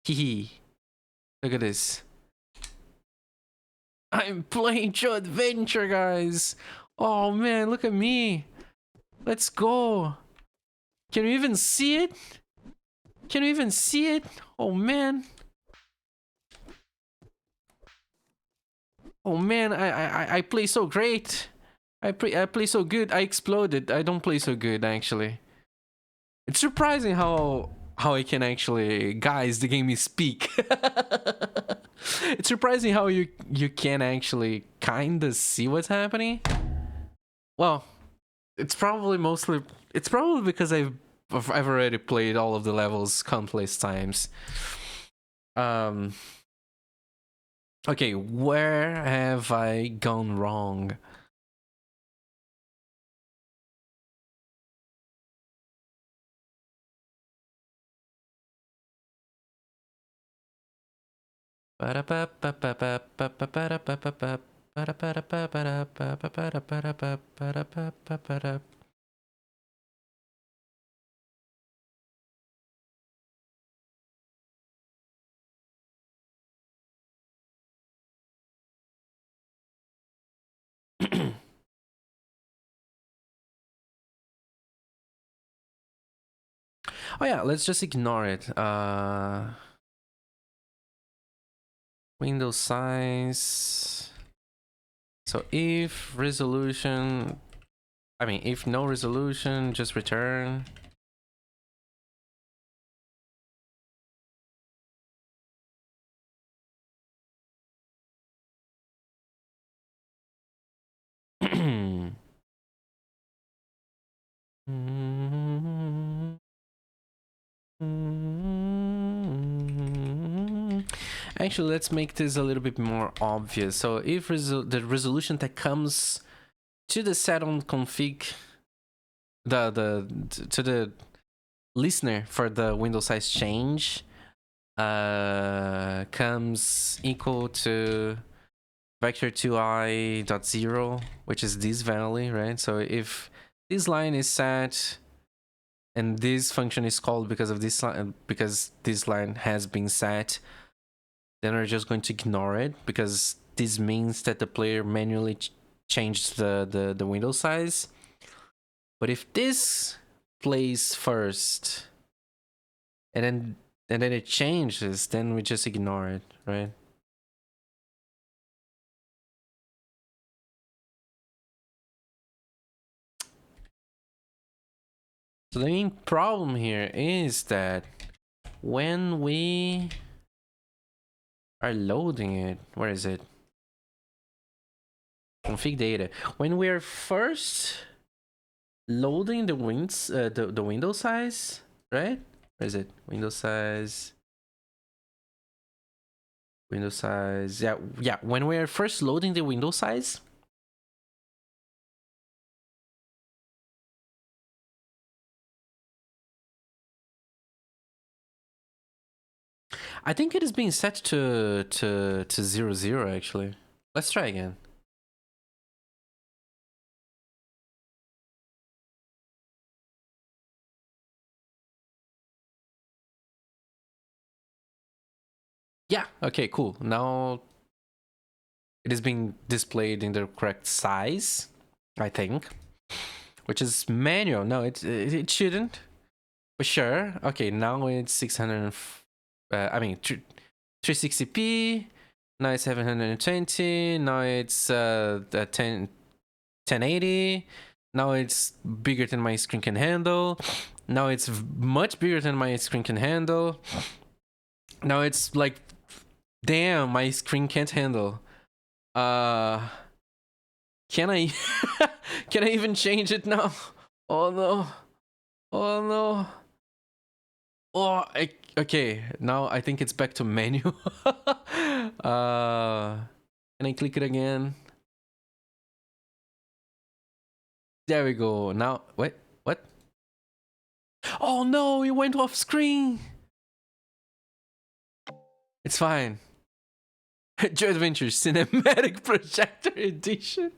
Hehe. Look at this. I'm playing Joe Adventure, guys. Oh man, look at me. Let's go. Can you even see it? Can you even see it? Oh man. Oh man, I play so great. I play so good. I exploded. I don't play so good actually. It's surprising how I can actually, guys, the game is speak. It's surprising how you can actually kind of see what's happening. Well, it's probably because I've already played all of the levels countless times. Okay, where have I gone wrong? Oh yeah, let's just ignore it. Window size. So if resolution, if no resolution, just return. Actually, let's make this a little bit more obvious. So if the resolution that comes to the set on config, to the listener for the window size change, comes equal to vector2i.0, which is this value, right? So if this line is set and this function is called because of this line, because this line has been set, then we're just going to ignore it, because this means that the player manually changed the window size. But if this plays first and then it changes, then we just ignore it, right? So the main problem here is that when we are loading it, where is it? Config data. When we are first loading the window size, right? Where is it? Window size. Window size. Yeah. When we are first loading the window size, I think it is being set to 00 actually. Let's try again. Yeah, okay, cool. Now it is being displayed in the correct size, I think. Which is manual. No, it shouldn't. But sure. Okay, now it's 360p. Now it's 720. Now it's 1080. Now it's bigger than my screen can handle. Now it's much bigger than my screen can handle. Now it's like, damn, my screen can't handle. Can I can I even change it now? Oh no. Oh no. Oh, okay. Now I think it's back to menu. Can I click it again? There we go. Now, wait, what? Oh no, it went off screen. It's fine. Joe Adventure Cinematic Projector Edition.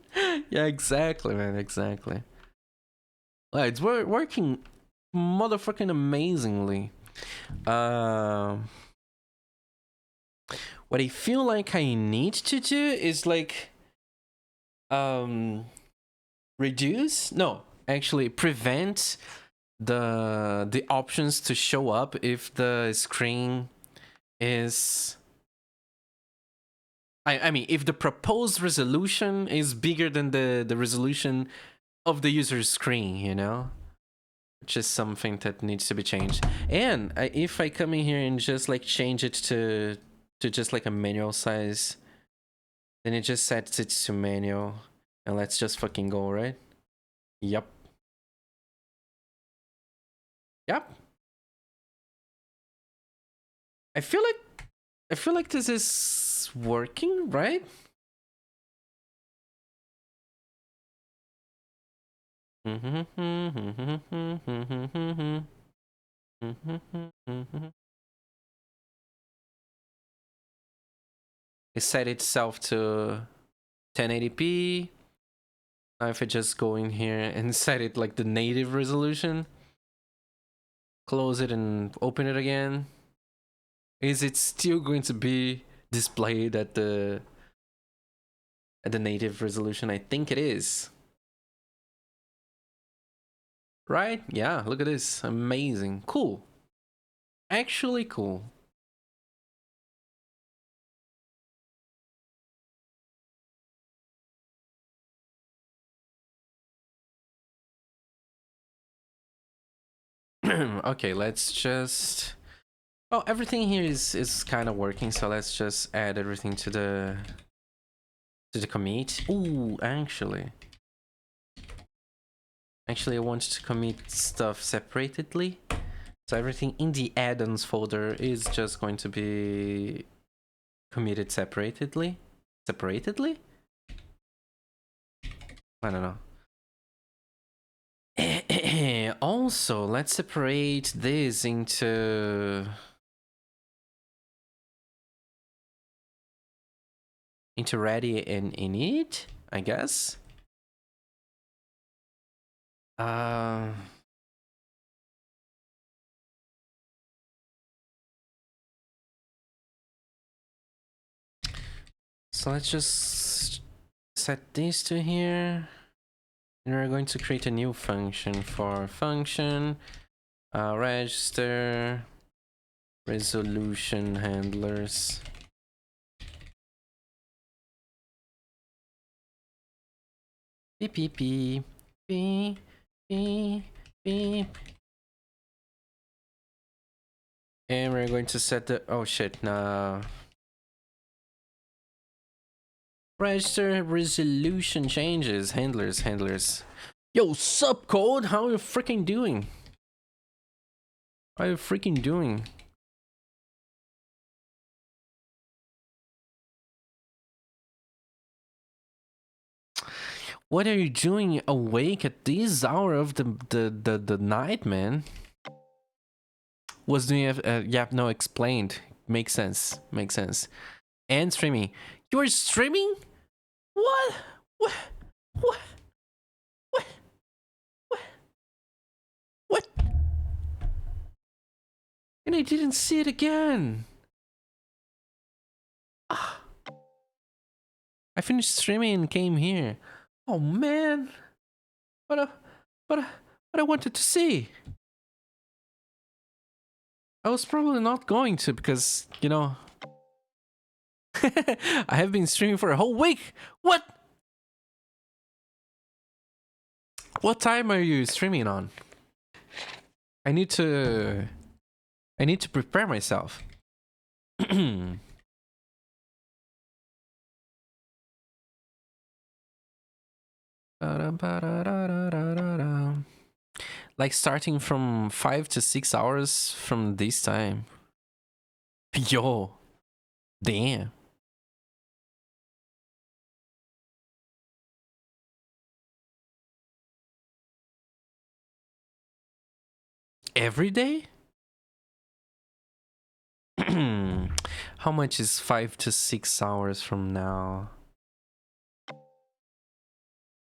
Yeah, exactly, man. Exactly. It's working motherfucking amazingly. What I feel like I need to do is like reduce, no, actually prevent the options to show up if the screen is, I mean, if the proposed resolution is bigger than the resolution of the user's screen, you know? Which is something that needs to be changed. And if I come in here and just like change it to just like a manual size, then it just sets it to manual. And let's just fucking go, right? Yup. Yep. I feel like this is working, right? It set itself to 1080p. Now if I just go in here and set it like the native resolution, close it and open it again, is it still going to be displayed at the native resolution? I think it is. Right? Yeah, look at this. Amazing. Cool. Actually cool. Okay, let's just... Oh, everything here is kind of working, so let's just add everything to the commit. Ooh, actually, I want to commit stuff separately. So everything in the add-ons folder is just going to be committed separately. Separately? I don't know. Also, let's separate this into ready and init, I guess. So let's just set this to here. And we're going to create a new function for function register resolution handlers. Beep beep beep beep beep beep. And we're going to set the, oh shit, no. Register resolution changes, handlers. Yo, sup code? How you freaking doing? How you freaking doing? What are you doing awake at this hour of the night, man? Was doing yeah, no, explained. Makes sense. And streaming. You are streaming? What? And I didn't see it again. Ah. I finished streaming and came here. Oh man. What I wanted to see. I was probably not going to because, you know, I have been streaming for a whole week. What? What time are you streaming on? I need to prepare myself. Like starting from 5 to 6 hours from this time. Yo, damn. Every day? How much is 5 to 6 hours from now?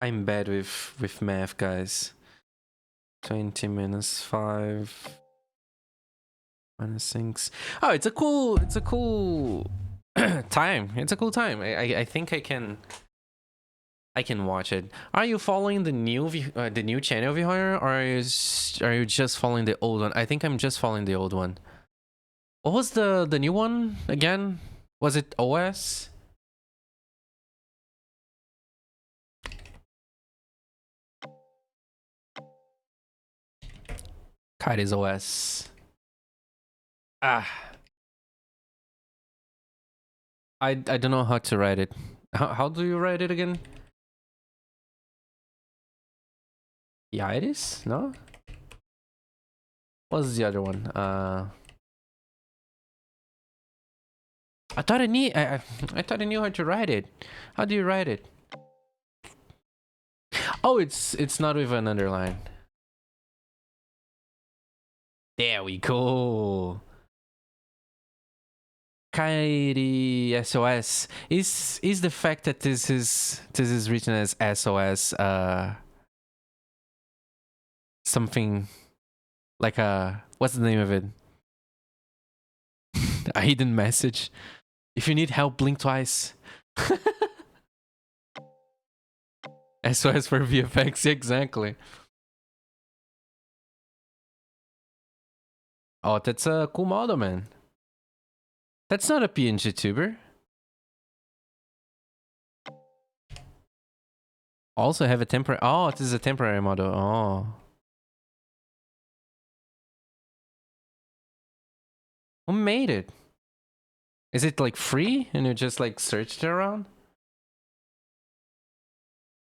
I'm bad with math, guys. 20 minus 5 minus 6. Oh, it's a cool Time. It's a cool time. I think I can watch it. Are you following the new channel Vihor, or are you just following the old one? I think I'm just following the old one. What was the new one again? Was it OS? Kai's OS. Ah. I don't know how to write it. How do you write it again? Yeah, it is? No? What's the other one? I thought I thought I knew how to write it. How do you write it? Oh, it's not with an underline. There we go. Kairi SOS is the fact that this is written as SOS something like a, what's the name of it? A hidden message. If you need help, blink twice. SOS for VFX, exactly. Oh, that's a cool model, man. That's not a PNG tuber. Also have a temporary. Oh, this is a temporary model. Oh. Who made it? Is it like free and you just like searched around?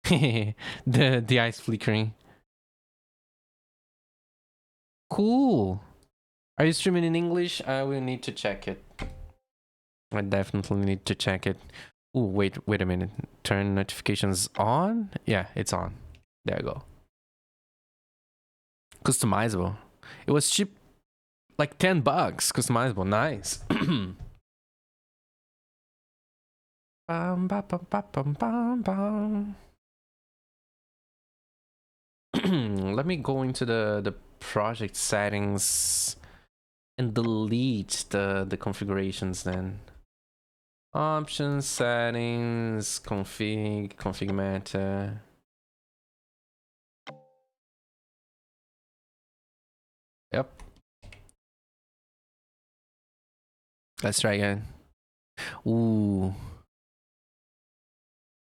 the eyes flickering. Cool. Are you streaming in English? I will need to check it. I definitely need to check it. Oh, wait a minute. Turn notifications on? Yeah, it's on. There you go. Customizable. It was cheap, like $10. Customizable, nice. Bum, ba, bum, ba, bum, bum, bum. Let me go into the project settings and delete the configurations then. Options, settings, config meta. Yep. Let's try again. Ooh.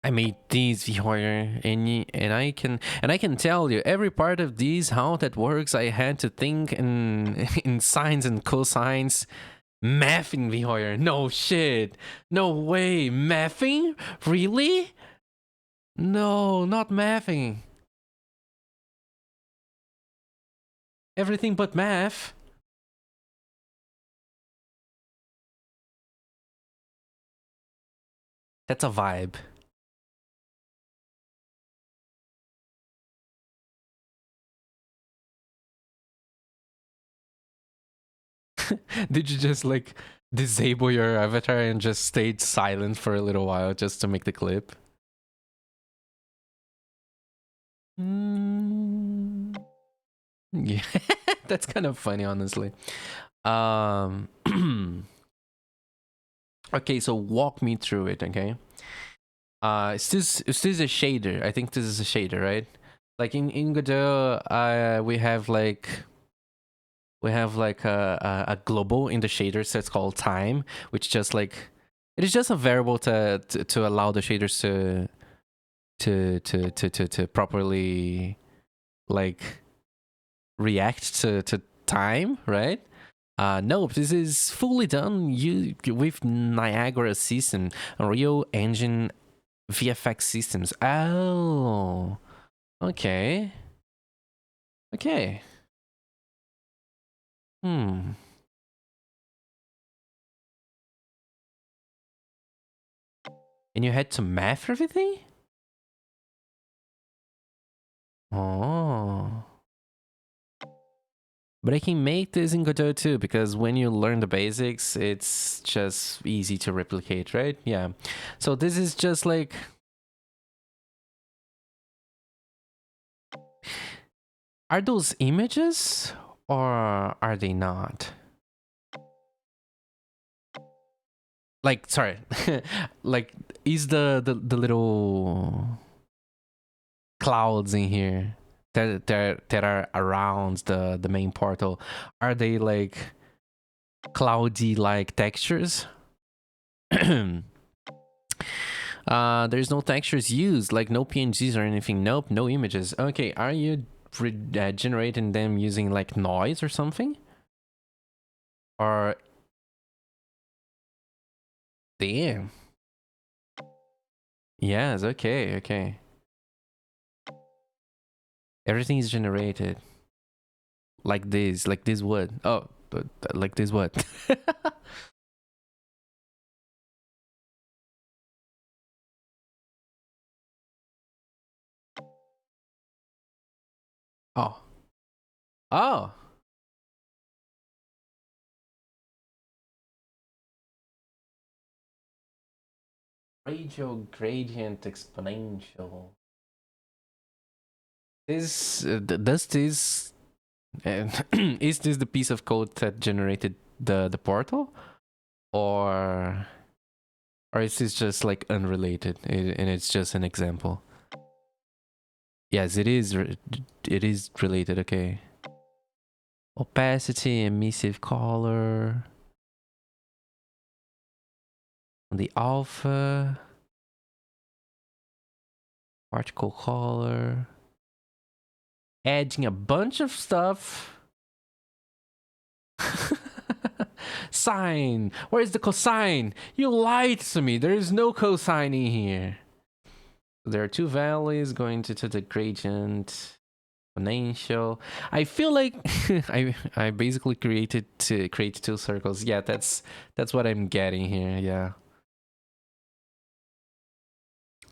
I made these Vihor and I can tell you every part of these how that works. I had to think in sines and cosines. Mathing Vihor. No shit. No way. Mathing? Really? No, not mathing. Everything but math. That's a vibe. Did you just like disable your avatar and just stayed silent for a little while just to make the clip? Yeah, that's kind of funny, honestly. Okay, so walk me through it, okay? Is this a shader? I think this is a shader, right? Like in Godot, we have like a global in the shader, so it's called time, which just like it is just a variable to allow the shaders to properly like react to time, right? Nope, this is fully done with Niagara system, Unreal Engine VFX systems. Oh, okay. Okay. Hmm. And you had to math everything? Oh. But I can make this in Godot too, because when you learn the basics, it's just easy to replicate, right? Yeah. So this is just like... Are those images or are they not? Like, sorry, like, is the little clouds in here that are around the main portal, are they like cloudy like textures? There's no textures used, like no PNGs or anything. Nope, no images. Okay, are you generating them using like noise or something? Or damn. Yes, okay. Everything is generated like this wood. Oh, but like this wood. Oh. Oh. Radial gradient exponential. This does this is this the piece of code that generated the portal, or is this just like unrelated and it's just an example? Yes, it is. It is related. Okay. Opacity, emissive color. The alpha. Particle color. Adding a bunch of stuff. Sine. Where's the cosine? You lied to me. There is no cosine in here. There are two values going to the gradient. Exponential. I feel like I basically created to create two circles. Yeah, that's what I'm getting here. Yeah.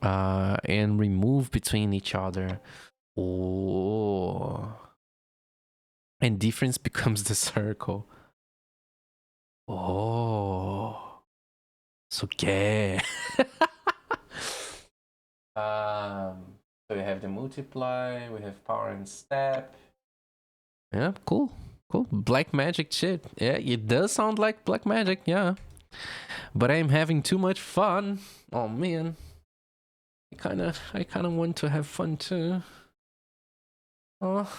And remove between each other. Oh. And difference becomes the circle. Oh. So gay. So we have the multiply, we have power and step. Yeah, cool. Black magic shit. Yeah, it does sound like black magic, yeah. But I'm having too much fun. Oh man. I kinda want to have fun too. Oh.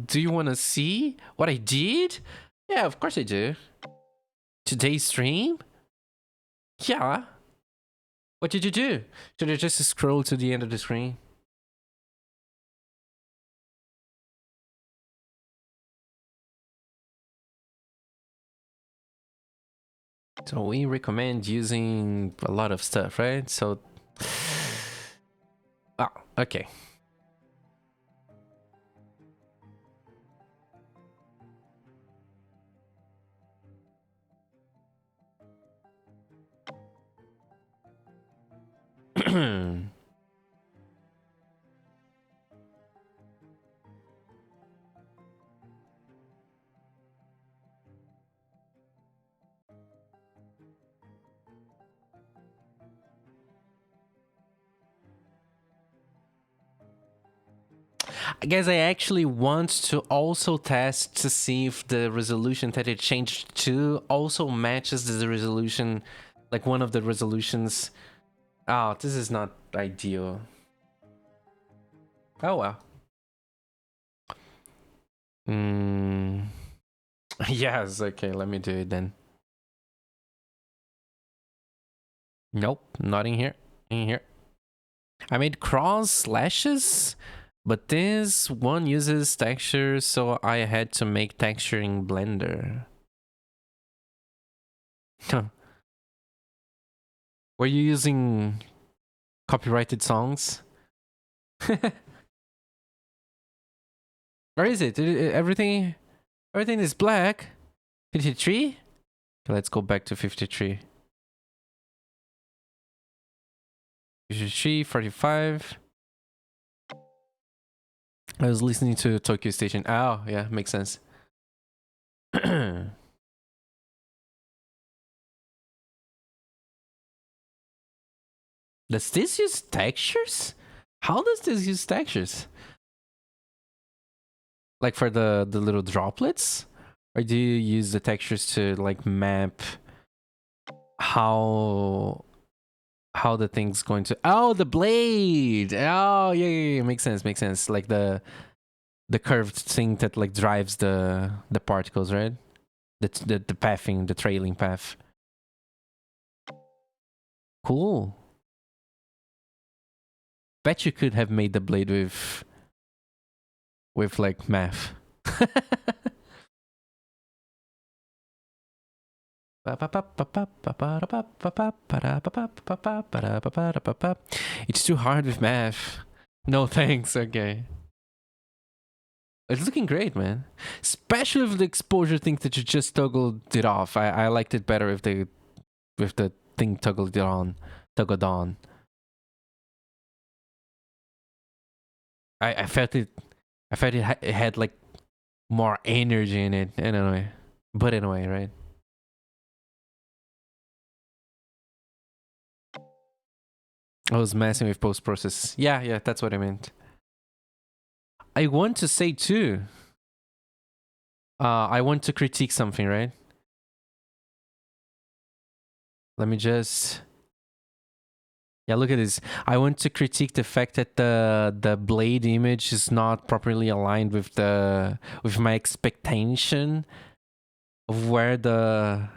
Do you wanna see what I did? Yeah, of course I do. Today's stream? Yeah. What did you do? Should I just scroll to the end of the screen? So we recommend using a lot of stuff, right? So, oh, okay. Guys, I actually want to also test to see if the resolution that it changed to also matches the resolution, like one of the resolutions. Oh, this is not ideal. Oh well. Yes, okay, let me do it then. Nope, not in here. In here. I made cross slashes, but this one uses texture, so I had to make texture in Blender. Were you using copyrighted songs? Where is it? Everything is black. 53? Okay, let's go back to 53. 53, 45. I was listening to Tokyo Station. Oh, yeah, makes sense. Does this use textures? How does this use textures? Like for the little droplets? or do you use the textures to like map how the thing's going to? Oh, the blade. Oh, yeah. Makes sense. Like the curved thing that like drives the particles, right? The pathing, the trailing path. Cool. Bet you could have made the blade with like math. It's too hard with math. No thanks. Okay. It's looking great, man. Especially with the exposure thing that you just toggled it off. I liked it better if the thing toggled on. I felt it. It had like more energy in it. Anyway, but anyway, right? I was messing with post process. Yeah, that's what I meant. I want to say too. I want to critique something, right? Let me just. Yeah, look at this. I want to critique the fact that the blade image is not properly aligned with my expectation of where the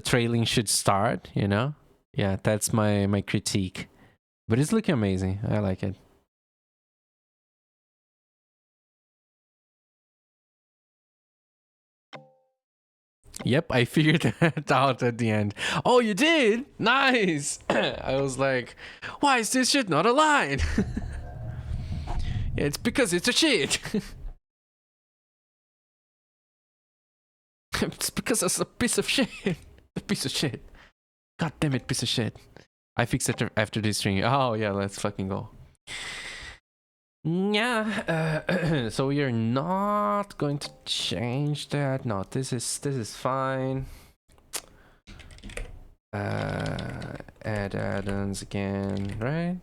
trailing should start, you know? Yeah, that's my critique. But it's looking amazing. I like it. Yep, I figured that out at the end. Oh, you did? Nice! I was like, why is this shit not aligned? It's because it's a shit. It's because it's a piece of shit. A piece of shit. God damn it, piece of shit. I fixed it after this stream. Oh yeah, let's fucking go. Yeah, so we are not going to change that. No, this is fine. Add add-ons again, right?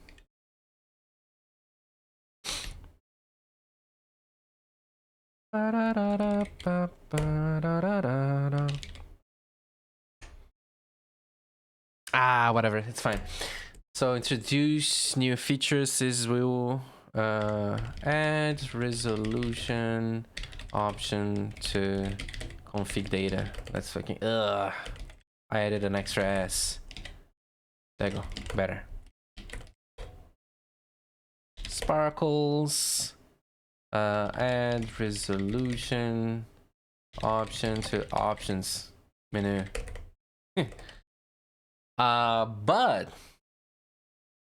Whatever, it's fine. So introduce new features. This will add resolution option to config data. Let's fucking I added an extra S. There you go, better. Sparkles. Add resolution option to options menu. But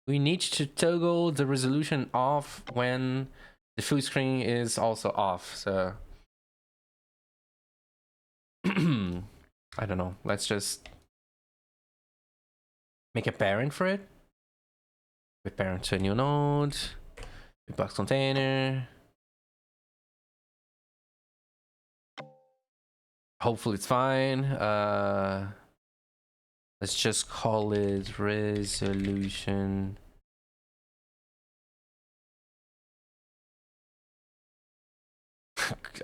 we need to toggle the resolution off when the full screen is also off. So I don't know. Let's just make a parent for it. We parent to a new node. We box container. Hopefully it's fine. Let's just call it resolution.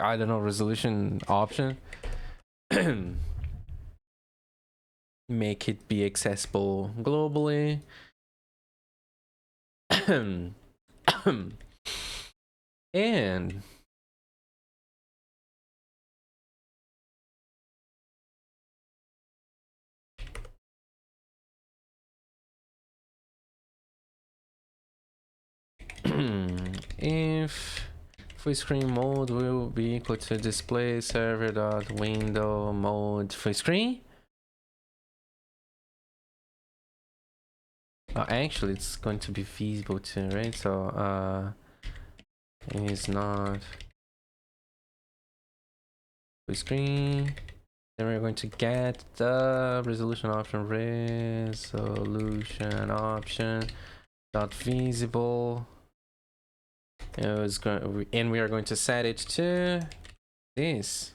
I don't know, resolution option. Make it be accessible globally. And if full screen mode will be equal to display server dot window mode full screen. Actually, it's going to be feasible too, right? So it's not full screen. Then we're going to get the resolution option dot visible. And we are going to set it to this.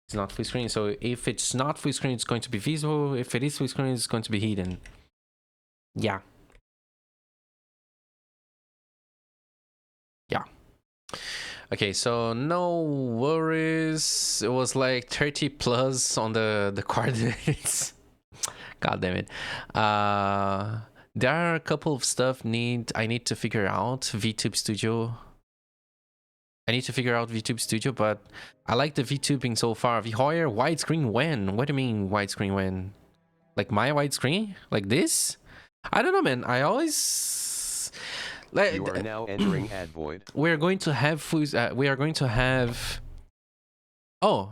It's not full screen. So if it's not full screen, it's going to be visible. If it is full screen, it's going to be hidden. Yeah. Okay, so no worries. It was like 30 plus on the coordinates. God damn it. There are a couple of stuff I need to figure out. VTube Studio. I need to figure out VTube Studio, but I like the VTubing so far. VHoyer widescreen when? What do you mean widescreen when? Like my widescreen? Like this? I don't know, man. I always like. You are now entering ad void. We are going to have we are going to have. Oh,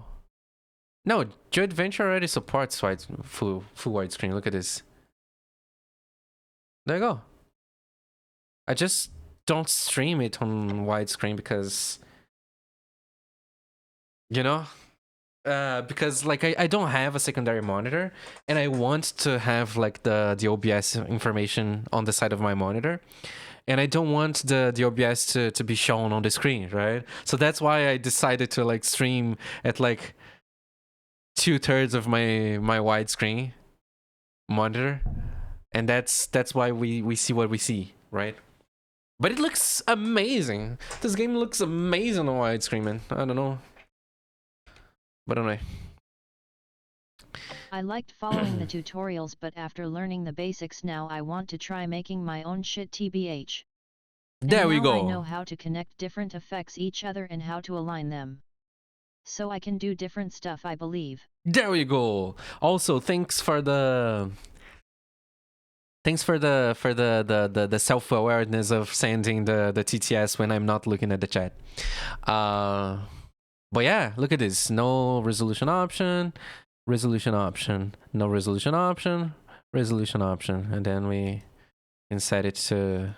no! Joe Adventure already supports full widescreen. Look at this. There you go. I just don't stream it on widescreen because, you know, because like I don't have a secondary monitor, and I want to have like the OBS information on the side of my monitor, and I don't want the OBS to be shown on the screen, right? So that's why I decided to like stream at like 2/3 of my widescreen monitor, and that's why we see what we see, right? But it looks amazing. This game looks amazing on widescreen, man. I don't know. But anyway. I liked following the tutorials, but after learning the basics now I want to try making my own shit tbh. There we now go. I know how to connect different effects each other and how to align them. So I can do different stuff, I believe. There we go. Also, thanks for the self-awareness of sending the TTS when I'm not looking at the chat. But yeah, look at this. No resolution option, resolution option, no resolution option, resolution option, and then we can set it to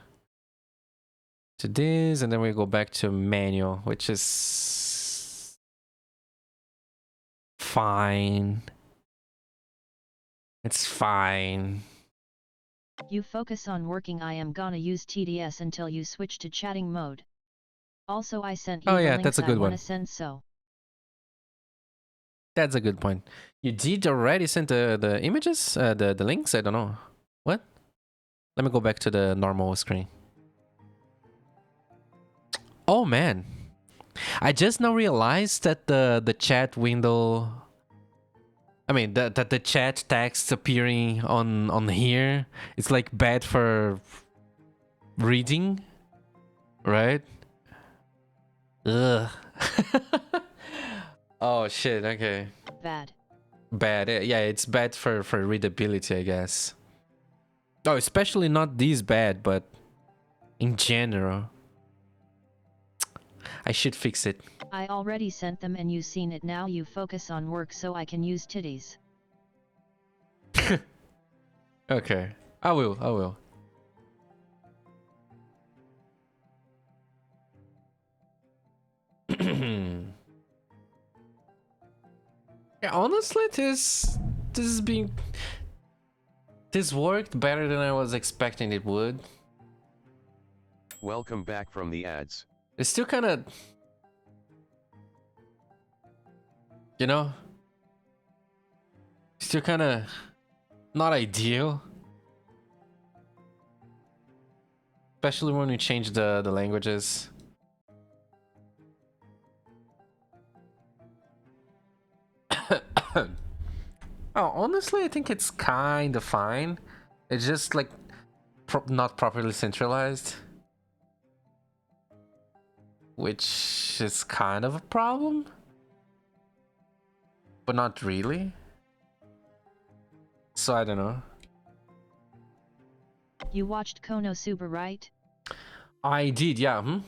this, and then we go back to manual, which is fine. It's fine. You focus on working. I am gonna use TDS until you switch to chatting mode. Also, I sent you Oh the yeah, links that's a I good wanna one. send, so. That's a good point. You did already send the images, the links? I don't know. What? Let me go back to the normal screen. Oh man, I just now realized that the chat window. I mean that the chat text appearing on here, it's like bad for reading, right? Ugh. Oh shit. Okay. Bad. Bad. Yeah, it's bad for readability, I guess. Oh, especially not this bad, but in general. I should fix it. I already sent them and you seen it. Now you focus on work so I can use titties. Okay. I will. Yeah, honestly, this worked better than I was expecting it would. Welcome back from the ads. It's still kind of, you know, still kind of not ideal. Especially when we change the languages. Oh, honestly, I think it's kind of fine. It's just like not properly centralized, which is kind of a problem, but not really. So I don't know. You watched Konosuba, right? I did, yeah.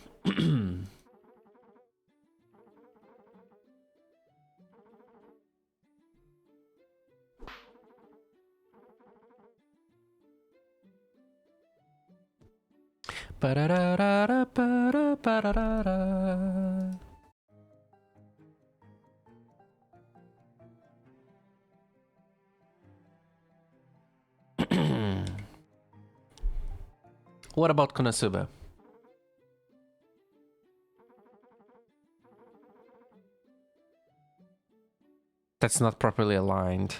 What about Konosuba? That's not properly aligned.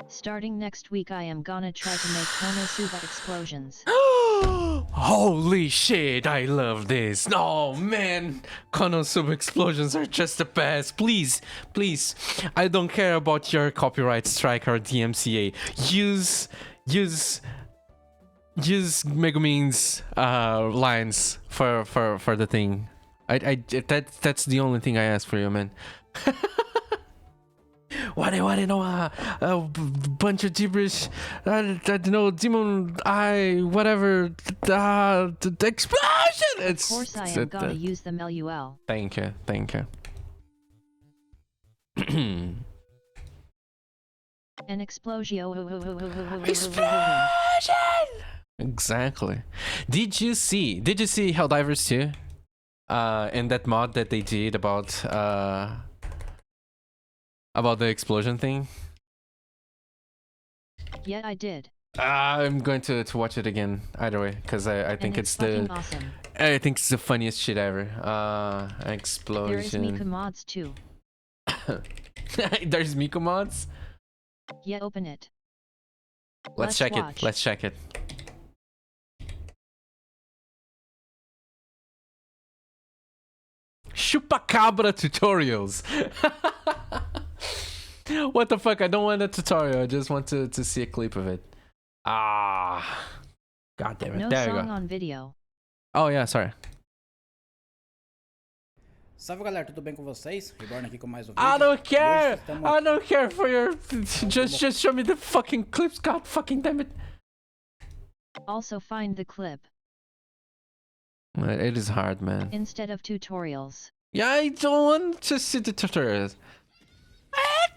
Starting next week I am gonna try to make Konosuba explosions. Holy shit, I love this. Oh man, Konosuba explosions are just the best. Please, please, I don't care about your copyright strike or DMCA. Use Megumin's lines for the thing. That's the only thing I ask for you, man. What know a bunch of gibberish. I don't know, demon eye, whatever. The explosion. Of course, I am gonna use the LUL. Thank you. An explosion. Explosion. Exactly. Did you see Helldivers 2? In that mod that they did about the explosion thing? Yeah, I did. I'm going to watch it again either way, because I think it's the awesome. I think it's the funniest shit ever. Explosion. There is Miku mods too. There's Miku mods? Yeah, open it. Let's check it. Let's check it. Chupacabra tutorials. What the fuck? I don't want a tutorial. I just want to see a clip of it. God damn it. No there you song go. on video. Oh yeah, sorry. Salve galera, tudo bem com vocês? Reborn aqui com mais um vídeo. I don't care. E hoje estamos I don't care for your. Just show me the fucking clips. God fucking damn it. Also find the clip. It is hard, man. Instead of tutorials. Yeah, I don't want to see the tutorials.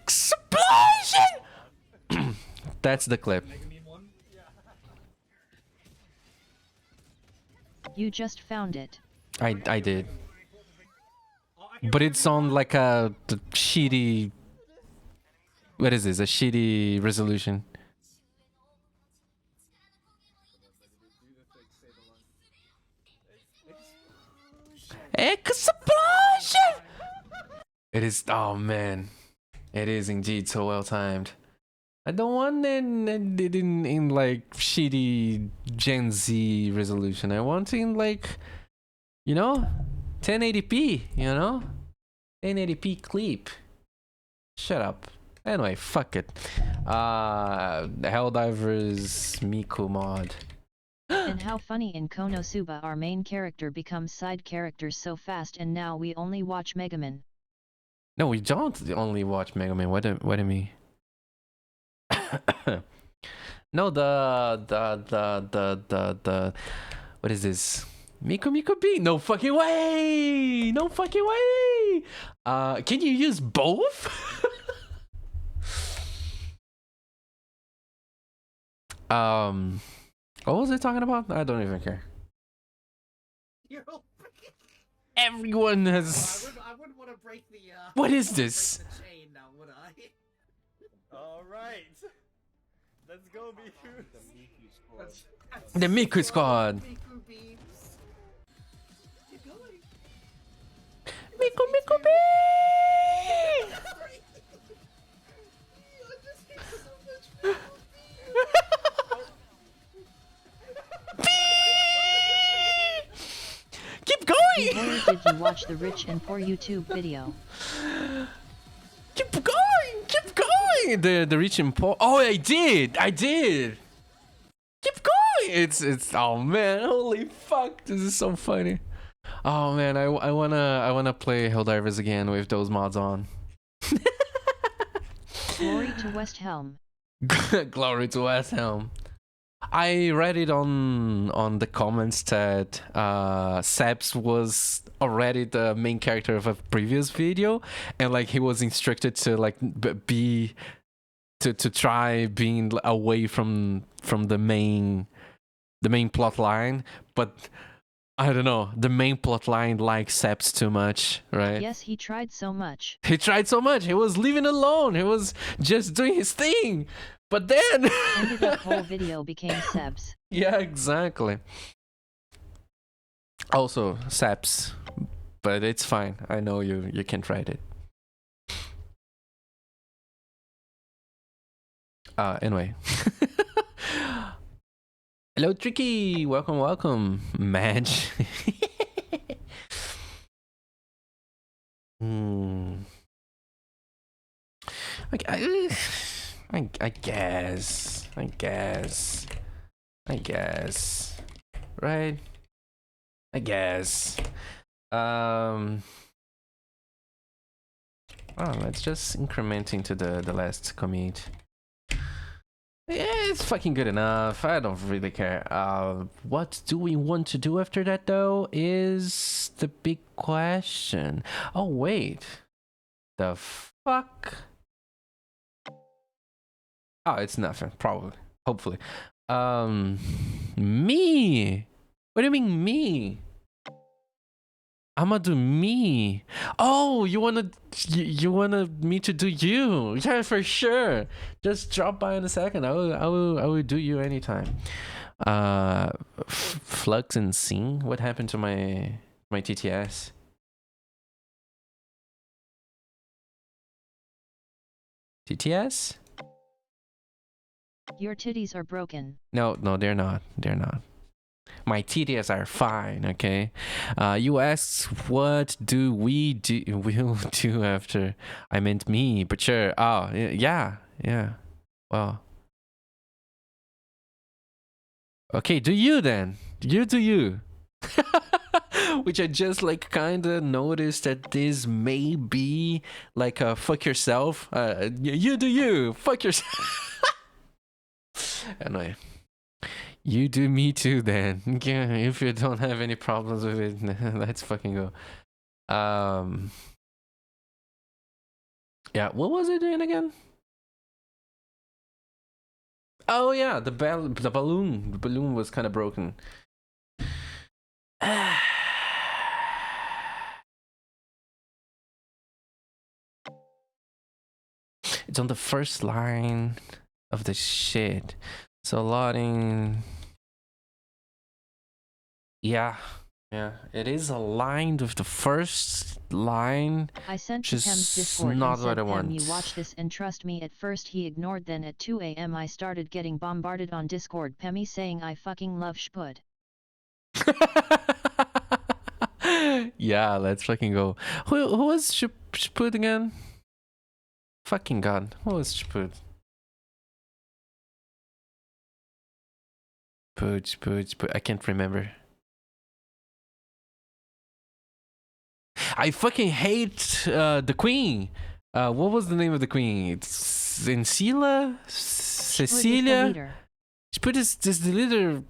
Explosion! That's the clip. You just found it. I did. But it's on like a shitty. What is this? A shitty resolution. Explosion! It is. Oh man, it is indeed so well timed. I don't want it in like shitty Gen Z resolution. I want it in like, 1080p. 1080p clip. Shut up. Anyway, fuck it. Helldivers Miku mod. And how funny in Konosuba our main character becomes side characters so fast, and now we only watch Megaman. No, we don't only watch Mega Man. What do you mean? No, the what is this? Miku B? No fucking way! No fucking way! Can you use both? What was I talking about? I don't even care. Everyone has. I wouldn't want to break the. What is this? The chain now, would I? All right, let's go, Miku. The Miku Squad. Miku beams. Keep going. Miku B! I just hate so much. Keep going! Or did you watch the Rich and Poor YouTube video? Keep going! Keep going! The Rich and Poor. Oh, I did! Keep going! It's oh man, holy fuck, this is so funny. Oh man, I wanna play Helldivers again with those mods on. Glory to West Helm. Glory to West Helm. I read it on the comments that Sebs was already the main character of a previous video, and like he was instructed to like to try being away from the main plot line, but I don't know, the main plot line likes Sebs too much, right? Yes, he tried so much. He tried so much. He was leaving alone. He was just doing his thing. But then Ended up whole video became Sebs. yeah, exactly. Also, Saps, but it's fine. I know you can't write it. Anyway. Hello, Tricky. Welcome, welcome, Madge. Okay, I guess. Right? I guess. Oh, let's just increment into the last commit. Yeah, it's fucking good enough. I don't really care. What do we want to do after that, though, is the big question. Oh, wait. The fuck? Oh, it's nothing. Probably. Hopefully. Me? What do you mean, me? I'ma do me. Oh, you wanna me to do you? Yeah, for sure. Just drop by in a second. I will do you anytime. Flux and Sing. What happened to my TTS? TTS? Your titties are broken. No, they're not. They're not. My TTS are fine, okay? You asked what do we'll do after. I meant me, but sure. Oh, yeah. Well. Okay, do you then. You do you. Which I just like kinda noticed that this may be like a fuck yourself. You do you. Fuck yourself. Anyway. You do me too then. Yeah, if you don't have any problems with it, let's fucking go. Yeah, what was I doing again? Oh yeah, the balloon. The balloon was kind of broken. It's on the first line of the shit. So loading. Yeah, it is aligned with the first line. I sent to Just Pem's Discord not and said, what I Pem, want. you watch this and trust me. At first he ignored, then at 2 a.m. I started getting bombarded on Discord. Pemmy saying I fucking love Shpud. Yeah, let's fucking go. Who was Shpud again? Fucking god, who was Shpud? Shpud. I can't remember. I fucking hate the queen. What was the name of the queen? It's Encila? Cecilia? Shpud is the leader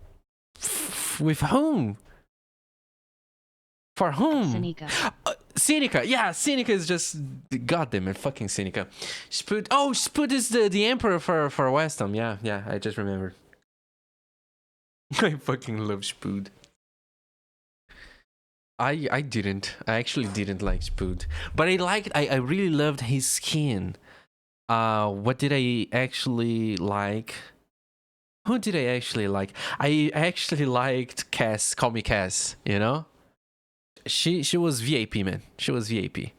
with whom? For whom? Seneca. Seneca, yeah, Seneca is just goddamn it, fucking Seneca. Spud is the emperor for Westham. Yeah, I just remembered. I fucking love Spud. I actually didn't like Spud, but I really loved his skin. What did I actually like? Who did I actually like? I actually liked Cass. Call me Cass. You know. She was VIP, man. She was VIP.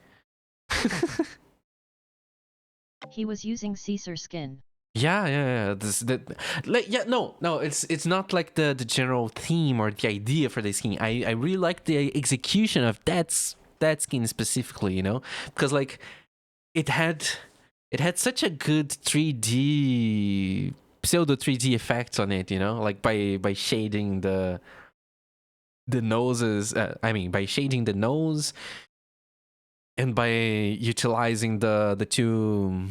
He was using Caesar skin. Yeah. No. It's not like the general theme or the idea for the skin. I really like the execution of that skin specifically. You know, because like it had such a good 3D pseudo 3D effects on it. You know, like by shading the noses. By shading the nose, and by utilizing the two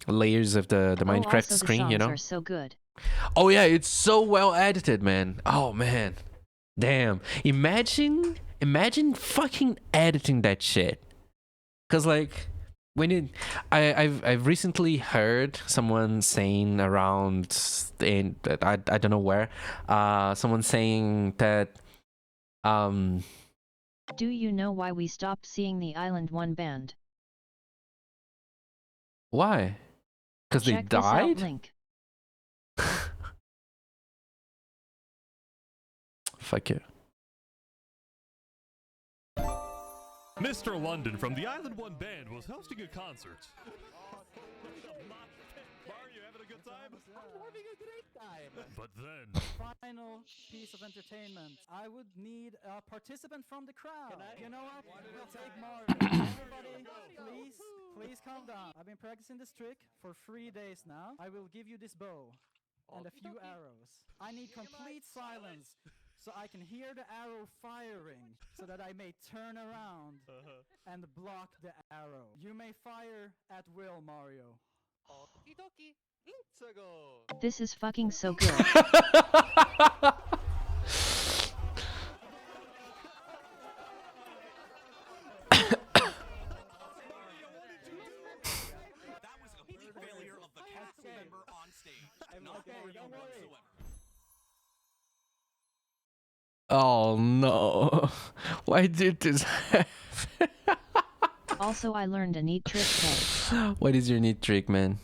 layers of the Minecraft also screen, the you know. are so good. Oh yeah, it's so well edited, man. Oh man, damn. Imagine fucking editing that shit. Cause like when I've recently heard someone saying around, and I don't know where, someone saying that Do you know why we stopped seeing the Island 1 band? why? Because they Check this out died? link. Fuck you. Mr. London from the Island One Band was hosting a concert. Bar, you having a good time? But then, Final piece of entertainment. I would need a participant from the crowd. You know what? We'll take Marvin. Everybody, please calm down. I've been practicing this trick for 3 days now. I will give you this bow and a few arrows. I need complete silence so I can hear the arrow firing so that I may turn around and block the arrow. You may fire at will, Mario. This is fucking so good. Oh no. Why did this happen? Also, I learned a neat trick today. What is your neat trick, man?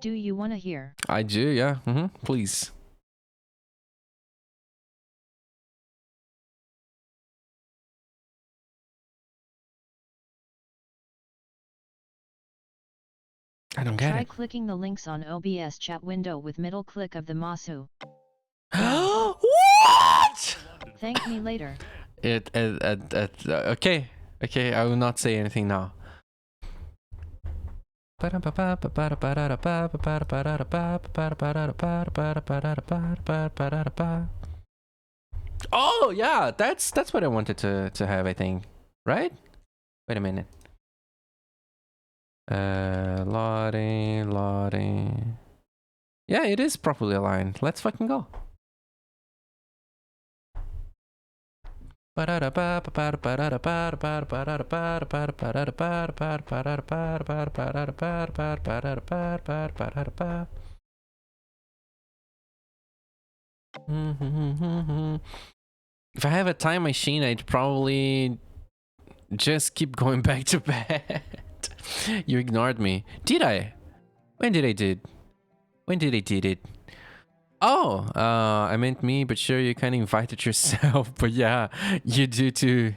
Do you wanna hear? I do, yeah. Please. I don't get Try it. clicking the links on OBS chat window with middle click of the Masu. What? Thank me later. Okay. Okay, I will not say anything now. Oh yeah, that's what I wanted to have, I think. Right? Wait a minute. Loading. Yeah, it is properly aligned. Let's fucking go. If I have a time machine, I'd probably just keep going back to bed. You ignored me. Did I? When did I did? When did I did it? Oh, I meant me, but sure, you kind of invited yourself. But yeah, you do too.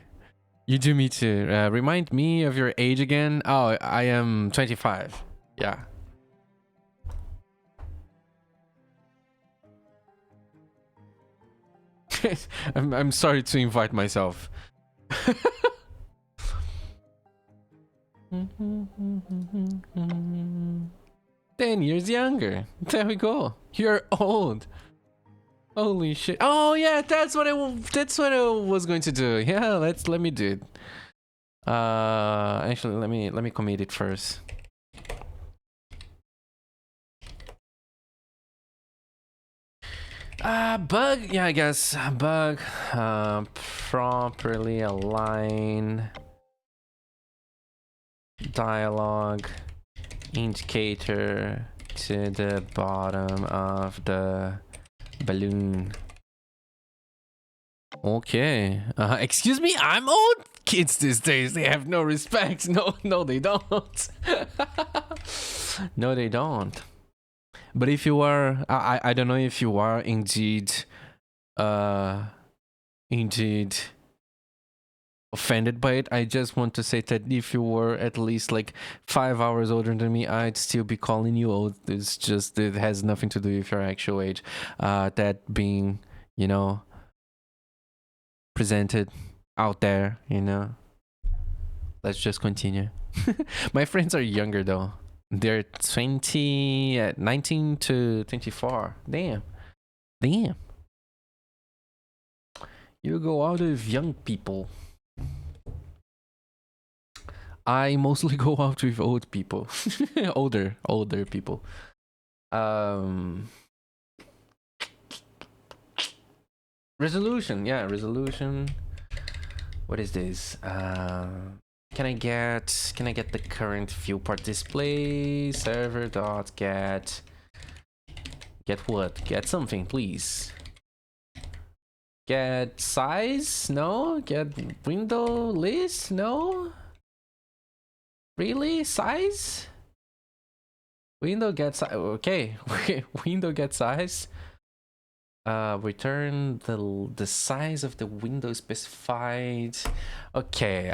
You do me too. Remind me of your age again. Oh, I am 25. Yeah. I'm sorry to invite myself. 10 years younger. There we go. You're old. Holy shit. Oh yeah, that's what I was going to do. Yeah, let me do it. Actually, let me commit it first. Bug. Yeah, I guess bug. Properly align dialogue indicator to the bottom of the balloon. Okay. Excuse me, I'm old? Kids these days, they have no respect. No, they don't. No, they don't. But if you are, I don't know if you are indeed offended by it. I just want to say that if you were at least like 5 hours older than me, I'd still be calling you old. It's just, it has nothing to do with your actual age. That being, you know, presented out there, you know. Let's just continue. My friends are younger though. They're 19 to 24. Damn. You go out with young people. I mostly go out with old people. older people. Resolution, yeah, resolution. What is this? Can I get the current viewport display? Server dot get what? Get something, please. Get size? No. Get window list? No. Really? Size? Window get size. Okay. Window get size. Return the size of the window specified. Okay.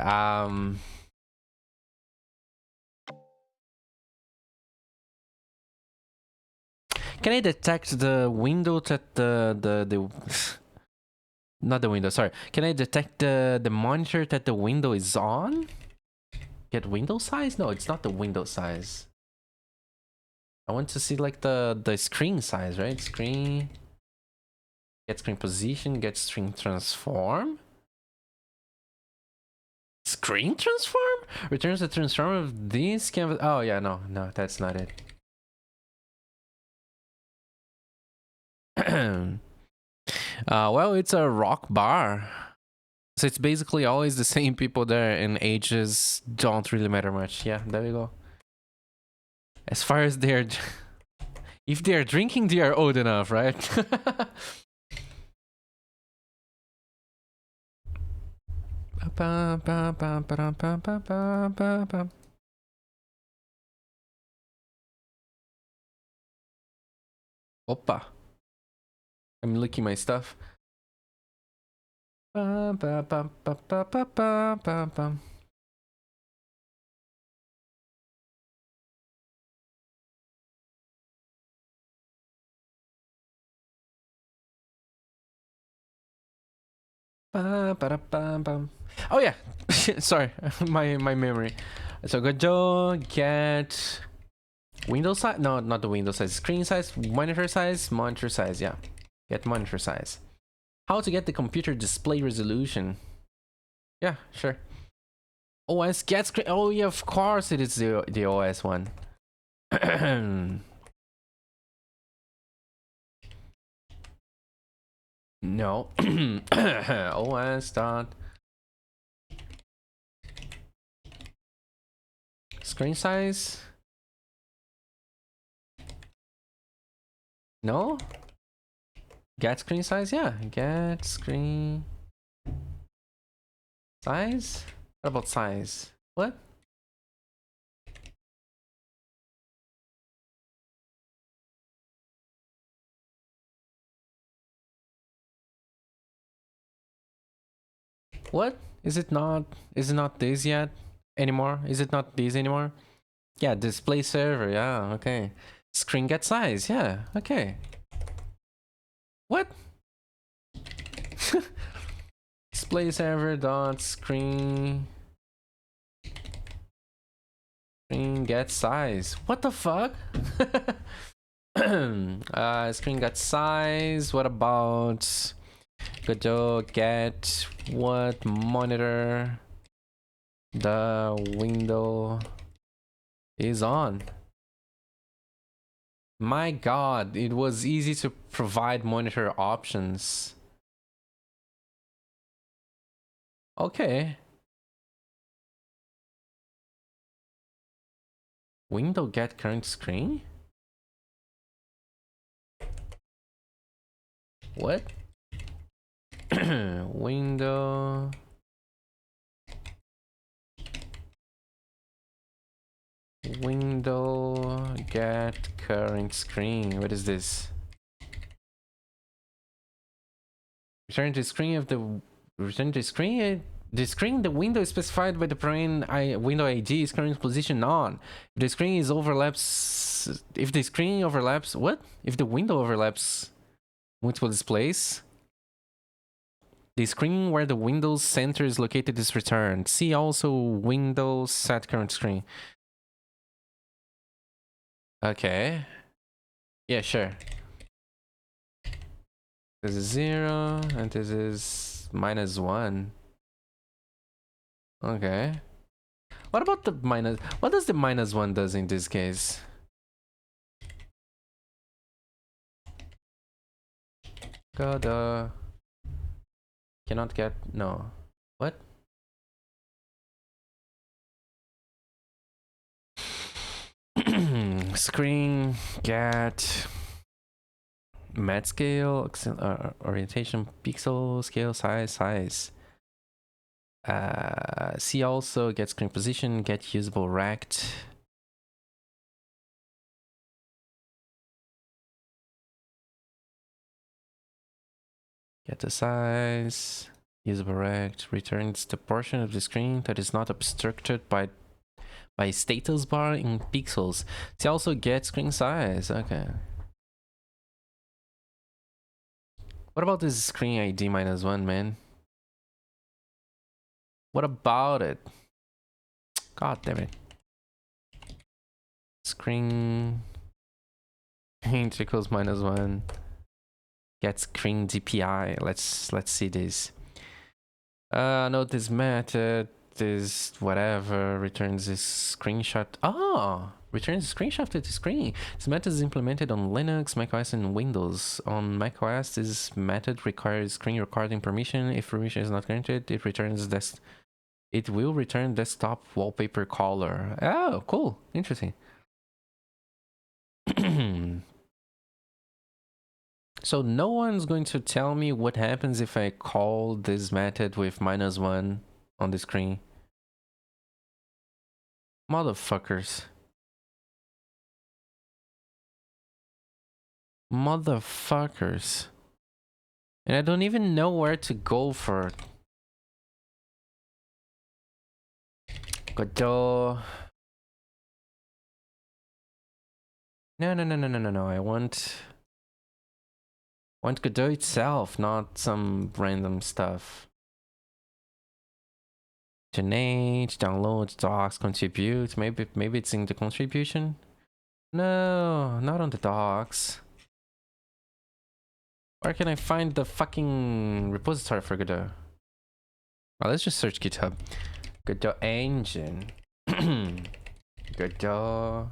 Can I detect the window that the not the window, sorry. Can I detect the monitor that the window is on? Get window size? No, it's not the window size. I want to see like the screen size, right? Screen. Get screen position, get screen transform. Screen transform? Returns the transform of this canvas. Oh yeah, no, that's not it. Well, it's a rock bar. So it's basically always the same people there, and ages don't really matter much. Yeah, there you go. As far as they're... if they're drinking, they are old enough, right? Opa. I'm looking my stuff. Oh yeah, sorry, my memory. So go get window size. No, not the window size. Screen size, monitor size, monitor size. Yeah, get monitor size. How to get the computer display resolution? Yeah, sure. OS get screen. Oh yeah, of course it is the OS one. No. OS dot screen size. No. Get screen size. Yeah, get screen size. What about size? What? What? Is it not this yet anymore? Is it not this anymore? Yeah, display server, yeah, okay. Screen get size, yeah, okay. What? Display server dot screen get size. What the fuck? Screen get size. What about go get what monitor the window is on? My god, it was easy to provide monitor options. Okay. Window get current screen? What? Window get current screen. What is this? Return to screen of the the window is specified by the parent window ID is current position on. If the screen is overlaps, if the screen overlaps, what? If the window overlaps multiple displays, the screen where the Windows center is located is returned. See also Windows set current screen. Okay. Yeah, sure. This is 0 and this is -1. Okay. What about the minus? What does the -1 does in this case? Cannot get no. What? Screen get mat scale, orientation, pixel scale, size. See also get screen position, get usable rect. Get the size, usable rect, returns the portion of the screen that is not obstructed by status bar in pixels. See also get screen size. Okay. What about this screen ID -1, man? What about it? God damn it. Screen int equals -1. Get screen DPI. Let's see this. Note this method, this whatever, returns this screenshot. Oh, returns a screenshot of the screen. This method is implemented on Linux, macOS, and Windows. On macOS, this method requires screen recording permission. If permission is not granted, it returns this. It will return desktop wallpaper color. Oh, cool. Interesting. So no one's going to tell me what happens if I call this method with -1 on the screen. Motherfuckers. Motherfuckers. And I don't even know where to go for it. Godot. No. I want Godot itself, not some random stuff. Donate, download, docs, contribute. Maybe it's in the contribution. No, not on the docs. Where can I find the fucking repository for Godot? Well, let's just search GitHub. Godot engine. Godot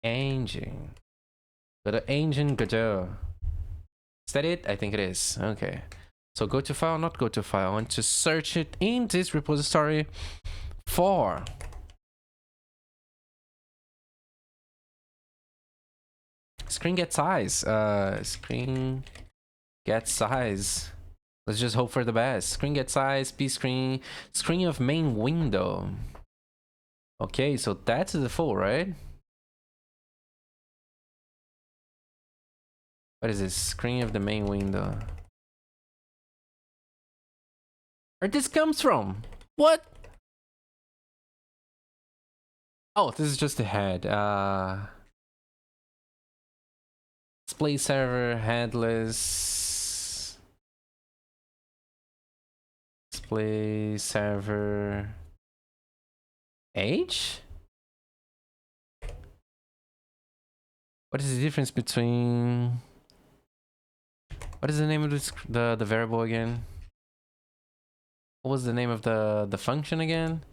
engine. Godot engine Godot. Is that it? I think it is. Okay. So go to file, not go to file. I want to search it in this repository for screen get size. Screen get size. Let's just hope for the best. Screen get size, P screen, screen of main window. Okay, so that's the full, right? What is this? Screen of the main window. Where this comes from? What? Oh, this is just the head. Display server, headless. Display server. H? What is the difference between... What is the name of the variable again? What was the name of the function again?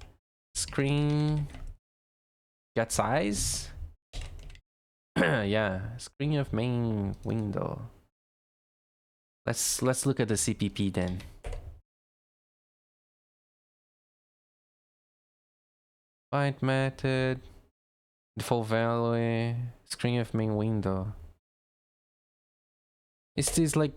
Screen get size? Yeah, screen of main window. Let's look at the CPP then. Find method, default value, screen of main window. Is this like...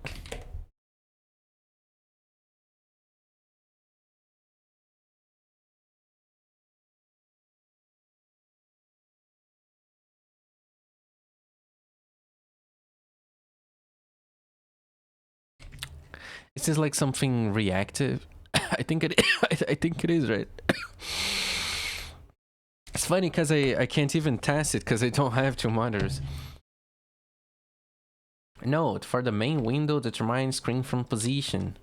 Is this like something reactive? I think it I think it is, right? It's funny because I can't even test it because I don't have two monitors. Note, for the main window, determine screen from position.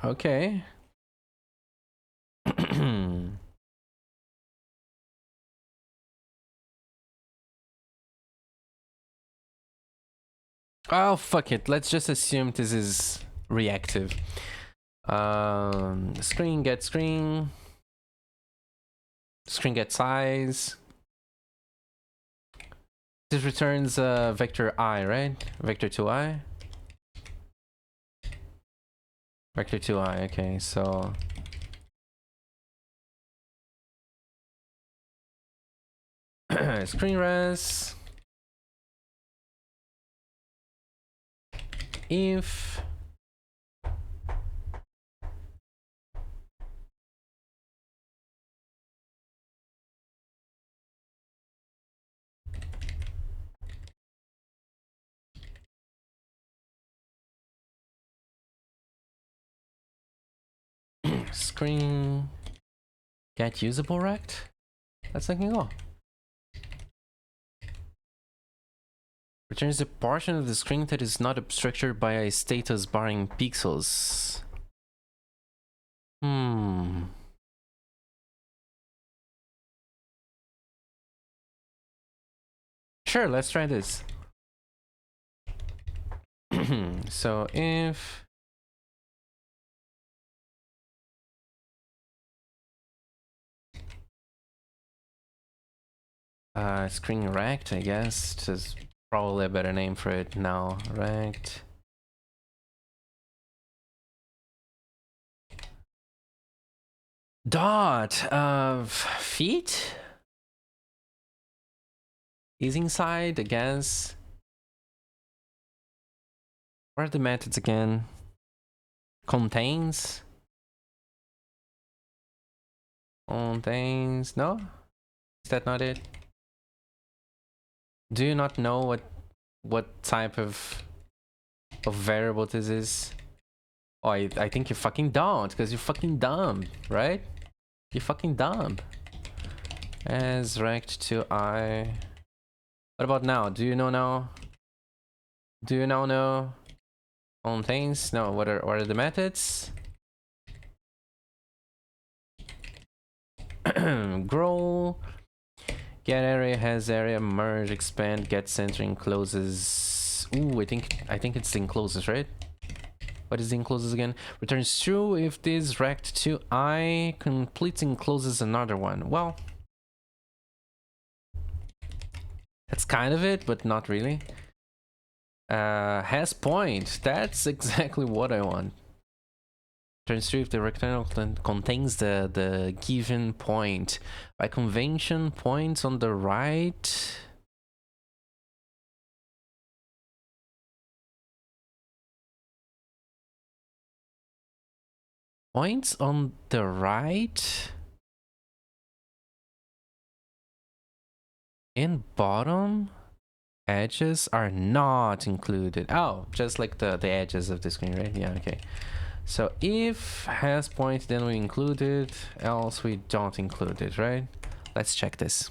Okay. Oh, fuck it. Let's just assume this is reactive. Screen get screen. Screen get size. This returns vector I, right? Vector 2i. Vector 2i, okay, so... Screen res. If screen get usable rect? Let's fucking go. Returns the portion of the screen that is not obstructed by a status bar in pixels. Sure, let's try this. So if screen rect, I guess, just probably a better name for it now. Rect. Dot of feet is inside, I guess. What are the methods again? Contains. Contains. No? Is that not it? Do you not know what type of variable this is? Oh, I think you fucking don't, because you're fucking dumb, right? You're fucking dumb. As rect to I. What about now? Do you know now? Do you now know? Contains? No, what are the methods? Grow. Get area, has area, merge, expand, get center, encloses. Ooh, I think it's the encloses, right? What is the encloses again? Returns true if this rect to I completes encloses another one. Well, that's kind of it, but not really. Has point. That's exactly what I want. Returns true if the rectangle contains the given point. By convention, points on the right. Points on the right and bottom edges are not included. Oh, just like the edges of the screen, right? Yeah, okay. So if has point, then we include it, else we don't include it, right? Let's check this.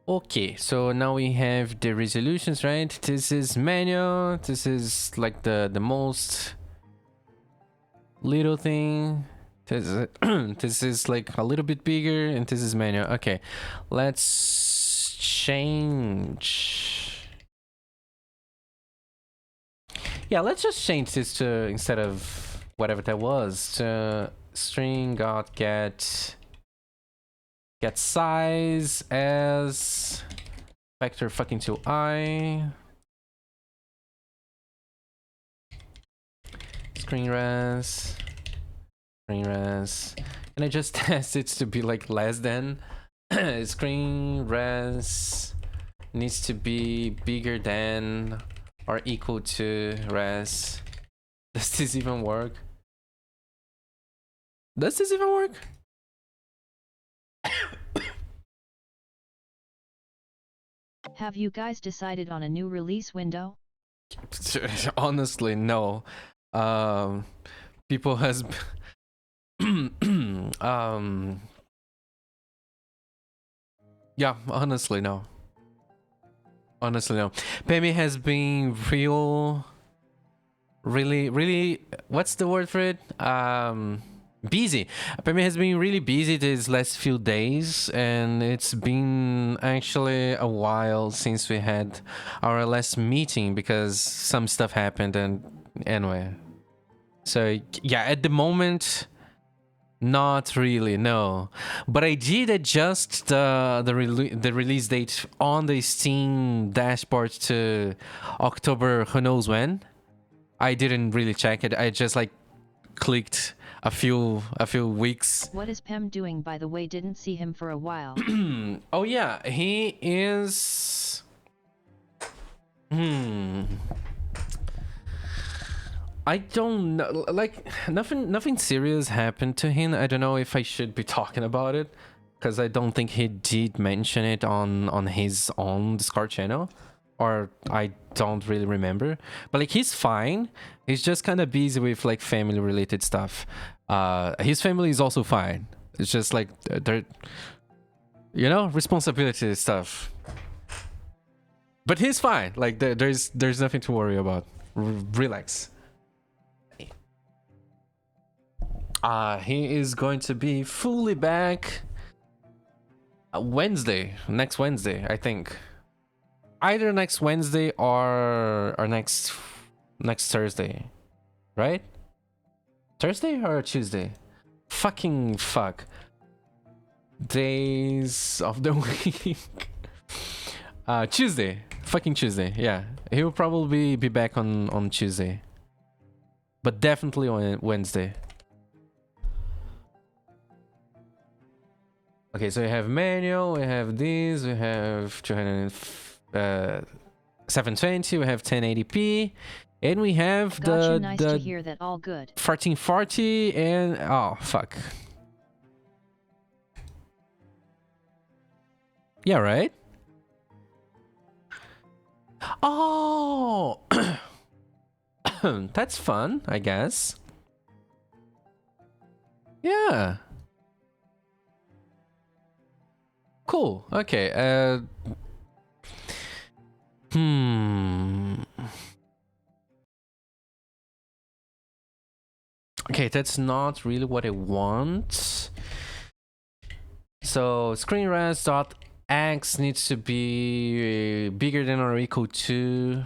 Okay, so now we have the resolutions, right? This is manual. This is like the most little thing. This is like a little bit bigger, and this is manual. Okay, let's change. Yeah, let's just change this to, instead of whatever that was, to string got get size as vector fucking to I. Screen res. Can I just test it to be like less than? Screen res needs to be bigger than or equal to res. Does this even work? Does this even work? Have you guys decided on a new release window? Honestly, no. People has yeah, honestly no. Pemi has been really, what's the word for it? Busy. Pemi has been really busy these last few days, and it's been actually a while since we had our last meeting because some stuff happened, and anyway. So yeah, at the moment, not really, no. But I did adjust the release date on the Steam dashboard to October who knows when. I didn't really check it. I just like clicked a few weeks. What is Pem doing, by the way? Didn't see him for a while. Oh yeah, he is I don't know, like nothing serious happened to him. I don't know if I should be talking about it. because I don't think he did mention it on his own Discord channel, or I don't really remember. But like he's fine. He's just kind of busy with like family related stuff. His family is also fine. It's just like they're, you know, responsibility stuff. But he's fine. Like there's nothing to worry about. Relax. He is going to be fully back Wednesday, next Wednesday, I think. Either next Wednesday or next Thursday, right? Thursday or Tuesday? Fucking fuck. Days of the week. Tuesday. Fucking Tuesday. Yeah, he'll probably be back on Tuesday, but definitely on Wednesday. Okay, so we have manual, we have these, we have 720, we have 1080p, and we have Gotcha, nice to the hear that all good. 1440 and oh fuck. Yeah, right? Oh, that's fun, I guess. Yeah. Cool. Okay. Okay, that's not really what I want. So screenres.x needs to be bigger than or equal to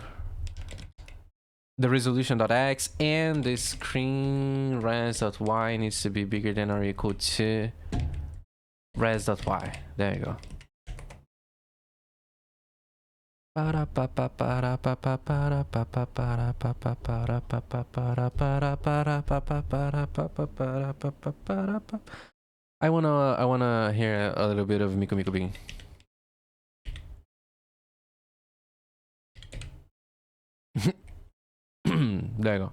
the resolution.x, and the screenres.y needs to be bigger than or equal to res.y. There you go. I wanna hear a little bit of Miku Miku Bing. There you go.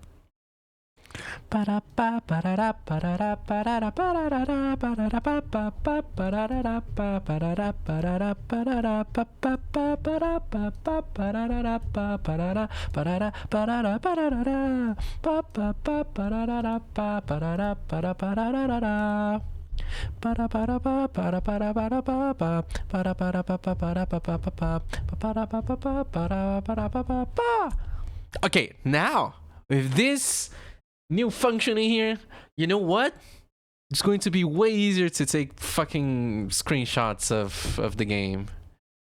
Okay, now with this new function in here, you know what? It's going to be way easier to take fucking screenshots of the game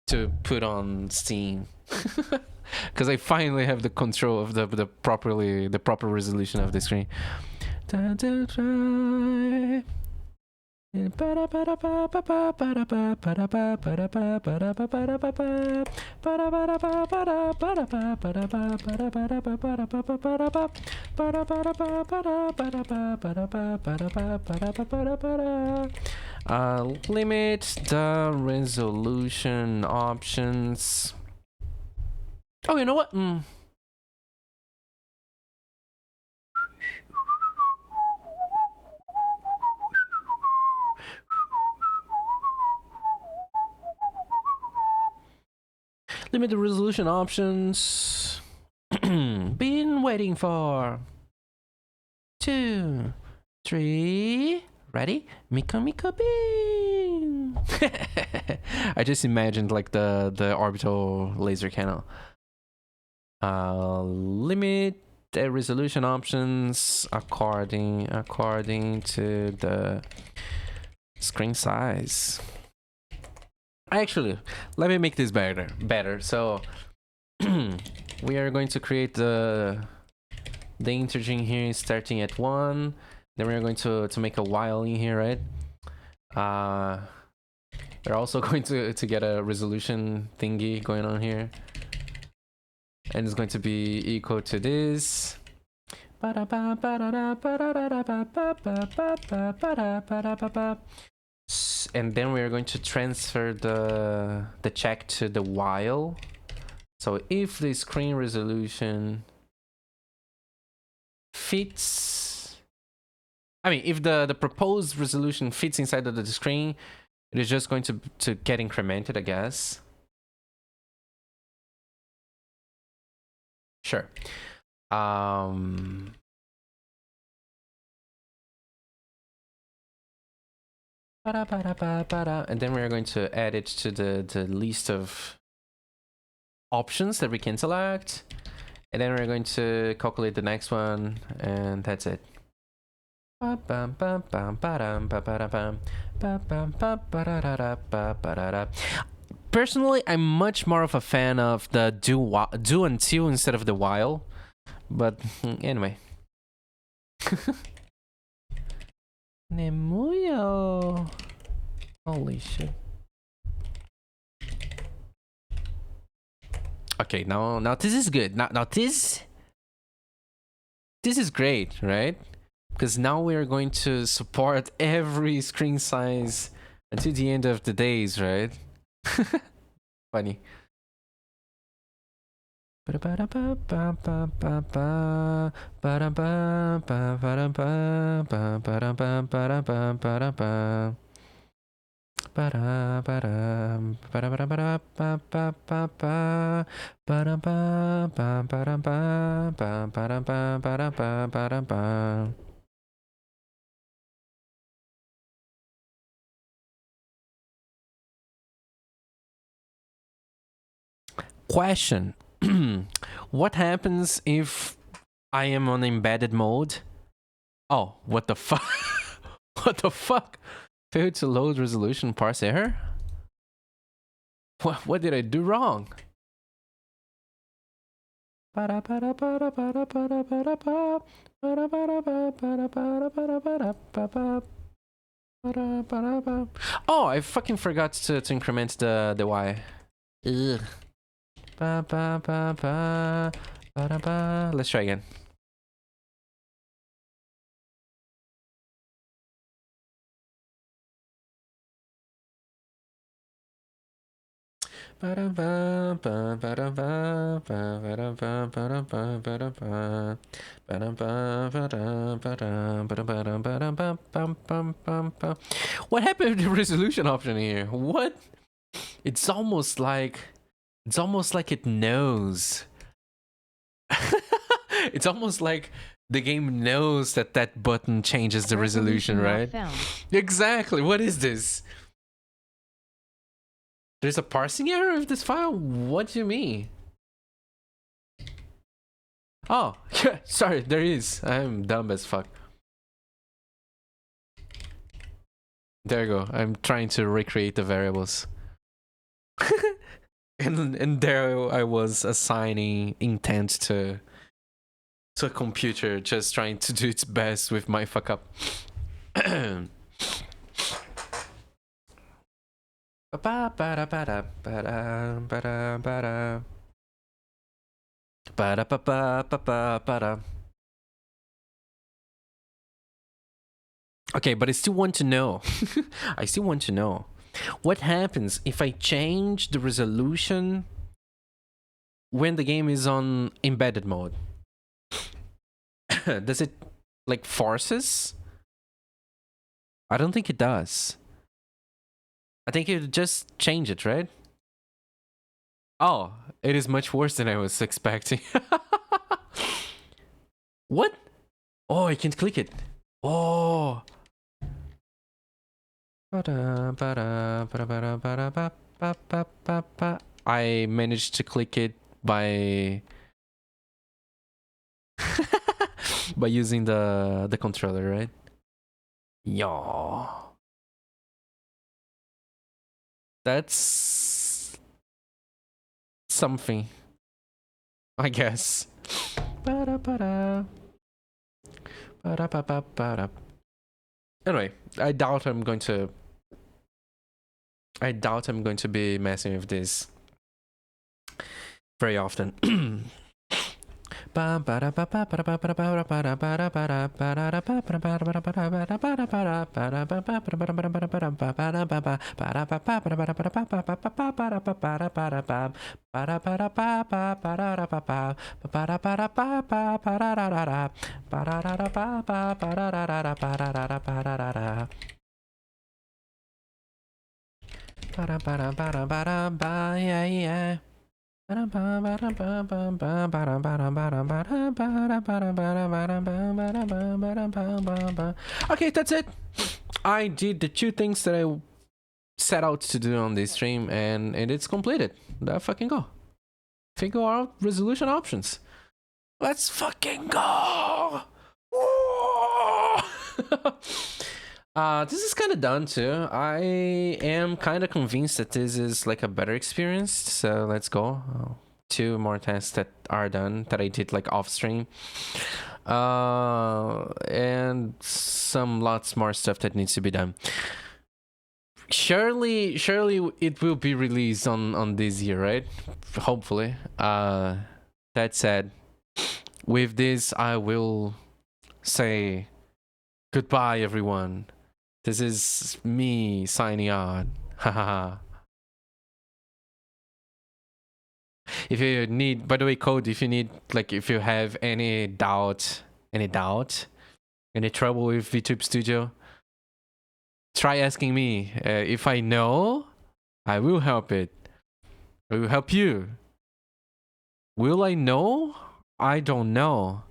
to put on Steam. Because I finally have the control of the proper resolution of the screen. Limit the resolution options. Oh, you know what? Limit the resolution options. Been waiting for 2, 3. Ready? Mika Mika Bing. I just imagined like the orbital laser cannon. Limit the resolution options according to the screen size. Actually, let me make this better. So we are going to create the integer here starting at 1. Then we're going to make a while in here, right? We're also going to get a resolution thingy going on here, and it's going to be equal to this. And then we're going to transfer the check to the while. So if the screen resolution fits, I mean, if the proposed resolution fits inside of the screen, It is just going to get incremented, I guess. Sure. And then we're going to add it to the list of options that we can select. And then we're going to calculate the next one, and that's it. Personally, I'm much more of a fan of the do until instead of the while. But anyway. Nemuyo. Holy shit. Okay, now this is good. Now this is great, right? Because now we are going to support every screen size until the end of the days, right? Funny. Question. What happens if I am on embedded mode? Oh, what the fuck? What the fuck? Failed to load resolution parse error? What did I do wrong? Oh, I fucking forgot to increment the Y. Ugh. Let's try again. What happened to the resolution option here? What? It's almost like it knows. It's almost like the game knows that button changes the resolution, right? Exactly. What is this? There's a parsing error of this file? What do you mean? Oh, sorry, there is. I'm dumb as fuck. There you go. I'm trying to recreate the variables. and there I was assigning intent to a computer just trying to do its best with my fuck up. Okay, but I still want to know. I still want to know. What happens if I change the resolution when the game is on embedded mode? Does it, like, forces? I don't think it does. I think it just change it, right? Oh, it is much worse than I was expecting. What? Oh, I can't click it. Oh. I managed to click it by by using the controller, right? Yo. That's something, I guess. Anyway, I doubt I'm going to be messing with this very often. Ba-da-ba-da-ba-da-ba-da-ba, yeah, yeah. Okay, that's it. I did the 2 things that I set out to do on this stream, and it's completed. Let's fucking go. Figure out resolution options. Let's fucking go. This is kind of done too. I am kind of convinced that this is like a better experience. So let's go. 2 more tests that are done that I did like off stream. And some lots more stuff that needs to be done. Surely it will be released on this year, right? Hopefully. That said, with this I will say goodbye, everyone. This is me signing on. Haha. If you need, by the way, Code, if you need, like, if you have any doubt, any trouble with VTube Studio, try asking me. If I know, I will help it. I will help you. Will I know? I don't know.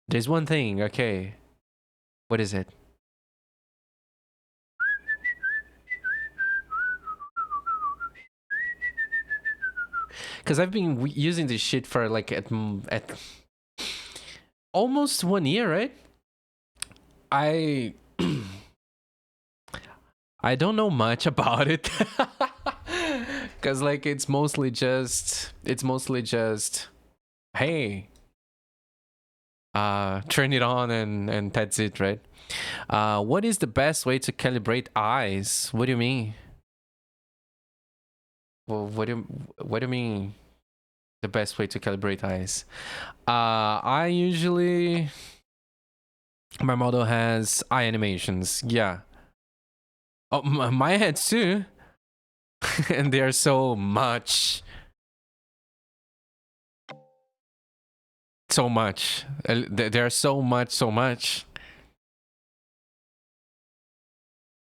There's one thing, okay. What is it? Because I've been using this shit for like at almost 1 year, right? I don't know much about it. Because like it's mostly just hey, turn it on and that's it, right? What is the best way to calibrate eyes? What do you mean? Well, what do you mean the best way to calibrate eyes? I usually, my model has eye animations. Yeah. Oh, my heads too. And they are so much. They are so much.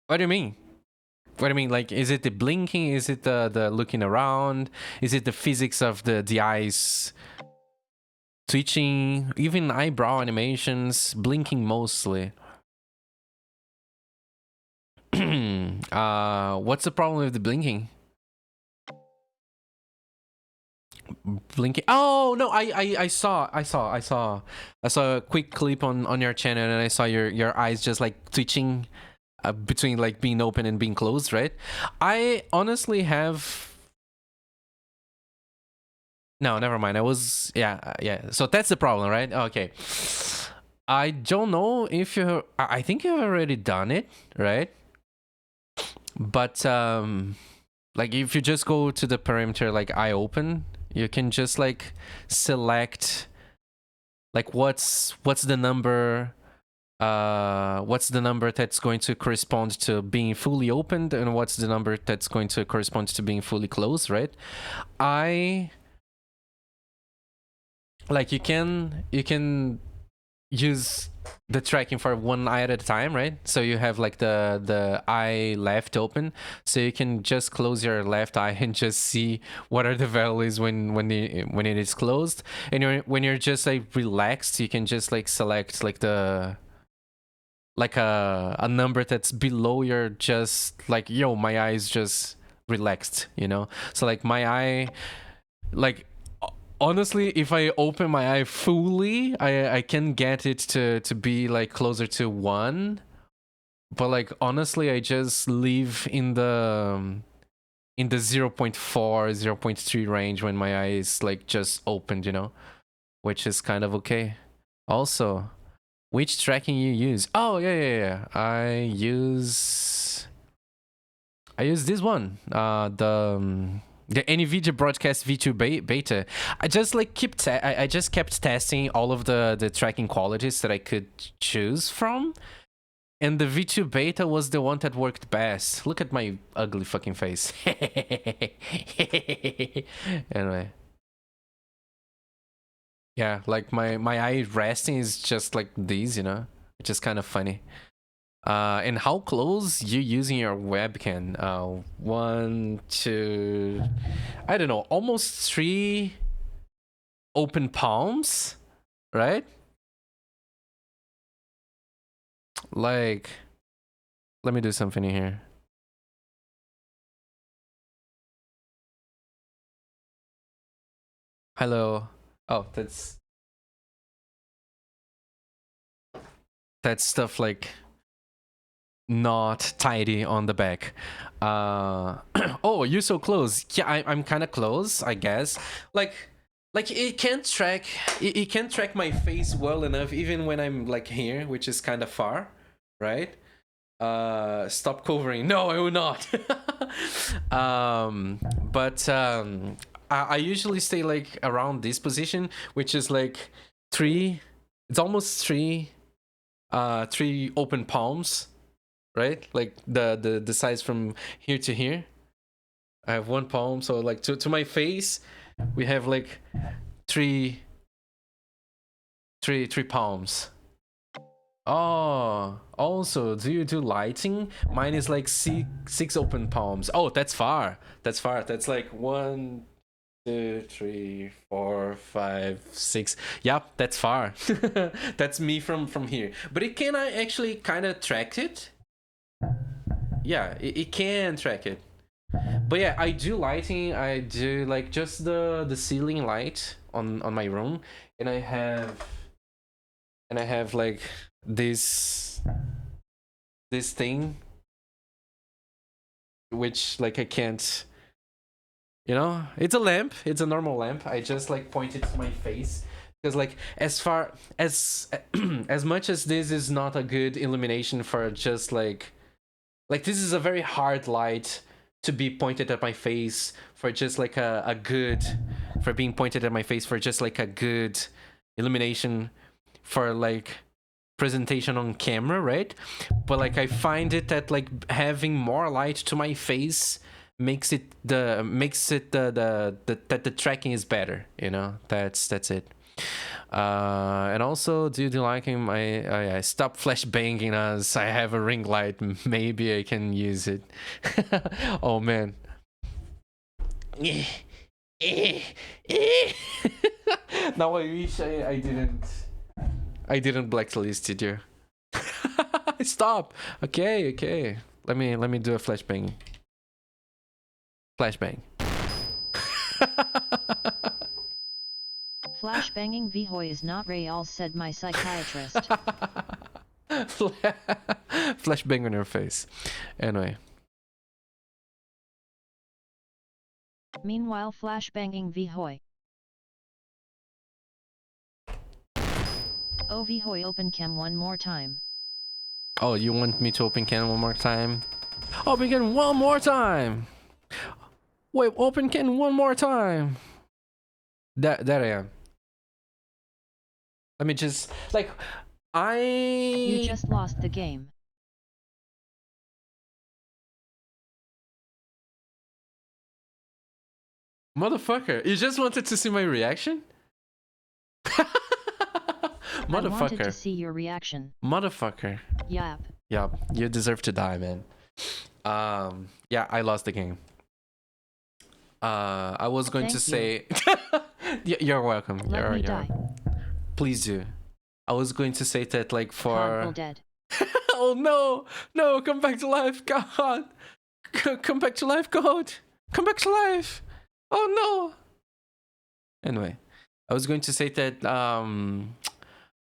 What do you mean? What do you mean? Like, is it the blinking? Is it the looking around? Is it the physics of the eyes twitching? Even eyebrow animations, blinking mostly. What's the problem with the blinking? Blinking. Oh no! I saw a quick clip on your channel, and I saw your eyes just like twitching. Between like being open and being closed, right? I honestly have... No, never mind. Yeah. So that's the problem, right? Okay. I don't know if you... I think you've already done it, right? But like if you just go to the parameter like eye open, you can just like select like what's the number... what's the number that's going to correspond to being fully opened, and what's the number that's going to correspond to being fully closed, right? Like you can use the tracking for one eye at a time, right? So you have like the eye left open, so you can just close your left eye and just see what are the values when it is closed. And when you're just like relaxed, you can just like select like a number that's below your just like, yo, my eye is just relaxed, you know? So like my eye, like honestly, if I open my eye fully, I can get it to be like closer to 1, but like honestly I just leave in the 0.4 0.3 range when my eye is like just opened, you know, which is kind of okay. Also, which tracking you use? Oh yeah. I use this one. The NVIDIA Broadcast V2 beta. I just like I just kept testing all of the tracking qualities that I could choose from, and the V2 beta was the one that worked best. Look at my ugly fucking face. Anyway. Yeah, like my eye resting is just like these, you know, which is kind of funny. And how close you using your webcam? 1, 2, I don't know, almost 3 open palms, right? Like, let me do something here. Hello. Oh, that's stuff like not tidy on the back. Oh, you're so close. Yeah, I'm kind of close, I guess. Like it can't track my face well enough even when I'm like here, which is kind of far, right? Stop covering. No, I will not. But I usually stay like around this position, which is like 3. It's almost 3 open palms, right? Like the size from here to here. I have 1 palm, so like to my face we have like 3 palms. Oh, also, do you do lighting? Mine is like 6 open palms. Oh, that's far. That's like 1, 2, 3, 4, 5, 6. Yep, that's far. That's me from here. But it can actually kind of track it. Yeah, it can track it. But yeah, I do lighting. I do like just the ceiling light on my room, and I have like this thing, which like I can't, it's a lamp. It's a normal lamp. I just like point it to my face because like as far as as much as this is not a good illumination for just like this is a very hard light to be pointed at my face for just like a good, for being pointed at my face for just like a good illumination for like presentation on camera, right? But like I find it that like having more light to my face makes it the tracking is better, that's it. And also, due to liking I stop flash banging as I have a ring light. Maybe I can use it. Oh man. Now I wish I didn't blacklisted you. Stop. Okay. Let me do a flashbang. Flashbang. Flashbanging Vihoy is not real, said my psychiatrist. Flashbang on your face. Anyway. Meanwhile, flashbanging Vihoy. Oh Vihoy, open cam one more time. Oh, you want me to open can one more time? Open can one more time! Wait, open can one more time! There I am. Let me just, like, You just lost the game. Motherfucker, you just wanted to see my reaction? I wanted to Motherfucker. see your reaction. Motherfucker. Yep. Yup, you deserve to die, man. Yeah, I lost the game. I was going to say... You're welcome. Let me die. Please do. I was going to say that, like, for... Codble dead. Oh, no! No, come back to life, God! Come back to life, God! Come back to life! Oh, no! Anyway, I was going to say that,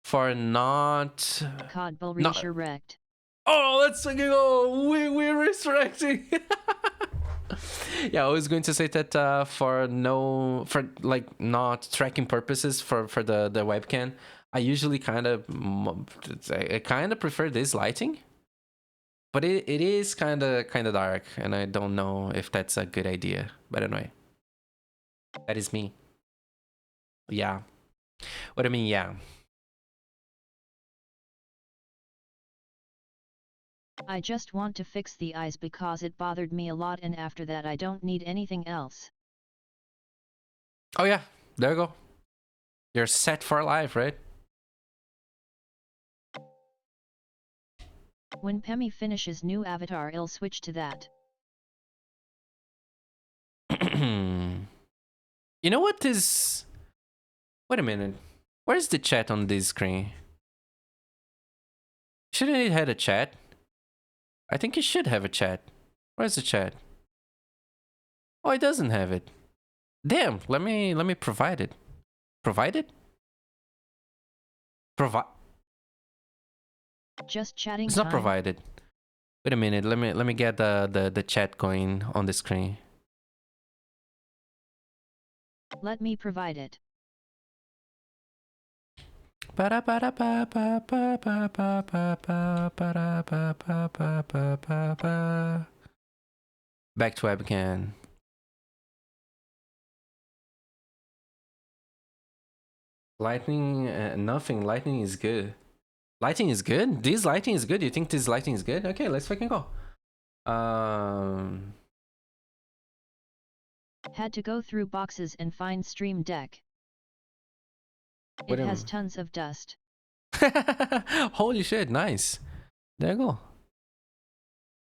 for not... Codble Not- resurrect. Oh, let's go! We're resurrecting! Yeah, I was going to say that for not tracking purposes for the webcam, I usually kind of prefer this lighting, but it is kind of dark, and I don't know if that's a good idea. But anyway, that is me. Yeah, what I mean, yeah. I just want to fix the eyes because it bothered me a lot, and after that I don't need anything else. Oh yeah, there you go. You're set for life, right? When Pemi finishes new avatar, I'll switch to that. You know what is... Wait a minute. Where's the chat on this screen? Shouldn't it have a chat? I think it should have a chat. Where's the chat? Oh, it doesn't have it. Damn, let me provide it. Provide it? Just chatting It's not time. provided. Wait a minute, let me get the chat going on the screen. Let me provide it. Back to webcam. Lightning, nothing. Lightning is good. Lighting is good? This lighting is good? You think this lighting is good? Okay, let's fucking go. Had to go through boxes and find Stream Deck. Wait It a has minute. tons of dust. Holy shit, nice. There you go.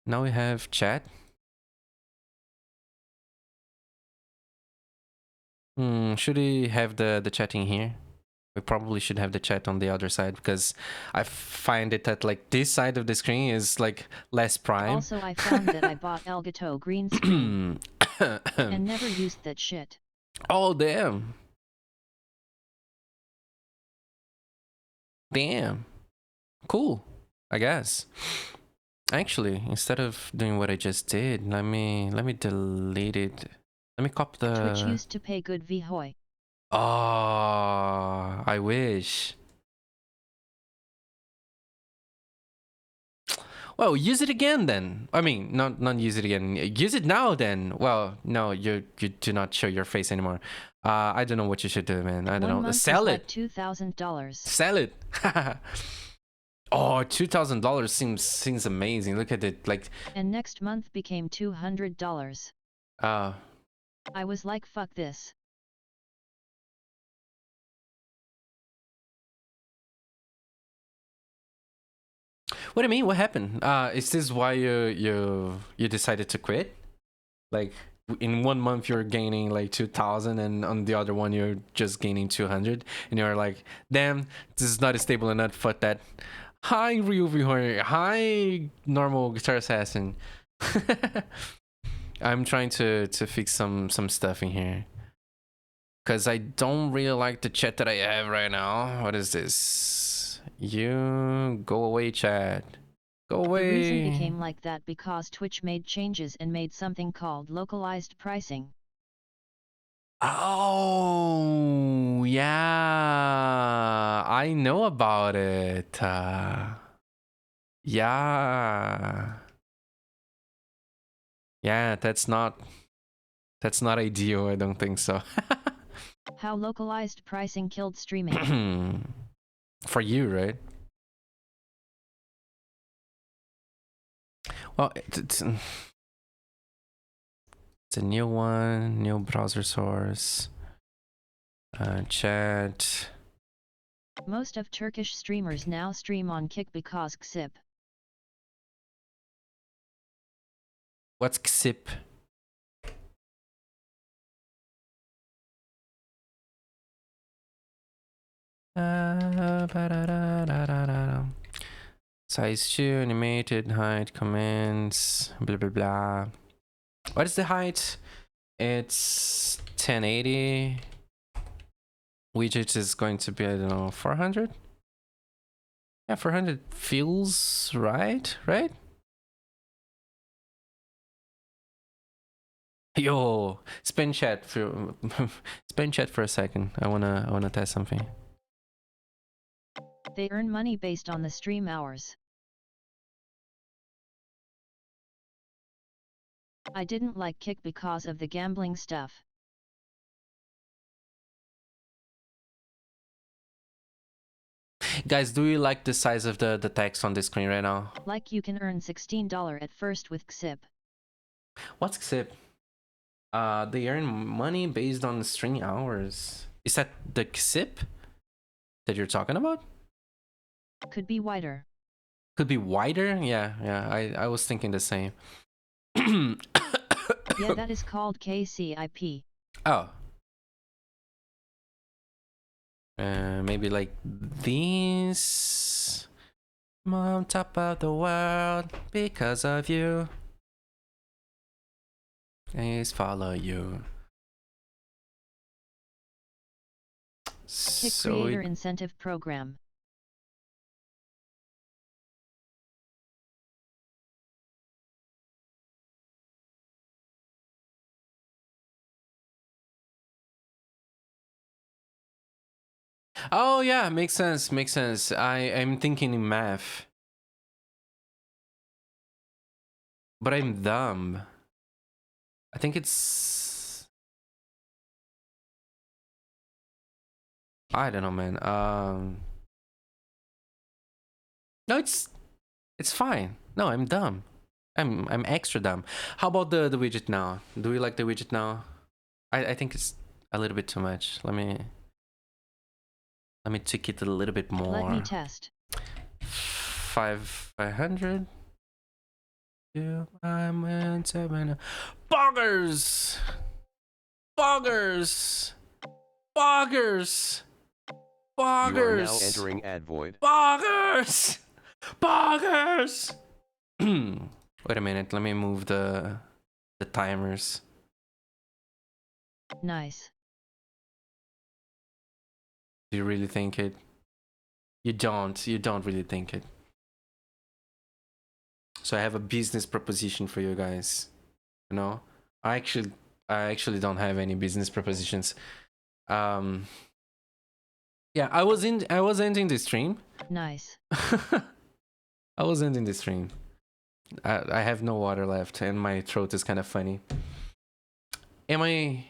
Now we have chat. Should we have the chatting here? We probably should have the chat on the other side because I find it that like this side of the screen is like less prime. Also, I found that I bought Elgato green screen and never used that shit. Oh, damn. Damn. Cool, I guess. Actually, instead of doing what I just did, let me delete it. Let me copy the... Twitch used to pay good vhoy. Oh, I wish. Well, use it again then. I mean, not use it again. Use it now then. Well, no, you do not show your face anymore. I don't know what you should do, man. I don't 1 know. month Sell is it. like $2,000. Sell it. Oh, $2,000 seems amazing. Look at it, like. And next month became $200. I was like, fuck this. What do you mean? What happened? Is this why you decided to quit? Like in 1 month you're gaining like 2,000, and on the other one you're just gaining 200, and you're like, damn, this is not stable enough. Fuck that. Hi, Ryuvi. Hi, normal guitar assassin. I'm trying to fix some stuff in here. Cause I don't really like the chat that I have right now. What is this? You go away, chat. Go away. The reason became like that because Twitch made changes and made something called localized pricing. Oh, yeah. I know about it. Yeah. Yeah, that's not ideal. I don't think so. How localized pricing killed streaming. For you, right? Well, it's a new one, new browser source. Chat. Most of Turkish streamers now stream on Kick because Xip. What's Xip? Size 2, animated, height, comments, blah blah blah. What is the height? It's 1080. Widget is going to be, I don't know, 400? Yeah, 400 feels right, right? Yo, spin chat for a second. I wanna test something. They earn money based on the stream hours. I didn't like Kick because of the gambling stuff. Guys, do you like the size of the text on the screen right now? Like you can earn $16 at first with Xip. What's Xip? They earn money based on string hours. Is that the Xip that you're talking about? Could be wider. Could be wider. Yeah, yeah. I was thinking the same. Yeah, that is called KCIP. Oh. Maybe like this. I'm on top of the world because of you. Please follow you. Kick So Creator Incentive Program. oh yeah, makes sense. Makes sense. I'm thinking in math, but I'm dumb. I think it's. I don't know, man. No, it's fine. No, I'm dumb. I'm extra dumb. How about the widget now? Do we like the widget now? I think it's a little bit too much. Let me tweak it a little bit more. Let me test. 500. Yeah, I'm in 7. Boggers! Boggers! Boggers! You are now Boggers! entering ad void. Boggers! Boggers! Wait a minute, let me move the timers. Nice. Do you really think it? You don't really think it. So I have a business proposition for you guys. You know? I actually don't have any business propositions. Yeah, I was ending the stream. Nice. I was ending the stream. I have no water left and my throat is kind of funny. Am I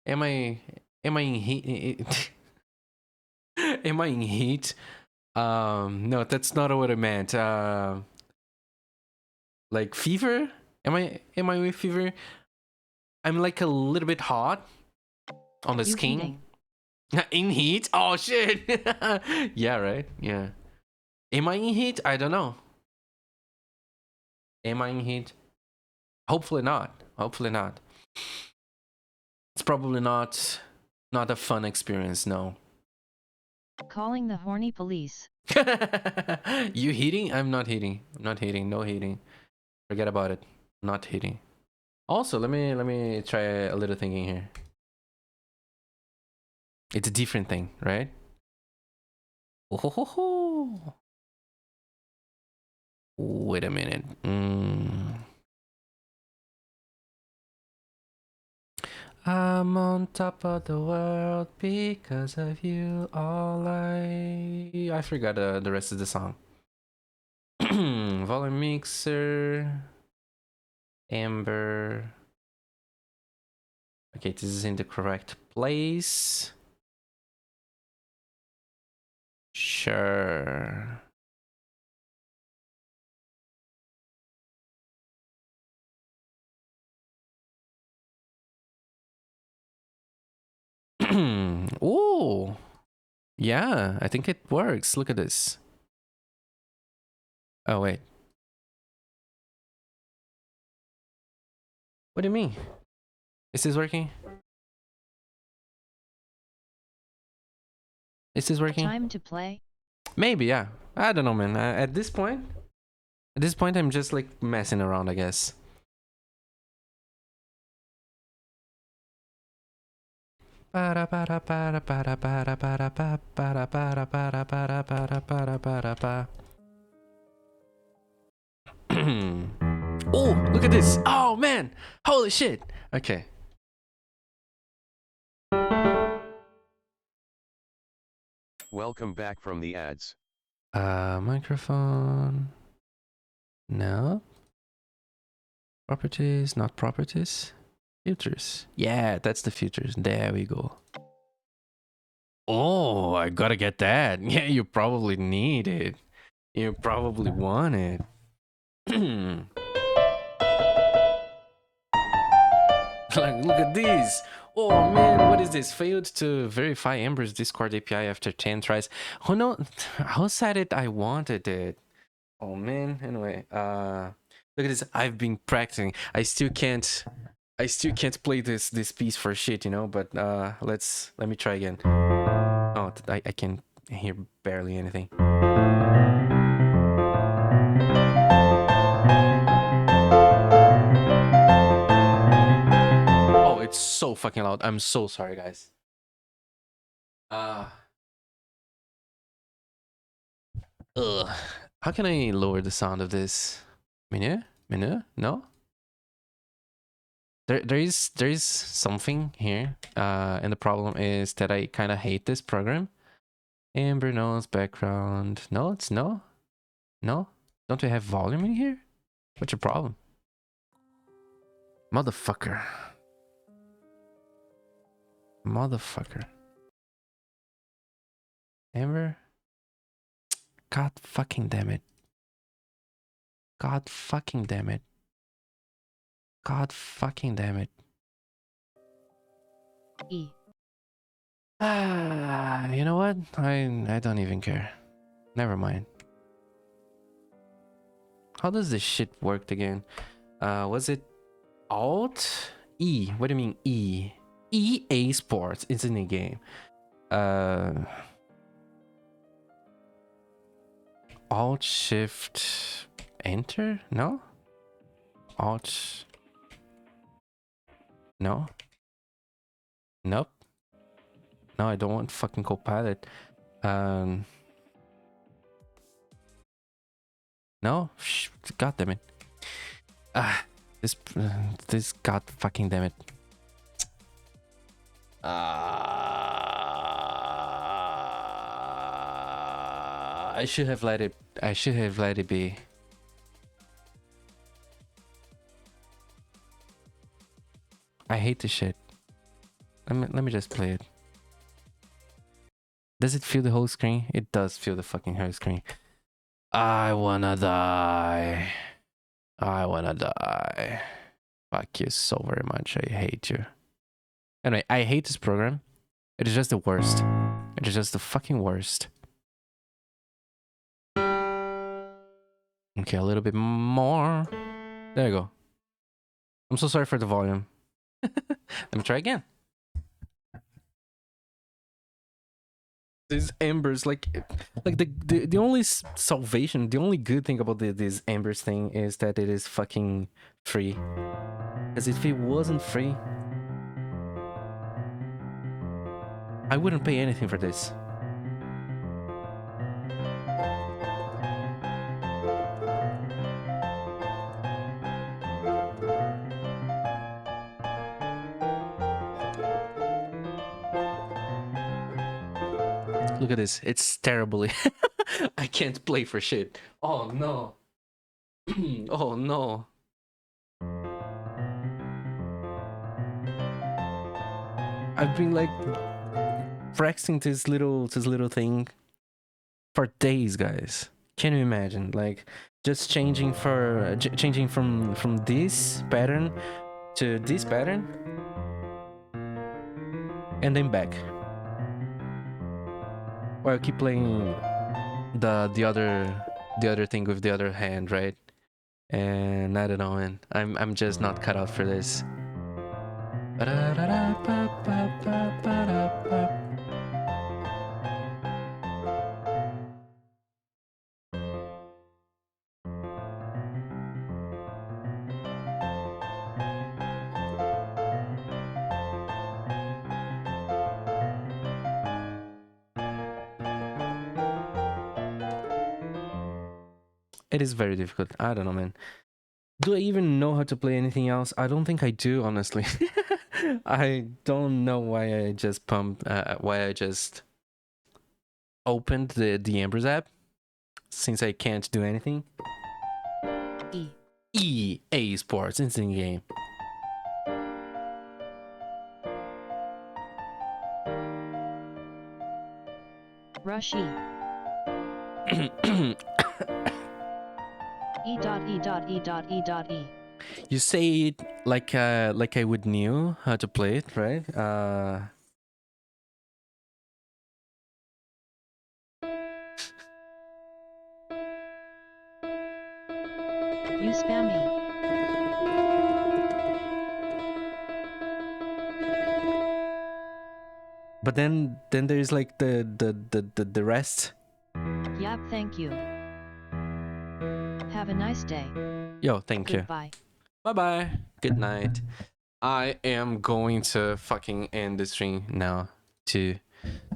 in heat? Am I in heat? No, that's not what I meant. Like fever? Am I with fever? I'm like a little bit hot on the You skin. heating. In heat? Oh shit. Yeah, right? Yeah. Am I in heat? I don't know. Am I in heat? Hopefully not. Hopefully not. It's probably not a fun experience, no. Calling the horny police. You heating? I'm not heating. I'm not heating. No heating. Forget about it. Not heating. Also, let me try a little thinking here. It's a different thing, right? Oh, ho, ho, ho. Wait a minute. I'm on top of the world because of you. I forgot the rest of the song. Volume mixer. Amber. Okay, this is in the correct place. Sure. Oh, yeah, I think it works. Look at this. Oh, wait. What do you mean? Is this working? Is this working? Time to play. Maybe, yeah. I don't know, man. At this point, I'm just like messing around, I guess. Oh, look at this. Oh, man. Holy shit. Okay. Welcome back from the ads. Microphone. No. Properties, not properties. Filters. Yeah, that's the filters. There we go. Oh, I gotta get that. Yeah, you probably need it. You probably want it. Like, look at this. Oh man, what is this? Failed to verify Amber's Discord API after 10 tries. Who said it? I wanted it. Oh man. Anyway, look at this. I've been practicing. I still can't play this piece for shit, you know. But let me try again. Oh, I can hear barely anything. Oh, it's so fucking loud. I'm so sorry, guys. Ugh. How can I lower the sound of this? Menu? No? There is something here. And the problem is that I kind of hate this program. Amber knows background. No, it's no. No? Don't we have volume in here? What's your problem? Motherfucker. Amber? God fucking damn it. God fucking damn it. E. You know what? I don't even care. Never mind. How does this shit work again? Was it Alt? E. What do you mean E? EA Sports. It's in the game. Alt Shift Enter? No? Alt. No? Nope. No, I don't want fucking Copilot. No? God damn it. This god fucking damn it. I should have let it be. I hate this shit. Let me just play it. Does it fill the whole screen? It does fill the fucking whole screen. I wanna die. Fuck you so very much. I hate you. Anyway, I hate this program. It is just the worst. It is just the fucking worst. Okay, a little bit more. There you go. I'm so sorry for the volume. Let me try again. These embers, like the only salvation, the only good thing about this embers thing is that it is fucking free. Because if it wasn't free, I wouldn't pay anything for this. Look at this. It's terribly. I can't play for shit. Oh no. Oh no. I've been like practicing this little thing for days, guys. Can you imagine? Like just changing from this pattern to this pattern and then back. Or I keep playing the other thing with the other hand, right? And I don't know, man. I'm just not cut out for this. It is very difficult. I don't know, man. Do I even know how to play anything else? I don't think I do, honestly. I don't know why I just opened the Embers app, since I can't do anything. EA Sports, instant game. Rush E. E.E.E.E.E. You say it like I would knew how to play it, right? You spammy. But then there's like the rest. Yap, thank you. Have a nice day. Yo, thank you. Goodbye. Bye bye. Good night. I am going to fucking end the stream now too,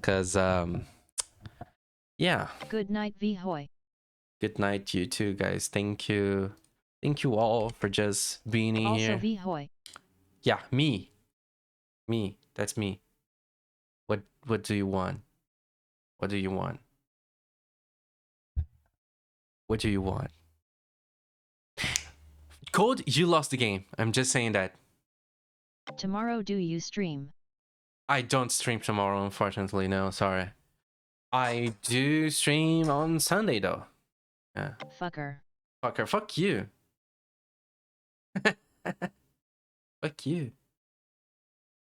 cause yeah. Good night, Vhoy. Good night, you too, guys. Thank you all for just being in Also, here. Vhoy. Yeah, me. That's me. What do you want? What do you want? What do you want? Code, you lost the game. I'm just saying that. Tomorrow, do you stream? I don't stream tomorrow, unfortunately. No, sorry. I do stream on Sunday, though. Yeah. Fucker. Fucker, fuck you. Fuck you.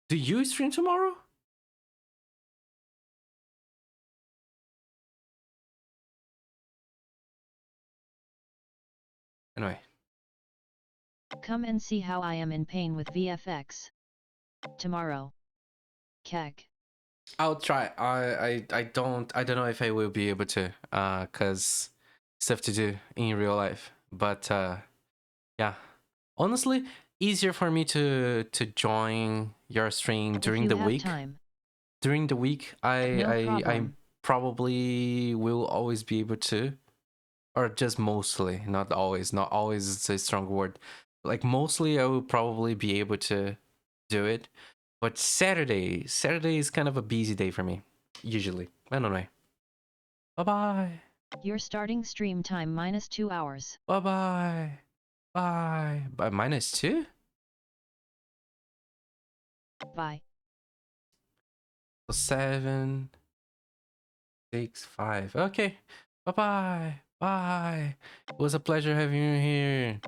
Do you stream tomorrow? Anyway. Come and see how I am in pain with VFX. Tomorrow. Kek. I'll try. I don't know if I will be able to, cause stuff to do in real life. But yeah, honestly, easier for me to join your stream during if the you have week. Time. During the week, No I problem. probably will always be able to, or just mostly, not always. Not always is a strong word. Like mostly, I will probably be able to do it. But Saturday is kind of a busy day for me, usually. Anyway. Bye-bye. You're starting stream time minus 2 hours. Bye-bye. Bye. By -2? Bye. 7, 6, 5. Okay. Bye-bye. Bye. It was a pleasure having you here.